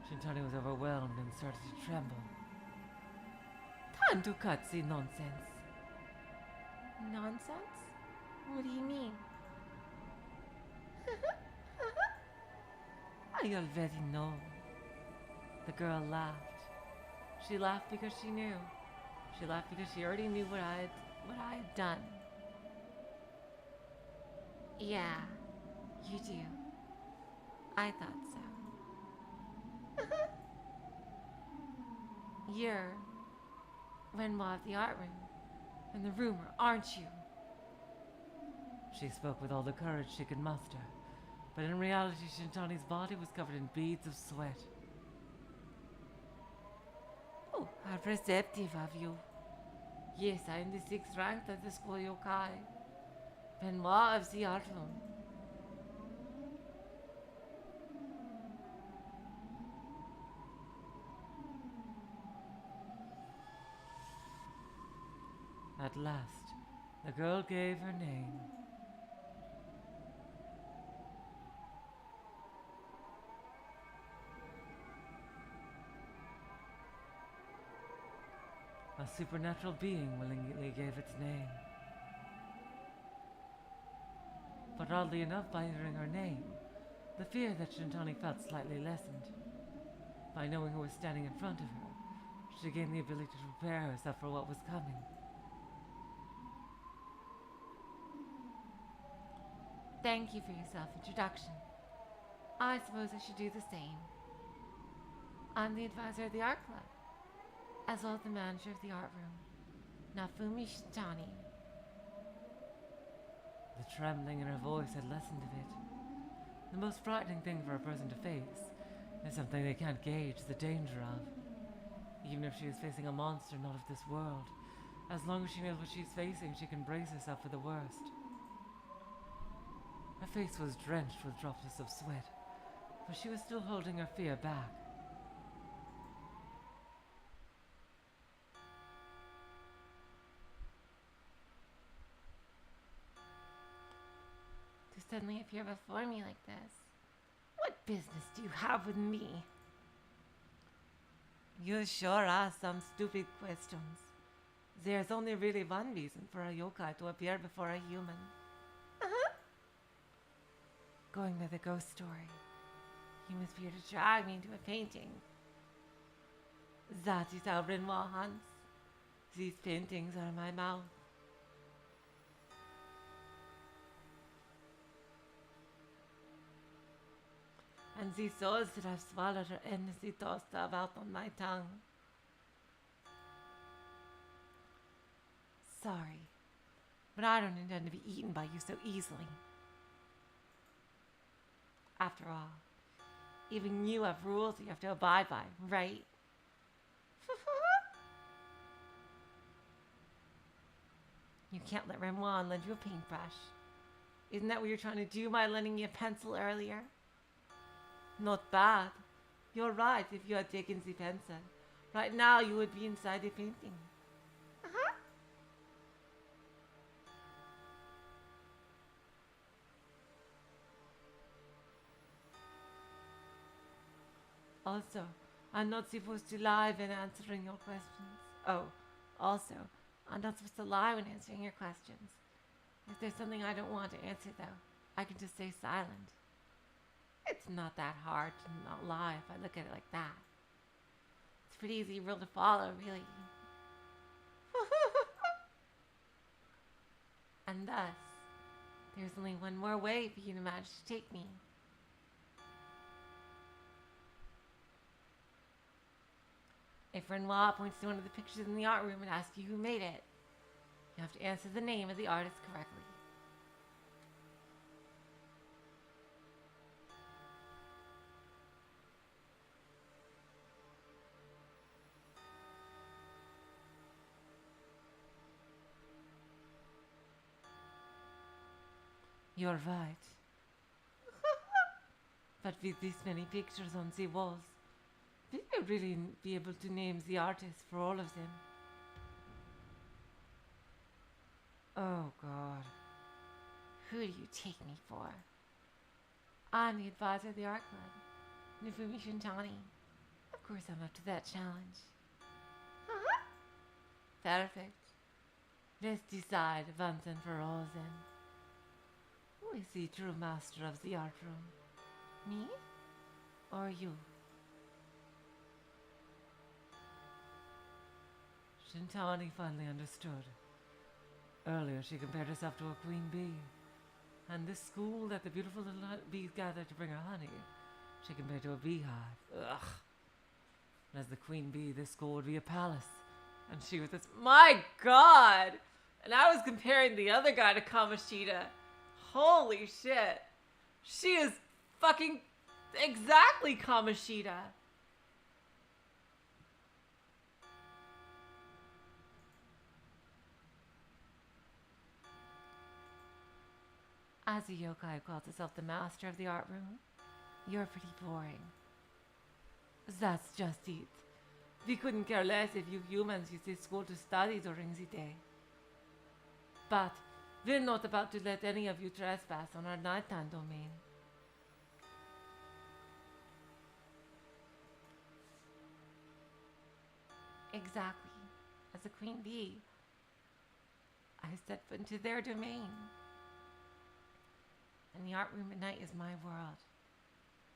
C: Shintani was overwhelmed and started to tremble. Time to cut the nonsense.
D: Nonsense? What do you mean?
C: I already know. The girl laughed. She laughed because she knew. She laughed because she already knew what I had done.
D: Yeah, you do. I thought so. You're Renoir of the art room and the rumor, aren't you?
C: She spoke with all the courage she could muster, but in reality Shintani's body was covered in beads of sweat.
D: Oh, how perceptive of you. Yes, I am the 6th ranked of the school yokai. Renoir of the art room.
C: At last, the girl gave her name. A supernatural being willingly gave its name. But oddly enough, by hearing her name, the fear that Shintani felt slightly lessened. By knowing who was standing in front of her, she gained the ability to prepare herself for what was coming.
D: Thank you for your self-introduction. I suppose I should do the same. I'm the advisor of the art club, as well as the manager of the art room, Nafumi Shintani.
C: The trembling in her voice had lessened a bit. The most frightening thing for a person to face is something they can't gauge the danger of. Even if she is facing a monster not of this world, as long as she knows what she's facing, she can brace herself for the worst. Her face was drenched with droplets of sweat, but she was still holding her fear back.
D: To suddenly appear before me like this. What business do you have with me?
C: You sure ask some stupid questions. There's only really one reason for a yokai to appear before a human.
D: Going by the ghost story, you must be here to drag me into a painting.
C: That is how Renoir hunts. These paintings are my mouth.
D: the souls that I've swallowed are endlessly tossed about on my tongue. Sorry, but I don't intend to be eaten by you so easily. After all, even you have rules you have to abide by, right? You can't let Renoir lend you a paintbrush. Isn't that what you're trying to do by lending me a pencil earlier? Not bad. You're right, if you had taken the pencil. Right now you would be inside the painting. Also, I'm not supposed to lie when answering your questions. Oh, also, I'm not supposed to lie when answering your questions. If there's something I don't want to answer, though, I can just stay silent. It's not that hard to not lie if I look at it like that. It's a pretty easy rule to follow, really. And thus, there's only one more way for you to manage to take me. If Renoir points to one of the pictures in the art room and asks you who made it, you have to answer the name of the artist correctly. You're right. But with this many pictures on the walls, will you really be able to name the artist for all of them? Oh, God. Who do you take me for? I'm the advisor of the art club, Nifumi Shintani. Of course I'm up to that challenge. Perfect. Let's decide once and for all then. Who is the true master of the art room? Me? Or you?
C: Shintani finally understood. Earlier, she compared herself to a queen bee, and this school that the beautiful little bees gathered to bring her honey, she compared to a beehive. Ugh. And as the queen bee, this school would be a palace, and she was this.
A: My God! And I was comparing the other guy to Kamoshida. Holy shit. She is fucking exactly Kamoshida.
D: As a yokai who calls herself the master of the art room, you're pretty boring.
C: That's just it. We couldn't care less if you humans used this school to study during the day. But we're not about to let any of you trespass on our nighttime domain.
D: Exactly. As a queen bee, I step into their domain. And the art room at night is my world.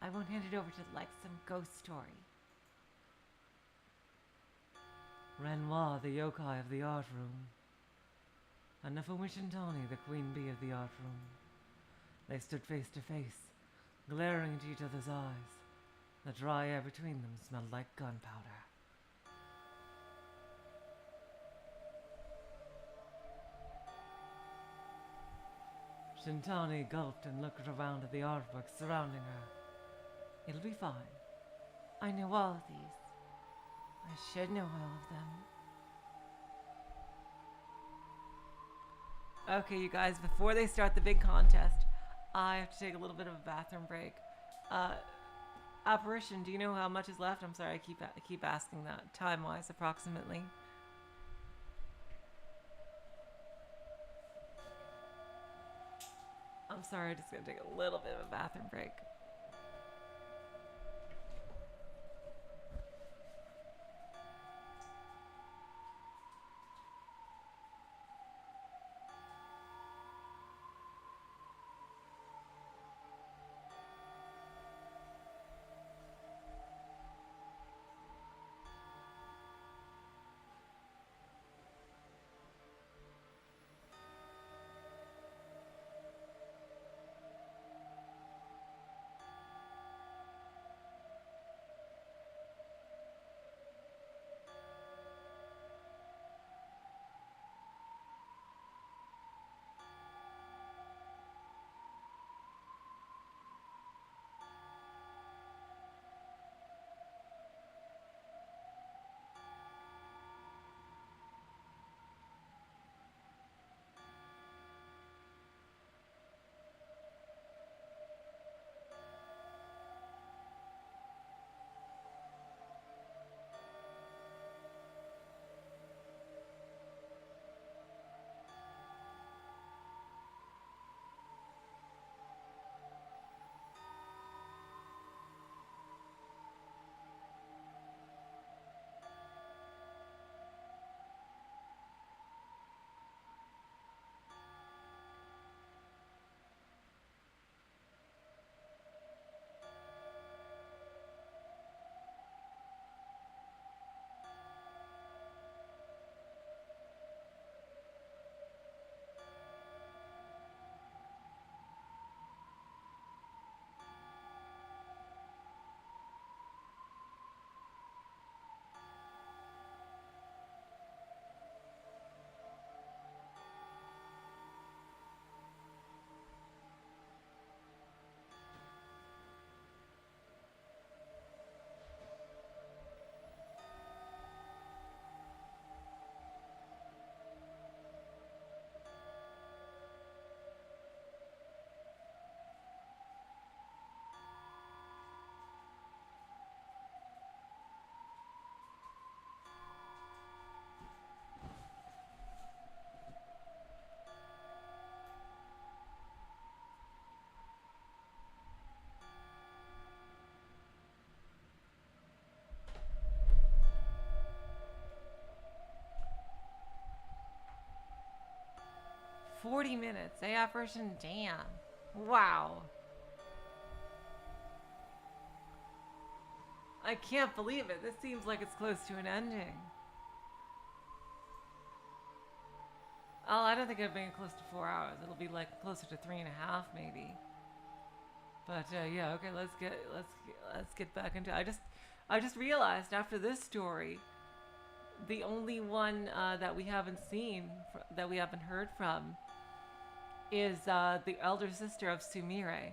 D: I won't hand it over to like some ghost story.
C: Renoir, the yokai of the art room, and Nifumi Shintani, the queen bee of the art room. They stood face to face, glaring into each other's eyes. The dry air between them smelled like gunpowder. Shintani gulped and looked around at the artwork surrounding her. It'll be fine.
D: I know all of these. I should know all of them.
A: Okay, you guys, before they start the big contest, I have to take a little bit of a bathroom break. Apparition, do you know how much is left? I'm sorry, I keep asking that, time-wise, approximately. I'm sorry, just gonna take a little bit of a bathroom break.
C: 40 minutes. AF version, damn. Wow. I can't believe it. This seems like it's close to an ending. Oh, I don't think it'll be close to 4 hours. It'll be like closer to 3.5 maybe. But yeah, okay, let's get back into it. I just realized after this story, the only one that we haven't seen, that we haven't heard from, is the elder sister of Sumire.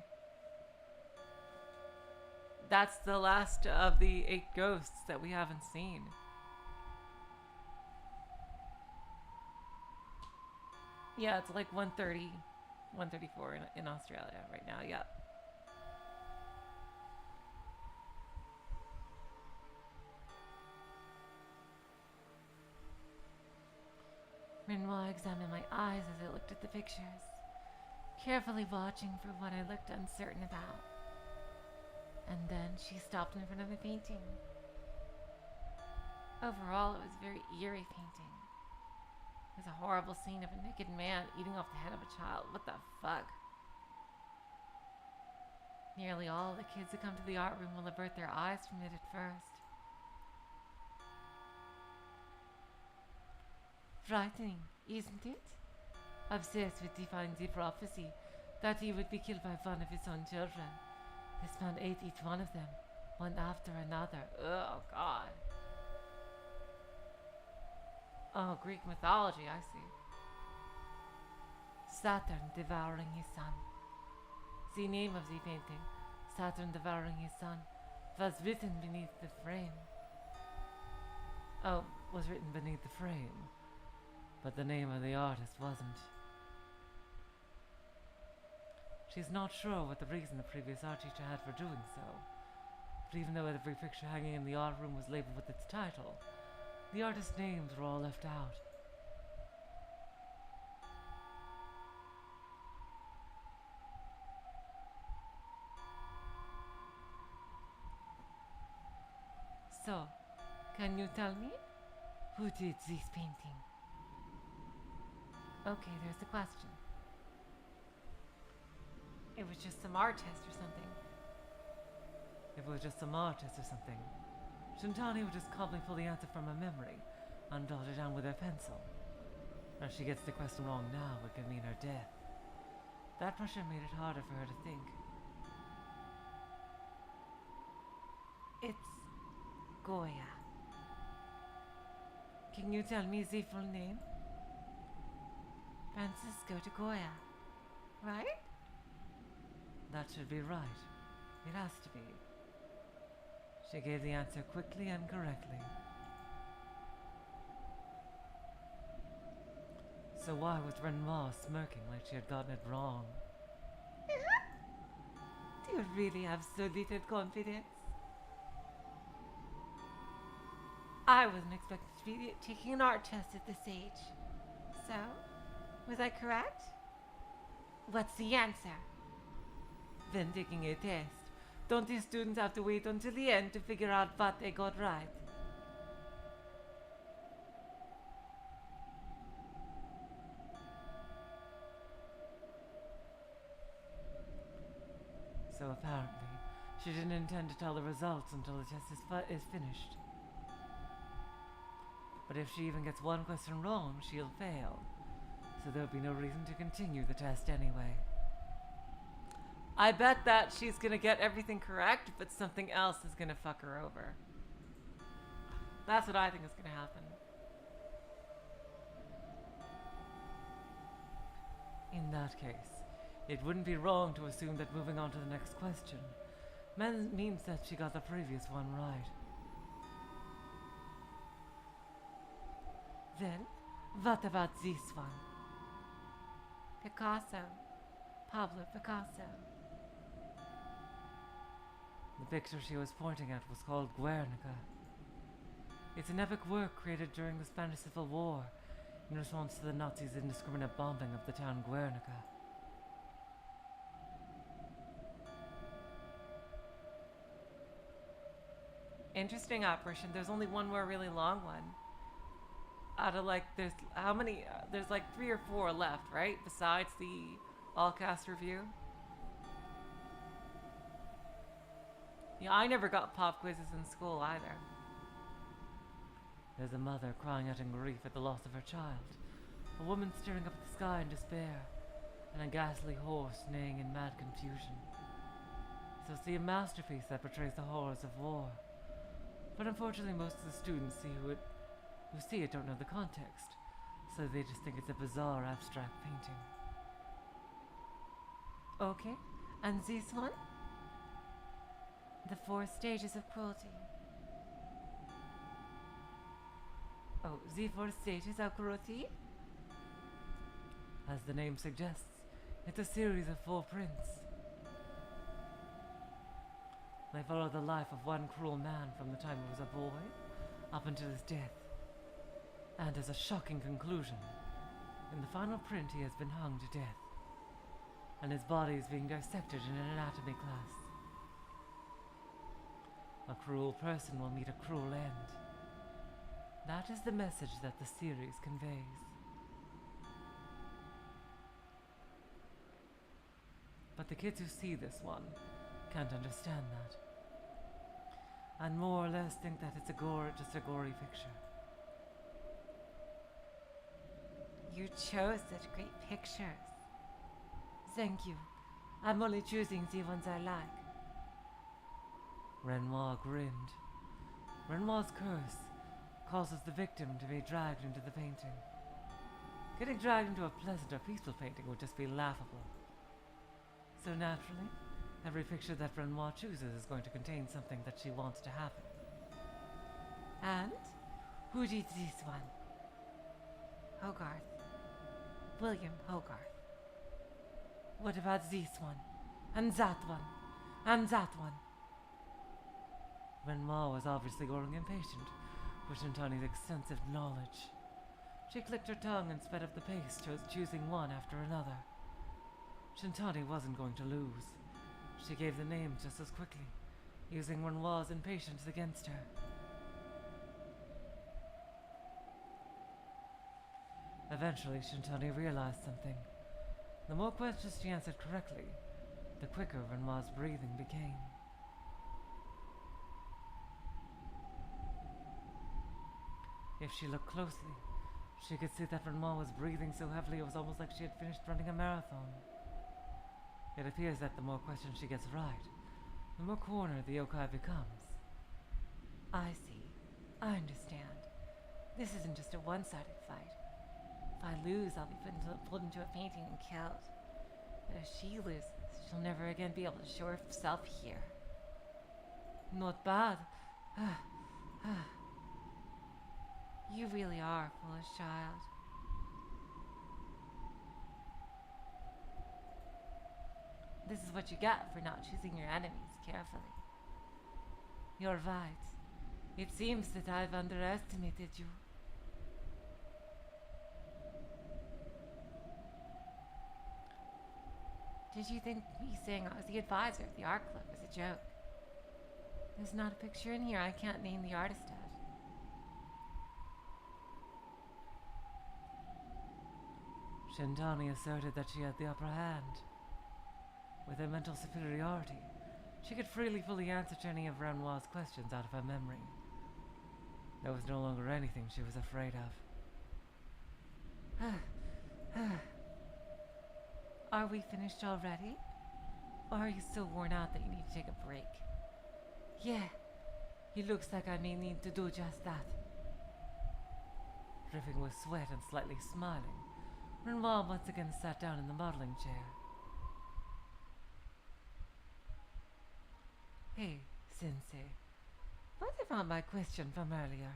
C: That's the last of the 8 ghosts that we haven't seen. Yeah, it's like 1:30, 1:34 in Australia right now, yeah.
D: Renoir examined my eyes as I looked at the pictures, carefully watching for what I looked uncertain about. And then she stopped in front of the painting. Overall, it was a very eerie painting. It was a horrible scene of a naked man eating off the head of a child. What the fuck? Nearly all the kids who come to the art room will avert their eyes from it at first. Frightening, isn't it? Obsessed with defying the prophecy that he would be killed by one of his own children. This man ate each one of them, one after another.
C: Oh, God. Oh, Greek mythology, I see.
D: Saturn devouring his son. The name of the painting, Saturn devouring his son, was written beneath the frame.
C: Oh, was written beneath the frame. But the name of the artist wasn't. She's not sure what the reason the previous art teacher had for doing so. But even though every picture hanging in the art room was labeled with its title, the artist's names were all left out.
D: So, can you tell me who did this painting? Okay, there's the question.
C: It was just some art test or something. If it was just some art test or something, Shintani would just calmly pull the answer from her memory and dot it down with her pencil. If she gets the question wrong now, it could mean her death. That pressure made it harder for her to think.
D: It's Goya. Can you tell me the full name? Francisco de Goya, right?
C: That should be right. It has to be. She gave the answer quickly and correctly. So why was Renoir smirking like she had gotten it wrong?
D: Do you really have so little confidence? I wasn't expected to be taking an art test at this age. So, was I correct? What's the answer?
C: Then taking a test. Don't the students have to wait until the end to figure out what they got right? So apparently, she didn't intend to tell the results until the test is finished. But if she even gets one question wrong, she'll fail. So there'll be no reason to continue the test anyway. I bet that she's gonna get everything correct, but something else is gonna fuck her over. That's what I think is gonna happen. In that case, it wouldn't be wrong to assume that moving on to the next question means that she got the previous one right.
D: Then, what about this one? Picasso. Pablo Picasso.
C: The picture she was pointing at was called Guernica. It's an epic work created during the Spanish Civil War in response to the Nazis' indiscriminate bombing of the town Guernica. Interesting operation. There's only one more really long one. out of like, there's how many? There's like 3 or 4 left, right? Besides the all cast review. Yeah, I never got pop quizzes in school either. There's a mother crying out in grief at the loss of her child, a woman staring up at the sky in despair, and a ghastly horse neighing in mad confusion. So see a masterpiece that portrays the horrors of war. But unfortunately most of the students who see it don't know the context, so they just think it's a bizarre abstract painting.
D: Okay, and this one? The 4 stages of cruelty.
C: Oh, the 4 stages of cruelty? As the name suggests, it's a series of 4 prints. They follow the life of one cruel man from the time he was a boy up until his death. And as a shocking conclusion, in the final print he has been hung to death, and his body is being dissected in an anatomy class. A cruel person will meet a cruel end. That is the message that the series conveys. But the kids who see this one can't understand that, and more or less think that it's just a gory picture.
D: You chose such great pictures. Thank you. I'm only choosing the ones I like.
C: Renoir grinned. Renoir's curse causes the victim to be dragged into the painting. Getting dragged into a pleasant or peaceful painting would just be laughable. So naturally, every picture that Renoir chooses is going to contain something that she wants to happen.
D: And? Who did this one? Hogarth. William Hogarth. What about this one? And that one? And that one?
C: Renoir was obviously growing impatient with Shintani's extensive knowledge. She clicked her tongue and sped up the pace, choosing one after another. Shintani wasn't going to lose. She gave the names just as quickly, using Renoir's impatience against her. Eventually, Shintani realized something. The more questions she answered correctly, the quicker Renoir's breathing became. If she looked closely, she could see that Renoir was breathing so heavily it was almost like she had finished running a marathon. It appears that the more questions she gets right, the more cornered the yokai becomes.
D: I see. I understand. This isn't just a one-sided fight. If I lose, I'll be pulled into a painting and killed. But if she loses, she'll never again be able to show herself here.
C: Not bad.
D: You really are a foolish child. This is what you get for not choosing your enemies carefully.
C: You're right. It seems that I've underestimated you.
D: Did you think me saying I was the advisor of the art club was a joke? There's not a picture in here I can't name the artist of.
C: Shintani asserted that she had the upper hand. With her mental superiority, she could freely fully answer to any of Renoir's questions out of her memory. There was no longer anything she was afraid of.
D: Are we finished already? Or are you so worn out that you need to take a break?
C: Yeah, it looks like I may need to do just that. Dripping with sweat and slightly smiling, Renoir once again sat down in the modeling chair.
D: Hey, Sensei. What about my question from earlier?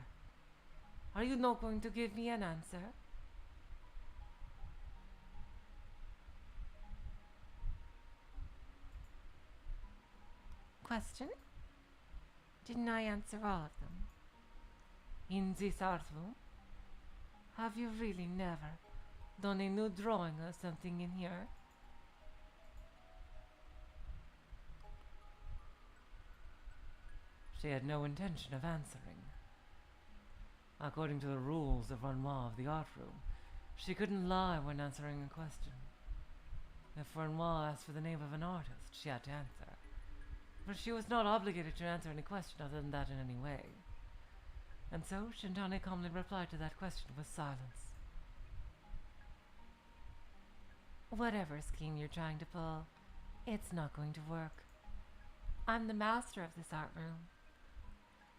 D: Are you not going to give me an answer? Question? Didn't I answer all of them?
C: In this art room?
D: Have you really never done a new drawing or something in here?
C: She had no intention of answering. According to the rules of Renoir of the art room, she couldn't lie when answering a question. If Renoir asked for the name of an artist, she had to answer. But she was not obligated to answer any question other than that in any way. And so Shintani calmly replied to that question with silence.
D: Whatever scheme you're trying to pull, it's not going to work. I'm the master of this art room.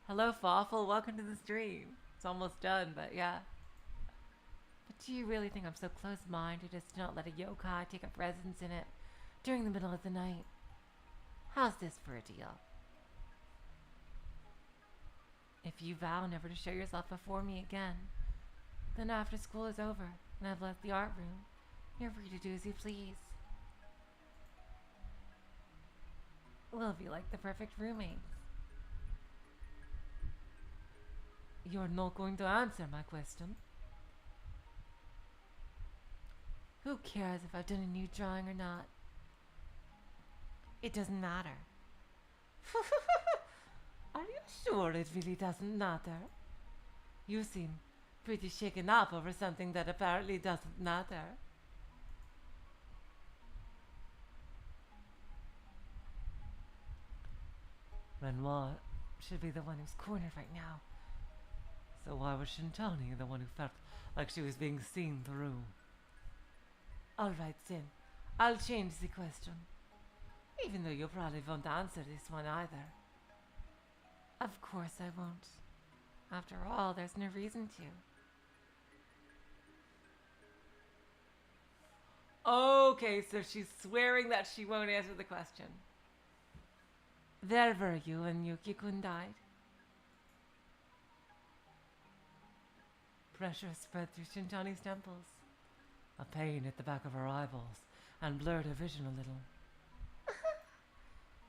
A: Hello, Fawful. Welcome to the stream. It's almost done, but yeah.
D: But do you really think I'm so close-minded as to not let a yokai take up residence in it during the middle of the night? How's this for a deal? If you vow never to show yourself before me again, then after school is over and I've left the art room, you're free to do as you please. We'll be like the perfect roommates.
C: You're not going to answer my question.
D: Who cares if I've done a new drawing or not? It doesn't matter.
C: Are you sure it really doesn't matter? You seem pretty shaken up over something that apparently doesn't matter. Renoir should be the one who's cornered right now. So why was Shintani the one who felt like she was being seen through? All right, Sin. I'll change the question. Even though you probably won't answer this one either.
D: Of course I won't. After all, there's no reason to.
A: Okay, so she's swearing that she won't answer the question.
C: Where were you when Yuki-kun died? Pressure spread through Shintani's temples. A pain at the back of her eyeballs and blurred her vision a little.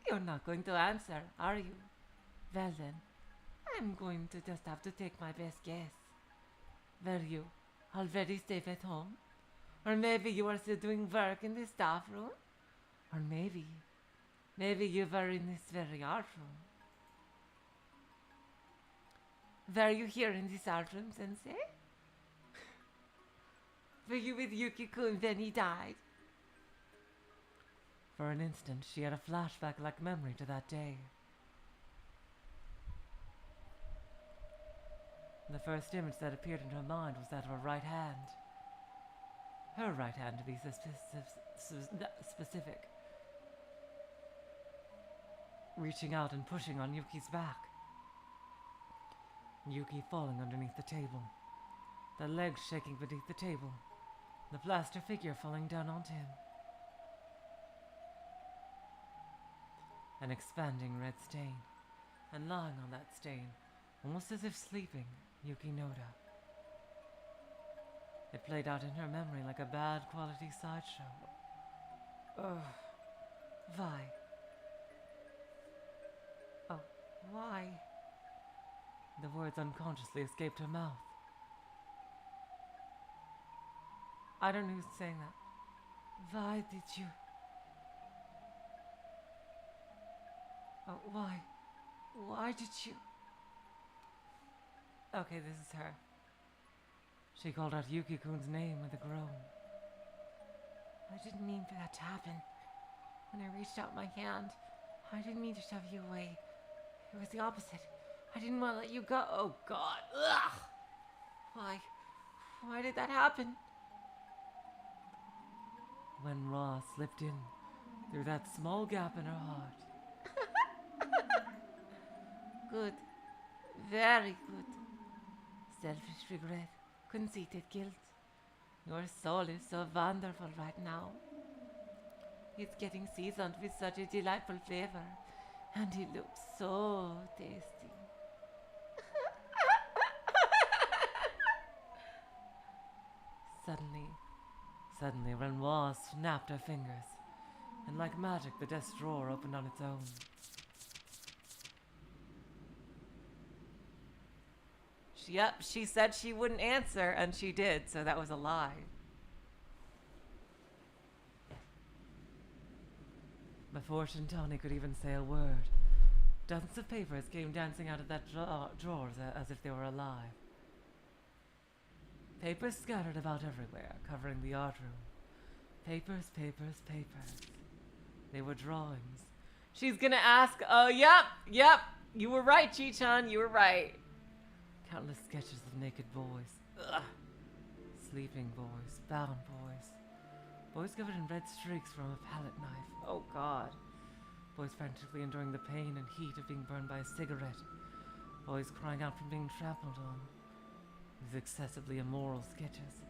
C: You're not going to answer, are you? Well then, I'm going to just have to take my best guess. Were you already safe at home? Or maybe you are still doing work in the staff room? Or maybe you were in this very art room. Were you here in this art room, Sensei? Were you with Yuki-kun when he died? For an instant, she had a flashback-like memory to that day. The first image that appeared in her mind was that of her right hand. Her right hand, to be specific. Reaching out and pushing on Yuki's back. Yuki falling underneath the table. The legs shaking beneath the table. The plaster figure falling down onto him. An expanding red stain. And lying on that stain, almost as if sleeping, Yuki Noda. It played out in her memory like a bad quality sideshow. Ugh. Why? Oh, why? The words unconsciously escaped her mouth. I don't know who's saying that. Why did you? Oh, why? Why did you? Okay, this is her. She called out Yuki-kun's name with a groan.
D: I didn't mean for that to happen. When I reached out my hand, I didn't mean to shove you away. It was the opposite. I didn't want to let you go. Oh, God. Ugh. Why did that happen?
C: When Ra slipped in through that small gap in her heart.
D: Good. Very good. Selfish regret. Conceited guilt. Your soul is so wonderful right now. It's getting seasoned with such a delightful flavor. And it looks so tasty.
C: Suddenly, Renoir snapped her fingers, and like magic, the desk drawer opened on its own.
A: Yep, she said she wouldn't answer, and she did, so that was a lie.
C: Before Shintani could even say a word, dozens of papers came dancing out of that drawer as if they were alive. Papers scattered about everywhere, covering the art room. Papers, papers, papers. They were drawings.
A: She's gonna ask, oh, yep. You were right, Chi-chan, you were right.
C: Countless sketches of naked boys. Ugh. Sleeping boys, bound boys. Boys covered in red streaks from a palette knife.
A: Oh, God.
C: Boys frantically enduring the pain and heat of being burned by a cigarette. Boys crying out from being trampled on. These excessively immoral sketches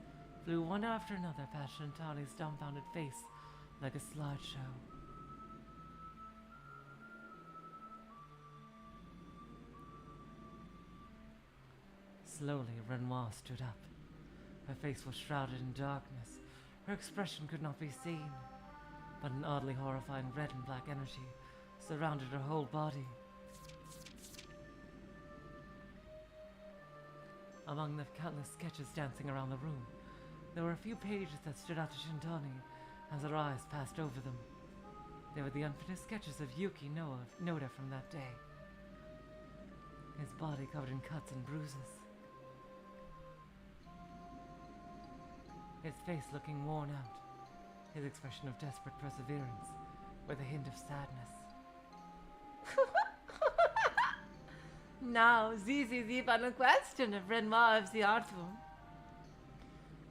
C: flew one after another past Shintani's dumbfounded face like a slideshow. Slowly, Renoir stood up. Her face was shrouded in darkness. Her expression could not be seen, but an oddly horrifying red and black energy surrounded her whole body. Among the countless sketches dancing around the room, there were a few pages that stood out to Shintani as her eyes passed over them. They were the unfinished sketches of Yuki Noda from that day. His body covered in cuts and bruises. His face looking worn out. His expression of desperate perseverance with a hint of sadness.
D: Now, this is the final question of Renoir of the art room.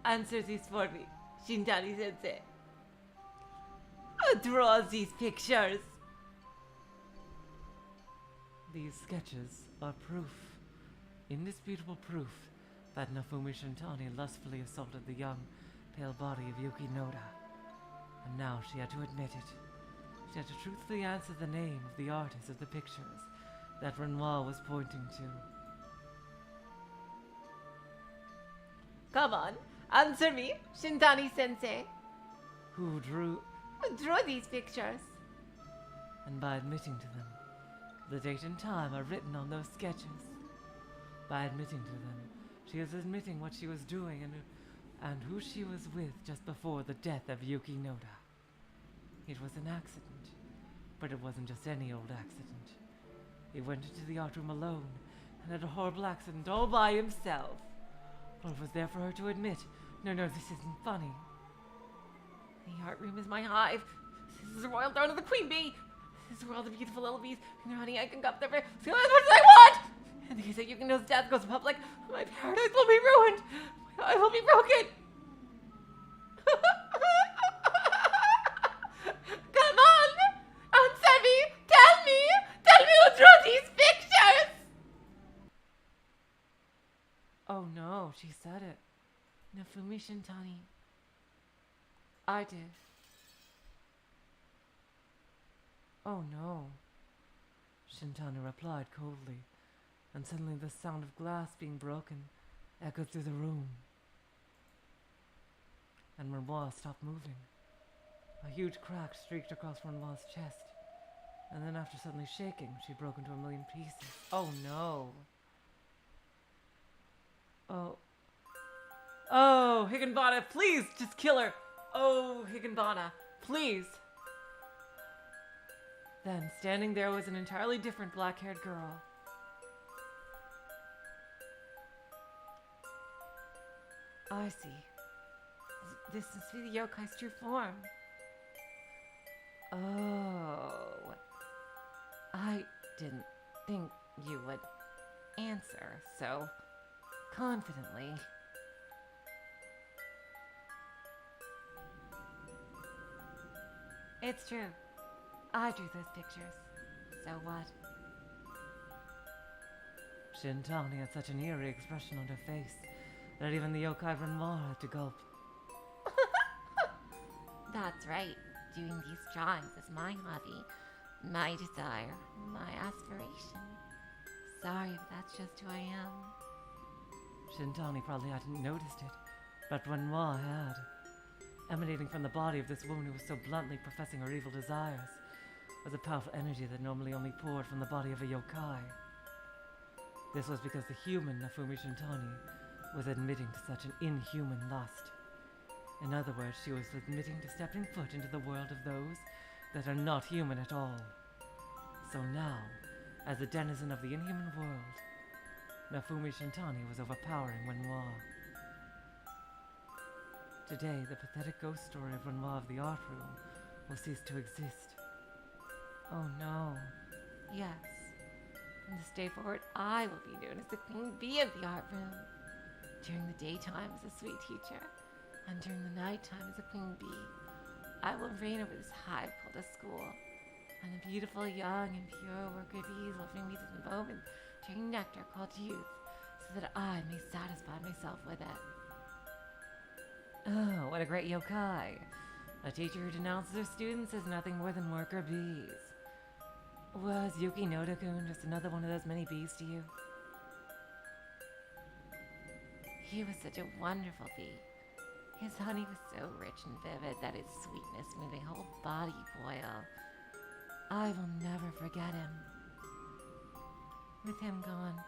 D: Answer this for me, Shintani-sensei. Who draws these pictures?
C: These sketches are proof, indisputable proof, that Nafumi Shintani lustfully assaulted the young, pale body of Yuki Noda. And now she had to admit it. She had to truthfully answer the name of the artist of the pictures that Renoir was pointing to.
D: Come on, answer me, Shintani-sensei.
C: Who drew,
D: Who drew these pictures?
C: and by admitting to them, the date and time are written on those sketches. By admitting to them, she is admitting what she was doing and who she was with just before the death of Yuki Noda. It was an accident, but it wasn't just any old accident. He went into the art room alone and had a horrible accident all by himself. What was there for her to admit? No, this isn't funny.
D: The art room is my hive. This is the royal throne of the queen bee. This is where all the beautiful little bees and their honey I can go up there. So as much as I want! In the case that Yuki Noda's death goes public, my paradise will be ruined. I will be broken. Come on! Answer me! Tell me! Tell me who drew these pictures!
C: Oh no, she said it.
D: Nafumi Shintani. I did.
C: Oh no, Shintani replied coldly, and suddenly the sound of glass being broken echoed through the room. And Renoir stopped moving. A huge crack streaked across Renoir's chest, and then after suddenly shaking, she broke into a million pieces. Oh no.
A: Oh, Higanbana, please, just kill her. Oh, Higanbana, please. Then, standing there was an entirely different black-haired girl.
D: I see. This must be the yokai's true form. Oh. I didn't think you would answer so confidently. It's true. I drew those pictures. So what?
C: Shintani had such an eerie expression on her face that even the yokai Renoir had to gulp.
D: That's right. Doing these drawings is my hobby, my desire, my aspiration. Sorry if that's just who I am.
C: Shintani probably hadn't noticed it, but Renoir had. Emanating from the body of this woman who was so bluntly professing her evil desires was a powerful energy that normally only poured from the body of a yokai. This was because the human Nafumi Shintani was admitting to such an inhuman lust. In other words, she was admitting to stepping foot into the world of those that are not human at all. So now, as a denizen of the inhuman world, Nafumi Shintani was overpowering Renoir. Today, the pathetic ghost story of Renoir of the art room will cease to exist. Oh no.
D: Yes. From this day forward, I will be known as the queen bee of the art room. During the daytime as a sweet teacher, and during the nighttime as a queen bee, I will reign over this hive called a school, and the beautiful, young, and pure worker bees will bring me to the moment during nectar called youth, so that I may satisfy myself with it.
C: Oh, what a great yokai. A teacher who denounces her students as nothing more than worker bees. Was Yuki Noda-kun just another one of those many bees to you?
D: He was such a wonderful bee. His honey was so rich and vivid that its sweetness made my whole body boil. I will never forget him. With him gone,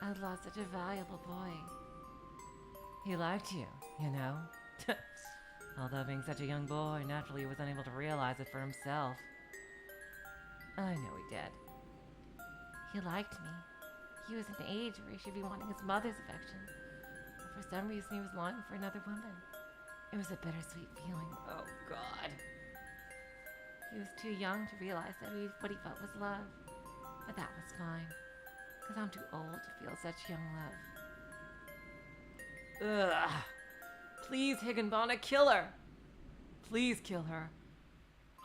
D: I lost such a valuable boy.
C: He liked you, you know. Although being such a young boy, naturally he was unable to realize it for himself. I know he did.
D: He liked me. He was an age where he should be wanting his mother's affection. But for some reason he was longing for another woman. It was a bittersweet feeling.
C: Oh, God.
D: He was too young to realize that what he felt was love. But that was fine, because I'm too old to feel such young love.
C: Ugh. Please, Higanbana, kill her. Please kill her.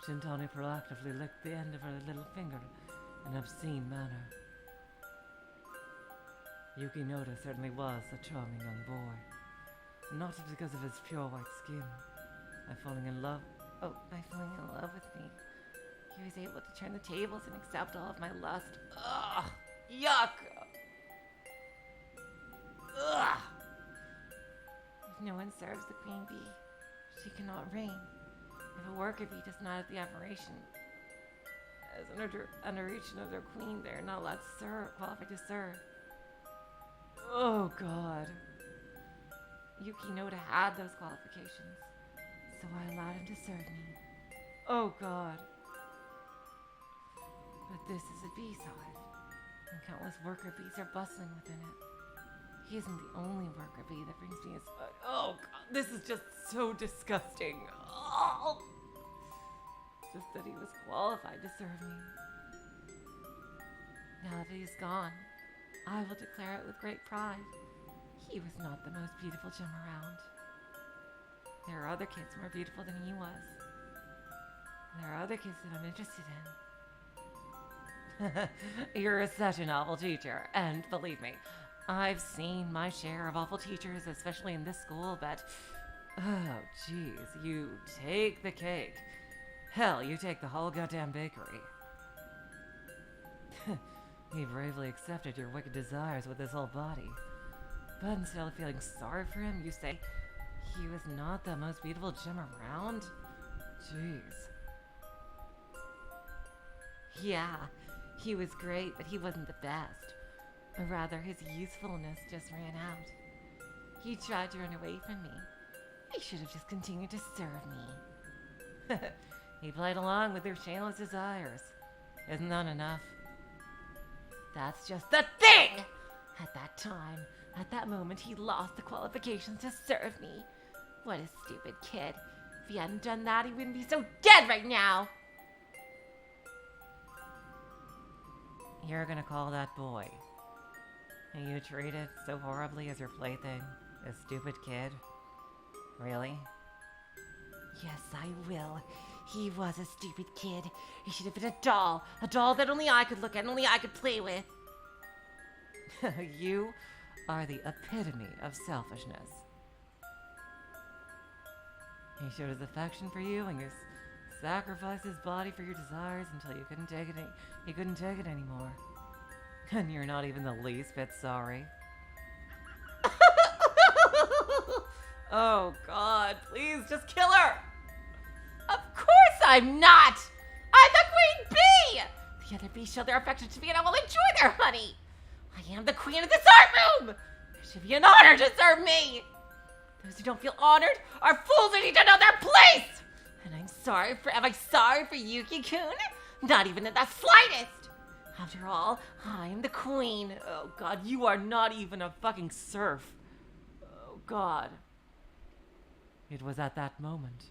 C: Shintani proactively licked the end of her little finger in an obscene manner. Yuki Noda certainly was a charming young boy. Not because of his pure white skin. By falling in love
D: with me. He was able to turn the tables and accept all of my lust.
C: Ugh! Yuck! Ugh!
D: If no one serves the queen bee, she cannot reign. If a worker bee does not have the admiration as an adoration of their queen, they are not allowed to qualified to serve.
C: Oh, God.
D: Yuki Noda had those qualifications, so I allowed him to serve me.
C: Oh, God.
D: But this is a bee's hive, and countless worker bees are bustling within it. He isn't the only worker bee that brings me his...
C: Oh, God, this is just so disgusting. Oh.
D: Just that he was qualified to serve me. Now that he's gone, I will declare it with great pride. He was not the most beautiful gem around. There are other kids more beautiful than he was. There are other kids that I'm interested in.
C: You're such an awful teacher, and believe me, I've seen my share of awful teachers, especially in this school, but... Oh, jeez, you take the cake. Hell, you take the whole goddamn bakery. He bravely accepted your wicked desires with his whole body. But instead of feeling sorry for him, you say he was not the most beautiful gem around? Jeez.
D: Yeah, he was great, but he wasn't the best. Or rather, his usefulness just ran out. He tried to run away from me. He should have just continued to serve me.
C: He played along with your shameless desires. Isn't that enough?
D: That's just the thing! At that time, at that moment, he lost the qualifications to serve me. What a stupid kid. If he hadn't done that, he wouldn't be so dead right now.
C: You're gonna call that boy. And you treat it so horribly as your plaything? A stupid kid? Really?
D: Yes, I will. He was a stupid kid. He should have been a doll that only I could look at and only I could play with.
C: You are the epitome of selfishness. He showed his affection for you, and you sacrificed his body for your desires until you couldn't take it. He couldn't take it anymore. And you're not even the least bit sorry. Oh, God, please just kill her!
D: Of course I'm not! I'm the queen bee! The other bees show their affection to me and I will enjoy their honey! I am the queen of this art room! It should be an honor to serve me! Those who don't feel honored are fools who need to know their place! And am I sorry for Yuki-kun? Not even in the slightest! After all, I'm the queen.
C: Oh, God, you are not even a fucking serf. Oh, God. It was at that moment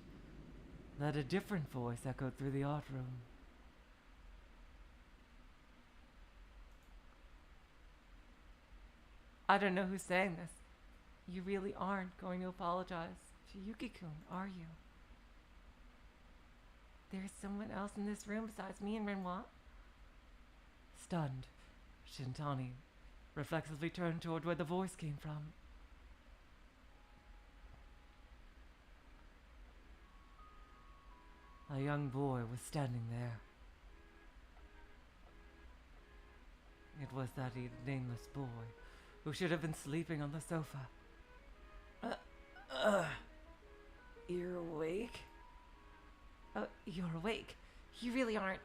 C: that a different voice echoed through the art room. I don't know who's saying this. You really aren't going to apologize to Yuki-kun, are you? There's someone else in this room besides me and Renoir? Stunned, Shintani reflexively turned toward where the voice came from. A young boy was standing there. It was that nameless boy who should have been sleeping on the sofa.
B: You're awake?
C: Oh, you're awake. You really aren't.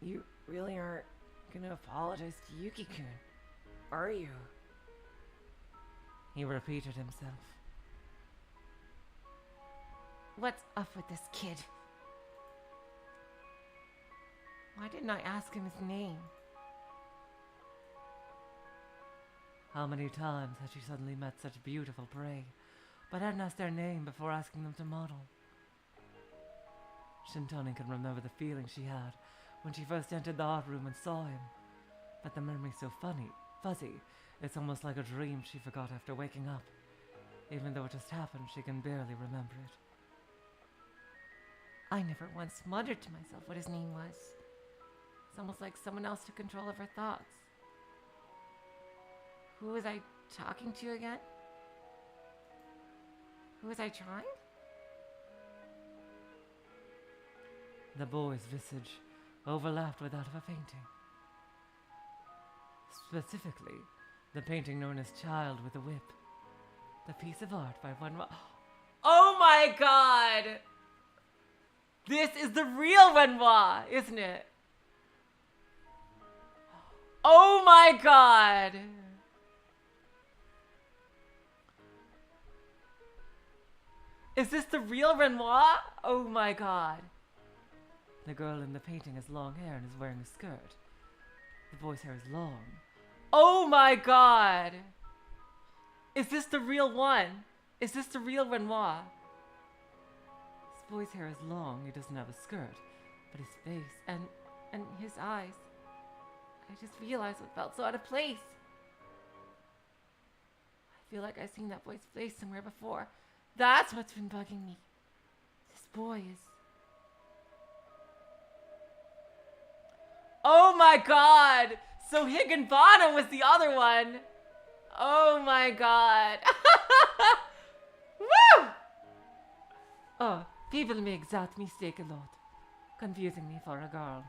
B: You really aren't gonna apologize to Yuki-kun, are you?
C: He repeated himself.
D: What's up with this kid? Why didn't I ask him his name?
C: How many times had she suddenly met such beautiful prey, but hadn't asked their name before asking them to model? Shintani can remember the feeling she had when she first entered the art room and saw him, but the memory's so fuzzy, it's almost like a dream she forgot after waking up. Even though it just happened, she can barely remember it.
D: I never once muttered to myself what his name was. It's almost like someone else took control of her thoughts. Who was I talking to again? Who was I trying?
C: The boy's visage overlapped with that of a painting. Specifically, the painting known as Child with a Whip. The piece of art by one...
A: Oh my god! This is the real Renoir, isn't it? Oh my god! Is this the real Renoir? Oh my god.
C: The girl in the painting has long hair and is wearing a skirt. The boy's hair is long.
A: Oh my god! Is this the real one? Is this the real Renoir?
C: This boy's hair is long, he doesn't have a skirt, but his face
D: And his eyes. I just realized what felt so out of place. I feel like I've seen that boy's face somewhere before. That's what's been bugging me. This boy is...
A: Oh my god! So Higanbana was the other one. Oh my god. Woo!
C: Oh, people make that mistake a lot, confusing me for a girl.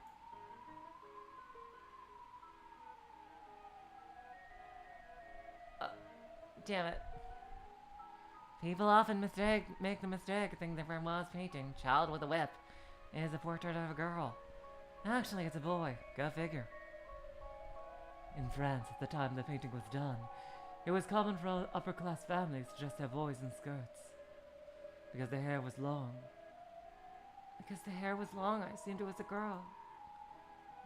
A: Damn it.
C: People often make the mistake of thinking that Renoir's painting, Child with a Whip, is a portrait of a girl. Actually, it's a boy. Go figure. In France, at the time the painting was done, it was common for upper-class families to just have boys in skirts. Because the hair was long.
D: Because the hair was long, I assumed it was a girl.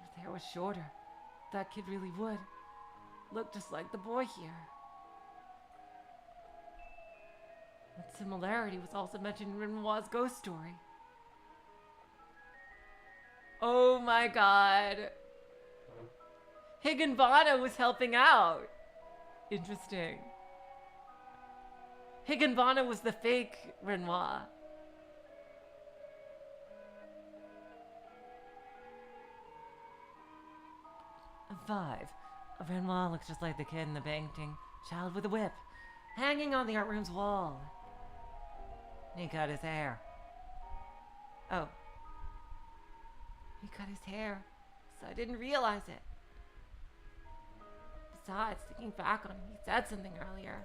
D: If the hair was shorter, that kid really would look just like the boy here. That similarity was also mentioned in Renoir's ghost story.
A: Oh my god. Higanbana was helping out. Interesting. Higanbana was the fake Renoir.
C: And 5. Renoir looks just like the kid in the painting, Child with a Whip, hanging on the art room's wall. He cut his hair.
D: Oh. He cut his hair, so I didn't realize it. Besides, thinking back on it, he said something earlier.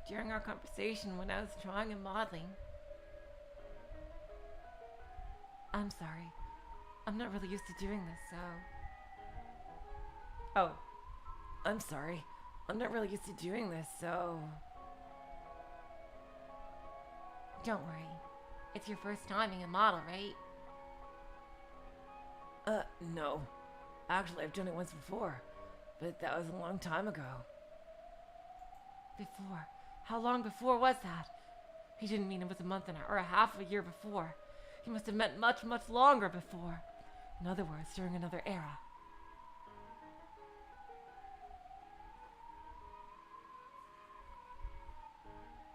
D: During our conversation when I was drawing and modeling. I'm sorry. I'm not really used to doing this, so...
B: Oh, I'm sorry. I'm not really used to doing this, so...
D: Don't worry. It's your first time being a model, right?
B: No. Actually, I've done it once before, but that was a long time ago.
D: Before. How long before was that? He didn't mean it was a month and or a half a year before. He must have meant much, much longer before. In other words, during another era.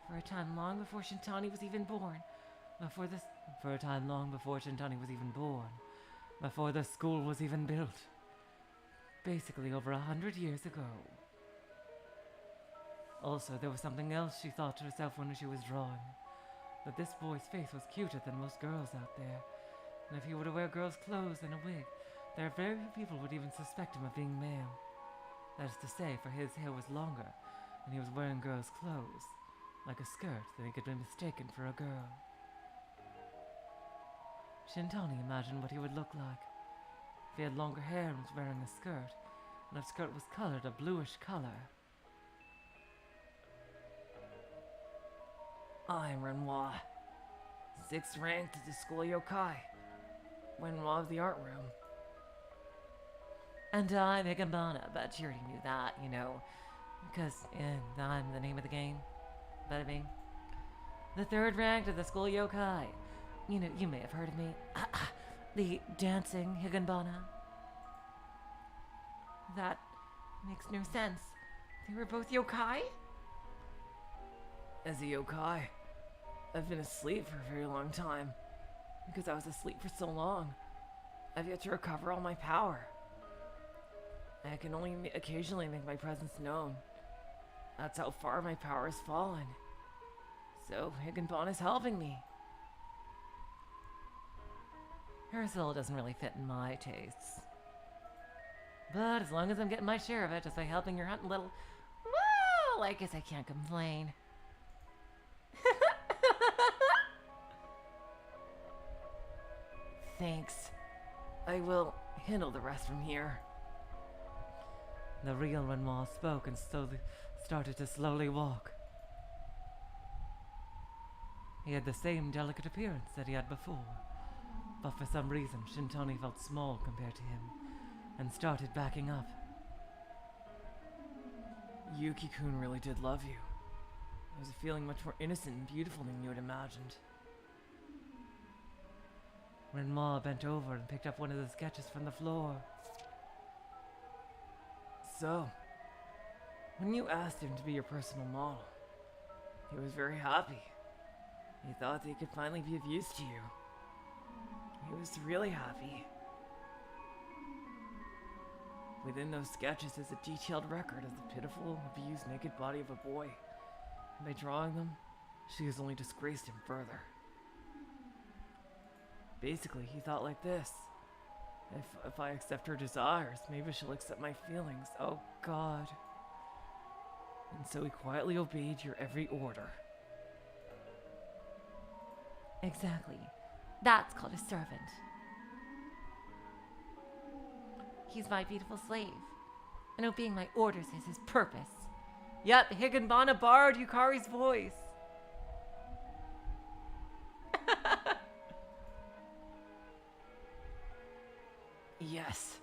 D: For a time long before Shintani was even born. For a time long before Shintani was even born. Before the school was even built. Basically over 100 years ago. Also, there was something else she thought to herself when she was drawing. That this boy's face was cuter than most girls out there. And if he were to wear girls' clothes and a wig, there are very few people would even suspect him of being male. That is to say, for his hair was longer, and he was wearing girls' clothes, like a skirt, then he could be mistaken for a girl. Shintani imagined what he would look like. If he had longer hair and was wearing a skirt, and the skirt was colored a bluish color.
B: I'm Renoir, 6th ranked at the school yokai. Renoir of the art room.
C: And I'm Higanbana, but you already knew that, you know, because I'm the name of the game. Bada bing. The 3rd ranked of the school yokai. You know, you may have heard of me. The dancing Higanbana.
D: That makes no sense. They were both yokai?
B: As a yokai, I've been asleep for a very long time. Because I was asleep for so long, I've yet to recover all my power. I can only occasionally make my presence known. That's how far my power has fallen. So, Higanban is helping me.
C: Her soul doesn't really fit in my tastes. But as long as I'm getting my share of it just by helping your hunting little... Well, I guess I can't complain.
B: Thanks. I will handle the rest from here.
C: The real Renoir spoke and started to slowly walk. He had the same delicate appearance that he had before, but for some reason Shintani felt small compared to him, and started backing up.
B: Yuki-kun really did love you. I was feeling much more innocent and beautiful than you had imagined.
C: Renoir bent over and picked up one of the sketches from the floor.
B: So, when you asked him to be your personal model, he was very happy. He thought that he could finally be of use to you. He was really happy. Within those sketches is a detailed record of the pitiful, abused, naked body of a boy. And by drawing them, she has only disgraced him further. Basically, he thought like this. If I accept her desires, maybe she'll accept my feelings. Oh, God. And so he quietly obeyed your every order.
D: Exactly. That's called a servant. He's my beautiful slave, and obeying my orders is his purpose.
C: Yep, Higanbana borrowed Yukari's voice.
B: Yes.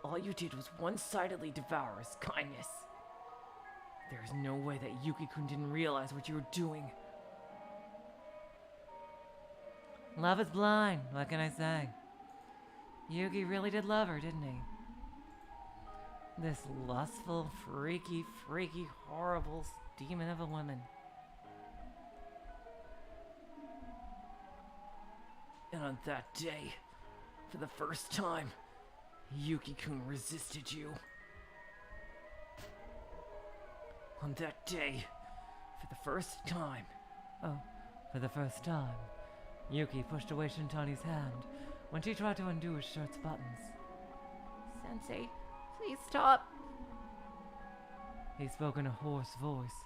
B: All you did was one-sidedly devour his kindness. There is no way that Yuki-kun didn't realize what you were doing.
C: Love is blind, what can I say? Yuki really did love her, didn't he? This lustful, freaky, horrible demon of a woman.
B: And on that day, for the first time, Yuki-kun resisted you. On that day, for the first time.
C: Oh, for the first time, Yuki pushed away Shintani's hand when she tried to undo his shirt's buttons.
D: Sensei, please stop.
C: He spoke in a hoarse voice.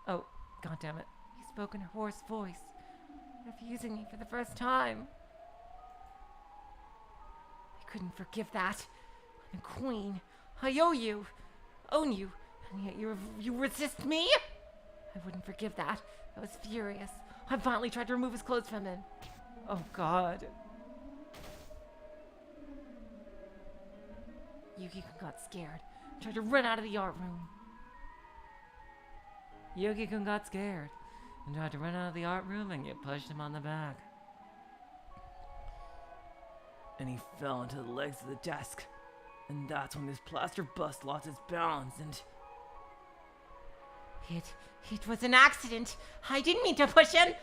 D: Oh, goddammit. He spoke in a hoarse voice, refusing me for the first time. I couldn't forgive that. I'm a queen. I own you, and yet you resist me? I wouldn't forgive that. I was furious. I violently tried to remove his clothes from him.
C: Oh, God.
D: Yuki got scared and tried to run out of the art room.
C: Yuki-kun got scared and tried to run out of the art room, and you pushed him on the back.
B: And he fell into the legs of the desk. And that's when this plaster bust lost its balance and...
D: It was an accident. I didn't mean to push him.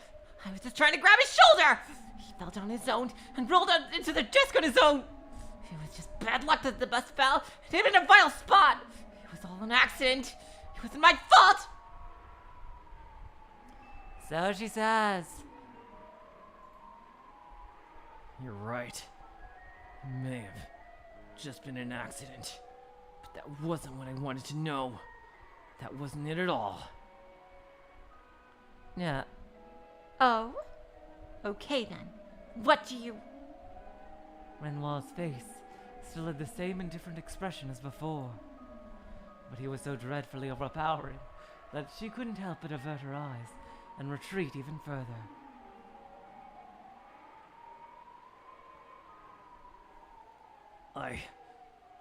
D: I was just trying to grab his shoulder. He fell down his own and rolled out into the desk on his own. It was just bad luck that the bus fell and hit in a vital spot. It was all an accident. It wasn't my fault.
C: So she says.
B: You're right. It may have just been an accident. But that wasn't what I wanted to know. That wasn't it at all.
C: Yeah.
D: Oh? Okay then. What do you...
C: Renoir's face still had the same indifferent expression as before. But he was so dreadfully overpowering that she couldn't help but avert her eyes and retreat even further.
B: I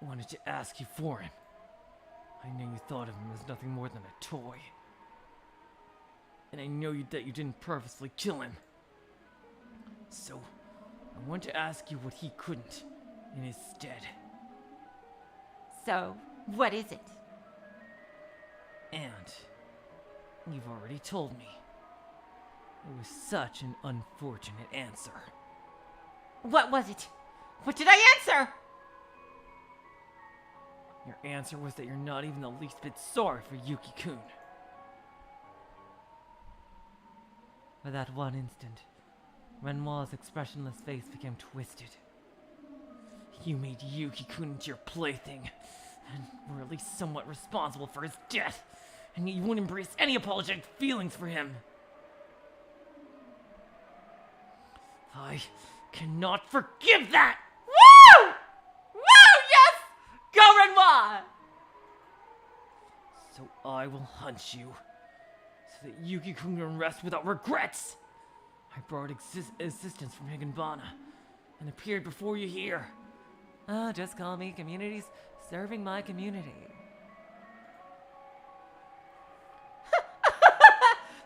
B: wanted to ask you for him. I know you thought of him as nothing more than a toy. And I know that you didn't purposely kill him. So, I want to ask you what he couldn't in his stead.
D: So, what is it?
B: And you've already told me. It was such an unfortunate answer.
D: What was it? What did I answer?
B: Your answer was that you're not even the least bit sorry for Yuki-kun.
C: For that one instant, Renoir's expressionless face became twisted.
B: You made Yuki-kun into your plaything, and were at least somewhat responsible for his death, and yet you wouldn't embrace any apologetic feelings for him. I cannot forgive that!
D: Woo! Woo! Yes! Go, Renoir!
B: So I will hunt you, so that Yuki-kun can rest without regrets. I brought assistance from Higanbana, and appeared before you here.
C: Just call me communities serving my community.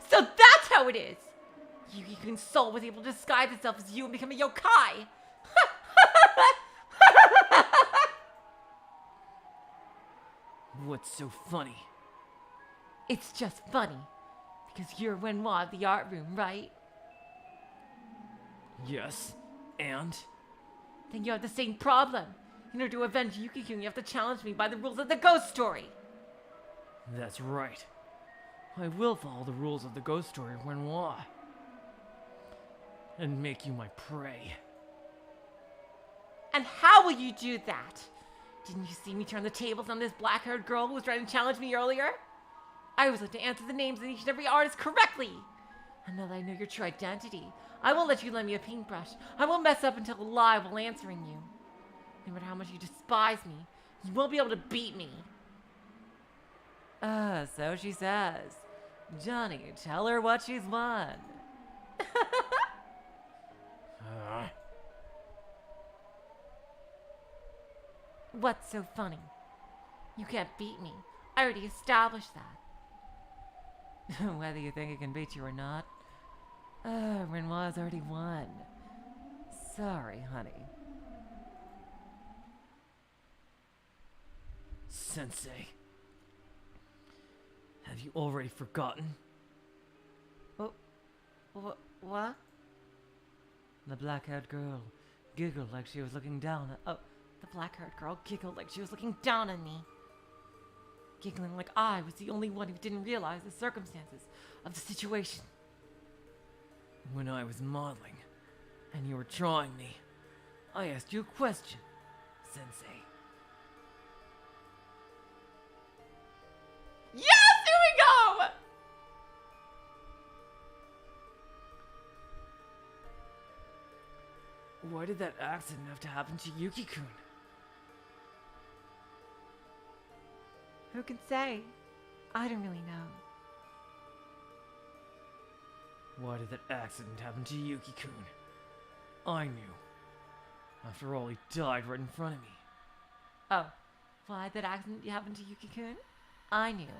D: So that's how it is! Yuki-kun's soul was able to disguise itself as you and become a yokai!
B: What's so funny?
D: It's just funny. Because you're Renoir of the art room, right?
B: Yes, and?
D: Then you have the same problem. In order to avenge Yuki-kun, you have to challenge me by the rules of the ghost story.
B: That's right. I will follow the rules of the ghost story of Renoir. And make you my prey.
D: And how will you do that? Didn't you see me turn the tables on this black-haired girl who was trying to challenge me earlier? I was like to answer the names of each and every artist correctly. And now that I know your true identity, I won't let you lend me a paintbrush. I won't mess up until alive while answering you. No matter how much you despise me, you won't be able to beat me.
C: So she says. Johnny, tell her what she's won.
D: What's so funny? You can't beat me. I already established that.
C: Whether you think it can beat you or not, Renoir's already won. Sorry, honey.
B: Sensei, have you already forgotten?
C: What? The black-haired girl giggled like she was looking down at...
D: The black-haired girl giggled like she was looking down on me. Giggling like I was the only one who didn't realize the circumstances of the situation.
B: When I was modeling, and you were drawing me, I asked you a question, Sensei.
D: Yes, here we go!
B: Why did that accident have to happen to Yuki-kun?
D: Who can say? I don't really know.
B: Why did that accident happen to Yuki-kun? I knew. After all, he died right in front of me.
D: Oh, why that accident happened to Yuki-kun? I knew.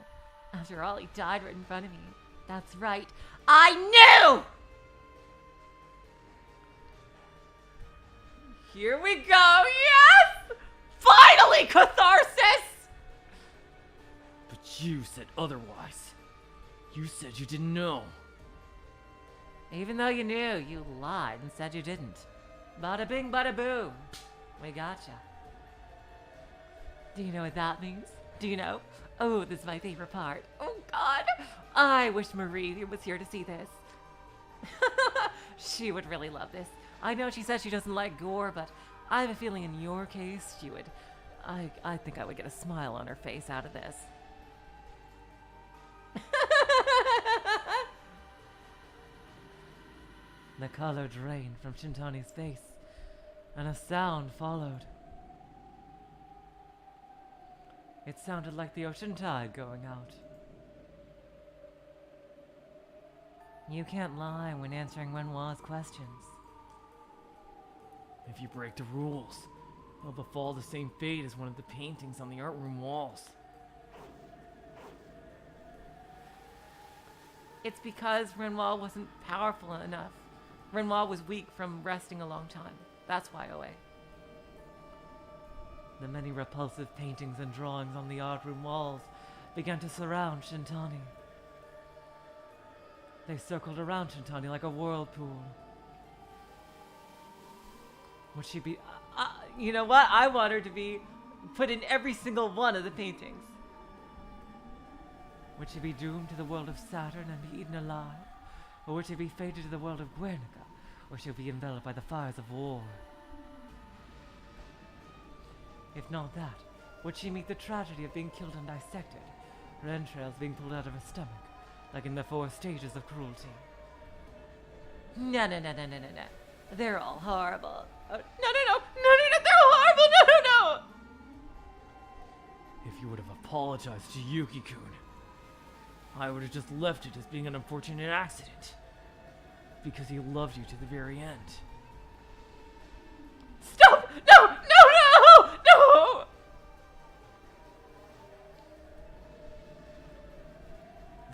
D: After all, he died right in front of me. That's right. I knew!
A: Here we go. Yes! Finally, catharsis!
B: But you said otherwise. You said you didn't know.
D: Even though you knew, you lied and said you didn't. Bada bing, bada boom. We gotcha. Do you know what that means? Do you know? Oh, this is my favorite part. Oh, God. I wish Marie was here to see this. She would really love this. I know she says she doesn't like gore, but I have a feeling in your case, she would. I think I would get a smile on her face out of this. The color drained from Shintani's face, and a sound followed. It sounded like the ocean tide going out. You can't lie when answering Renoir's questions.
B: If you break the rules, you'll befall the same fate as one of the paintings on the art room walls.
D: It's because Renoir wasn't powerful enough. Renoir was weak from resting a long time. That's why, OA.
C: The many repulsive paintings and drawings on the art room walls began to surround Shintani. They circled around Shintani like a whirlpool. Would she be... you know what? I want her to be put in every single one of the paintings. Would she be doomed to the world of Saturn and be eaten alive? Or would she be fated to the world of Guernica, where she'll be enveloped by the fires of war? If not that, would she meet the tragedy of being killed and dissected, her entrails being pulled out of her stomach, like in the 4 stages of cruelty?
D: No. They're all horrible. Oh, no, they're horrible! No!
B: If you would have apologized to Yuki-kun, I would have just left it as being an unfortunate accident. Because he loved you to the very end.
A: Stop! No!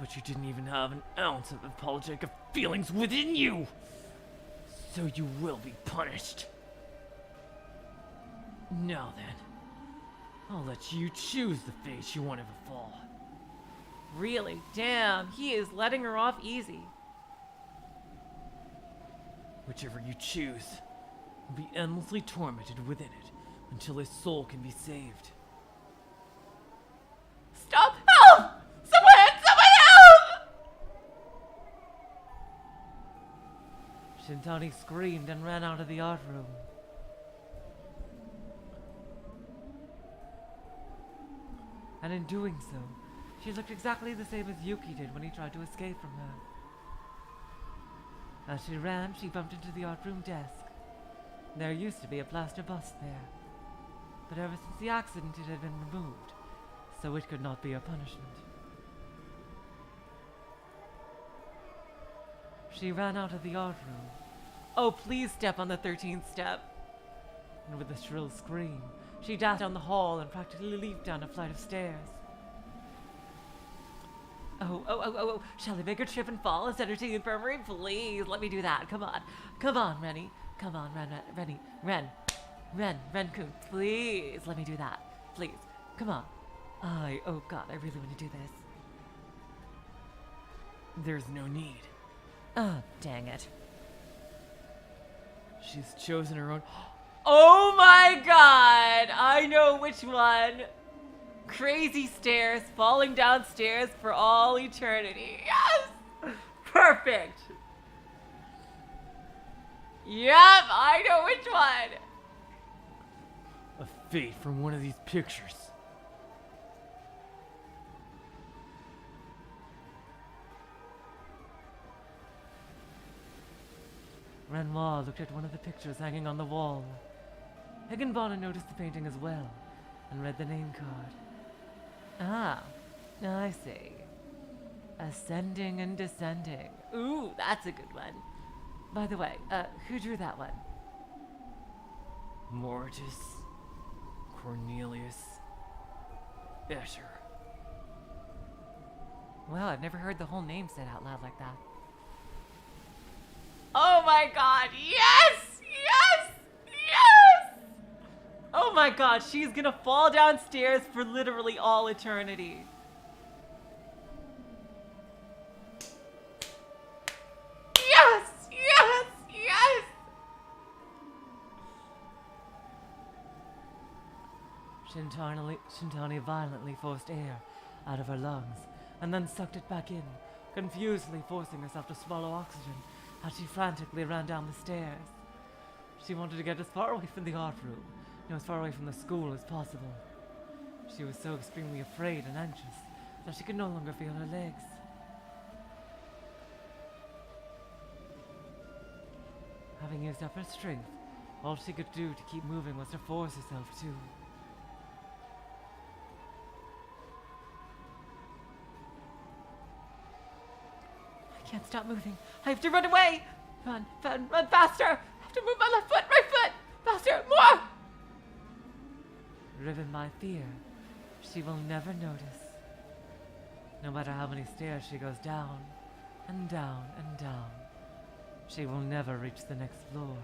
B: But you didn't even have an ounce of apologetic feelings within you! So you will be punished. Now then, I'll let you choose the fate you want to befall.
D: Really? Damn, he is letting her off easy.
B: Whichever you choose will be endlessly tormented within it until his soul can be saved.
A: Stop! Help! Someone help!
C: Shintani screamed and ran out of the art room. And in doing so, she looked exactly the same as Yuki did when he tried to escape from her. As she ran, she bumped into the art room desk. There used to be a plaster bust there, but ever since the accident it had been removed, so it could not be a punishment. She ran out of the art room.
D: Oh, please step on the 13th step.
C: And with a shrill scream, she dashed down the hall and practically leaped down a flight of stairs.
D: Oh, shall I make her trip and fall and send her to the infirmary? Please, let me do that. Come on, Rennie. Come on, Ren-kun, please, let me do that. Please, come on. Oh God, I really want to do this.
B: There's no need.
D: Oh, dang it.
B: She's chosen her own...
A: Oh my God! I know which one. Crazy stairs, falling downstairs for all eternity. Yes! Perfect! Yep, I know which one.
B: A fate from one of these pictures.
C: Renoir looked at one of the pictures hanging on the wall. Higanbana noticed the painting as well, and read the name card.
D: Ah, I see. Ascending and descending. Ooh, that's a good one. By the way, who drew that one?
B: Mortis Cornelius Escher.
C: Wow, I've never heard the whole name said out loud like that.
A: Oh my god, yes! Yes! Yes! Oh my god, she's gonna fall downstairs for literally all eternity. Yes! Yes! Yes!
C: Shintani violently forced air out of her lungs and then sucked it back in, confusedly forcing herself to swallow oxygen as she frantically ran down the stairs. She wanted to get as far away from the art room, as far away from the school as possible. She was so extremely afraid and anxious that she could no longer feel her legs. Having used up her strength, all she could do to keep moving was to force herself to.
A: I can't stop moving. I have to run away. Run faster. I have to move my left foot, right foot. Faster, more.
C: Driven by fear, she will never notice. No matter how many stairs she goes down, and down, and down, she will never reach the next floor.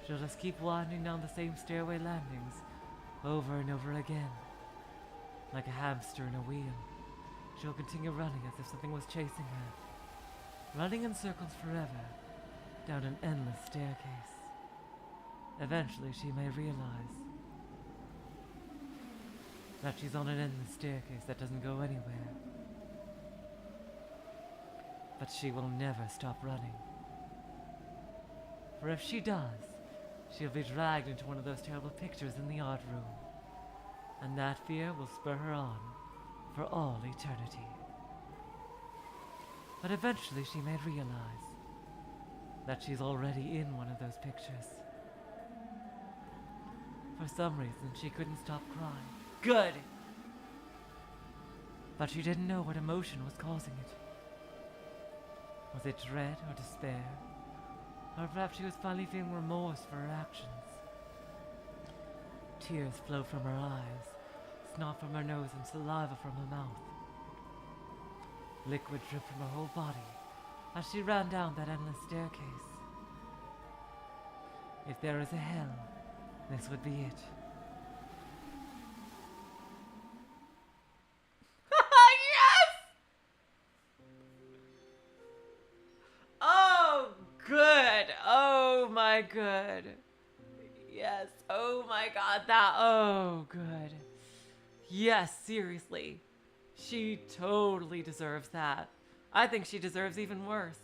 C: She'll just keep winding down the same stairway landings, over and over again. Like a hamster in a wheel, she'll continue running as if something was chasing her. Running in circles forever, down an endless staircase. Eventually she may realize that she's on an endless staircase that doesn't go anywhere. But she will never stop running. For if she does, she'll be dragged into one of those terrible pictures in the art room. And that fear will spur her on for all eternity. But eventually she may realize that she's already in one of those pictures. For some reason, she couldn't stop crying.
A: Good.
C: But she didn't know what emotion was causing it. Was it dread or despair? Or perhaps she was finally feeling remorse for her actions. Tears flowed from her eyes, snot from her nose, and saliva from her mouth. Liquid dripped from her whole body as she ran down that endless staircase. If there is a hell, this would be it.
A: Yes! Oh, good. Oh my good. Yes. Oh my god, that. Oh, good. Yes, seriously. She totally deserves that. I think she deserves even worse.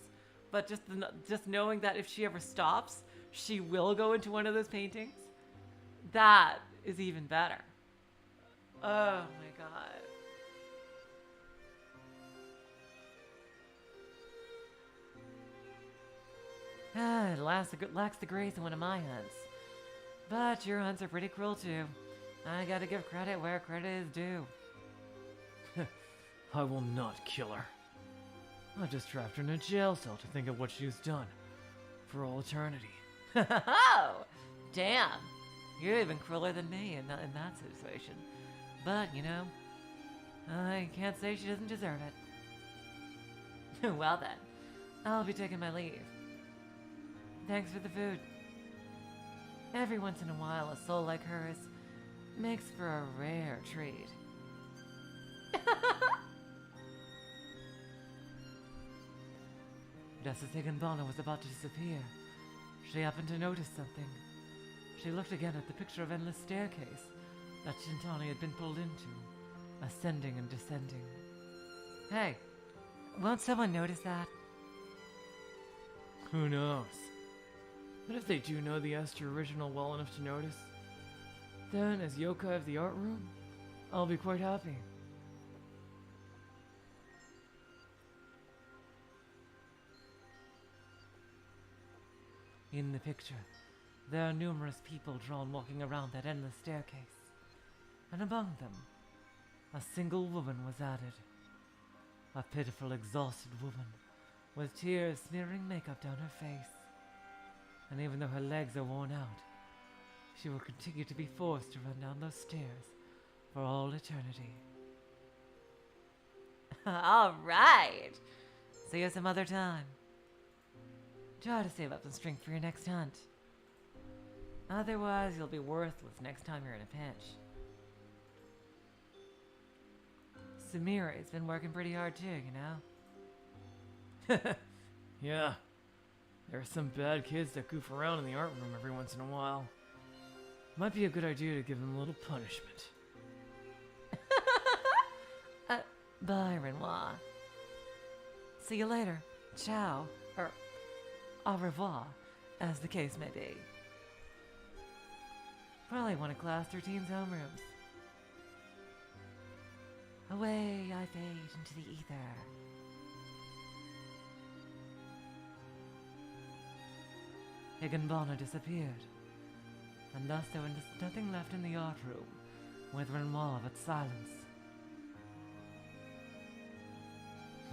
A: But just knowing that if she ever stops, she will go into one of those paintings, that is even better. Oh my god.
C: It lacks the grace of one of my hunts. But your hunts are pretty cruel too. I gotta give credit where credit is due.
B: I will not kill her. I just trapped her in a jail cell to think of what she's done. For all eternity.
C: Oh, damn. You're even crueler than me in that situation. But, you know, I can't say she doesn't deserve it. Well then, I'll be taking my leave. Thanks for the food. Every once in a while, a soul like hers makes for a rare treat. Just as Higanbana was about to disappear, she happened to notice something. She looked again at the picture of endless staircase that Shintani had been pulled into, ascending and descending. Hey, won't someone notice that?
B: Who knows? But if they do know the Esther original well enough to notice, then as yokai of the art room, I'll be quite happy.
C: In the picture, there are numerous people drawn walking around that endless staircase, and among them, a single woman was added. A pitiful, exhausted woman, with tears smearing makeup down her face. And even though her legs are worn out, she will continue to be forced to run down those stairs for all eternity. All right. See you some other time. Try to save up some strength for your next hunt. Otherwise, you'll be worthless next time you're in a pinch. Sumiri's been working pretty hard too, you know?
B: Yeah. There are some bad kids that goof around in the art room every once in a while. Might be a good idea to give them a little punishment.
C: Bye, Renoir. See you later. Ciao. Or au revoir, as the case may be. Probably one of Class 13's homerooms. Away I fade into the ether. Higanbana disappeared, and thus there was nothing left in the art room with Renoir but silence.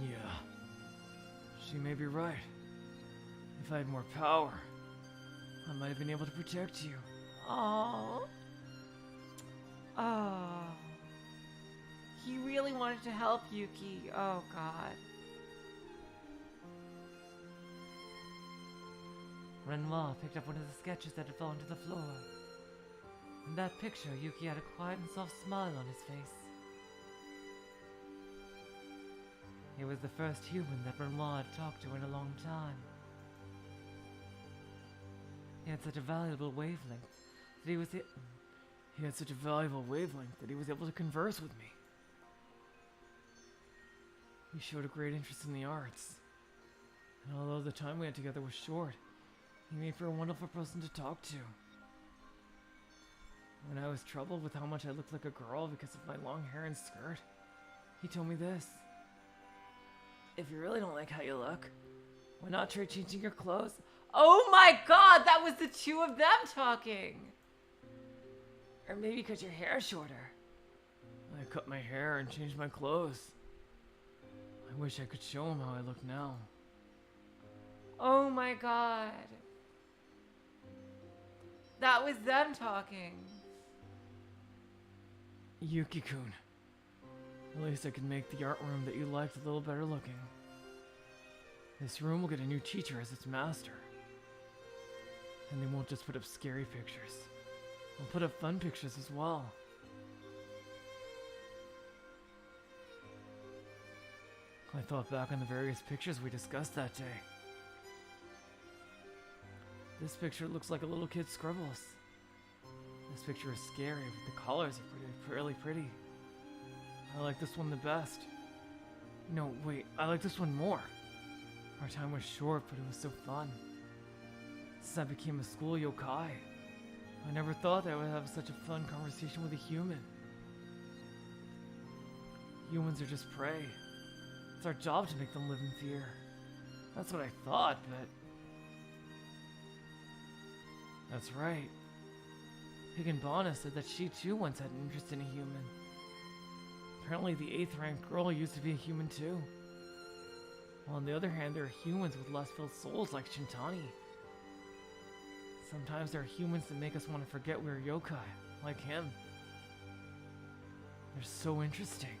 B: Yeah. She may be right. If I had more power, I might have been able to protect you.
C: Oh. Oh. He really wanted to help Yuki. Oh, God. Renoir picked up one of the sketches that had fallen to the floor. In that picture, Yuki had a quiet and soft smile on his face. He was the first human that Renoir had talked to in a long time. He had such a valuable wavelength that he was able to converse with me. He showed a great interest in the arts, and although the time we had together was short, he made for a wonderful person to talk to. When I was troubled with how much I looked like a girl because of my long hair and skirt, he told me this. If you really don't like how you look, why not try changing your clothes? Oh my God, that was the two of them talking.
B: Or maybe cut your hair shorter. I cut my hair and changed my clothes. I wish I could show him how I look now.
C: Oh my God. That was them talking.
B: Yuki-kun. At least I can make the art room that you liked a little better looking. This room will get a new teacher as its master. And they won't just put up scary pictures. They'll put up fun pictures as well. I thought back on the various pictures we discussed that day. This picture looks like a little kid's scribbles. This picture is scary, but the colors are really pretty. I like this one the best. No, wait, I like this one more. Our time was short, but it was so fun. Since I became a school yokai, I never thought that I would have such a fun conversation with a human. Humans are just prey. It's our job to make them live in fear. That's what I thought, but... That's right. Higanbana said that she too once had an interest in a human. Apparently the 8th ranked girl used to be a human too. While on the other hand, there are humans with lust-filled souls like Shintani. Sometimes there are humans that make us want to forget we're yokai, like him. They're so interesting,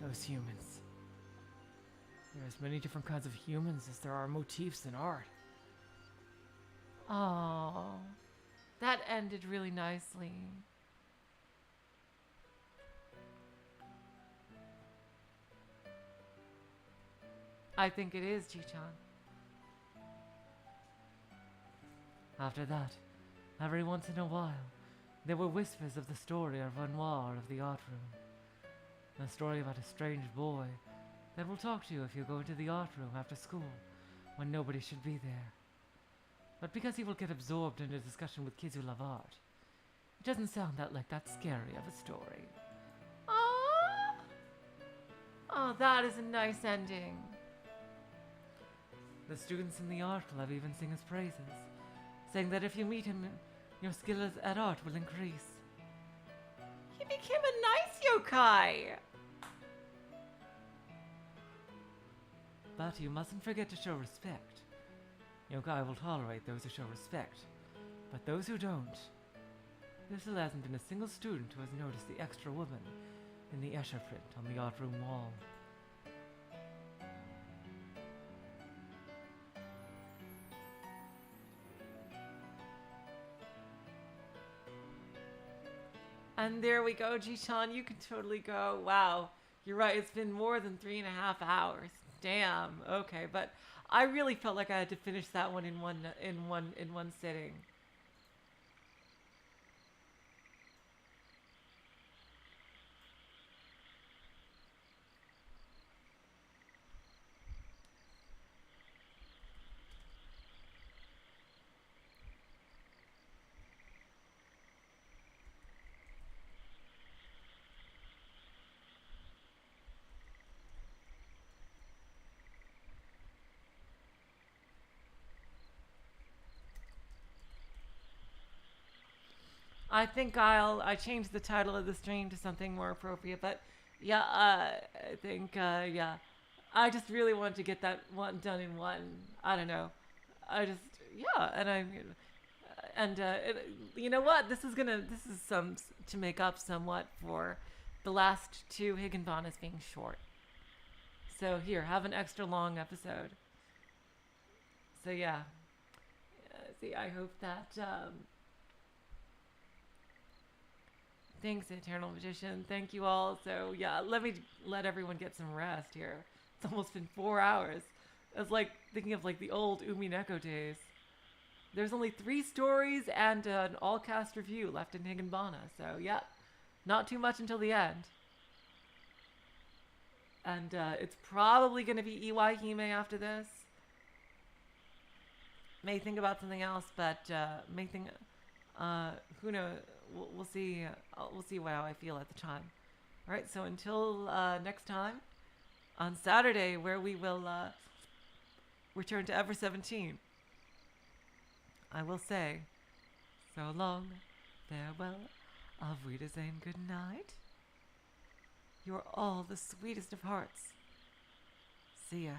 B: those humans. There are as many different kinds of humans as there are motifs in art.
C: Oh, that ended really nicely. I think it is, Chi-chan. After that, every once in a while, there were whispers of the story of Renoir of the art room. A story about a strange boy that will talk to you if you go into the art room after school when nobody should be there. But because he will get absorbed in a discussion with kids who love art, it doesn't sound like that scary of a story. Aww! Oh, that is a nice ending. The students in the art club even sing his praises, saying that if you meet him, your skill at art will increase. He became a nice yokai! But you mustn't forget to show respect. Yokai will tolerate those who show respect, but those who don't... There still hasn't been a single student who has noticed the extra woman in the Escher print on the art room wall. And there we go, Jishan. You can totally go. Wow, you're right. It's been more than 3.5 hours. Damn. Okay, but I really felt like I had to finish that one in one sitting. I think I changed the title of the stream to something more appropriate, but yeah, I think yeah, I just really wanted to get that one done in one. I don't know, I just yeah, you know what? This is some to make up somewhat for the last two Higanbanas being short. So here, have an extra long episode. So yeah, see, I hope that. Thanks, Eternal Magician. Thank you all. So yeah, let everyone get some rest here. It's almost been 4 hours. It's like thinking of like the old Umineko days. There's only 3 stories and an all-cast review left in Higanbana. So yeah, not too much until the end. And it's probably going to be Iwai Hime after this. May think about something else, but who knows? We'll see. We'll see how I feel at the time. All right. So until next time, on Saturday, where we will return to Ever 17, I will say, so long, farewell, auf Wiedersehen, good night. You are all the sweetest of hearts. See ya.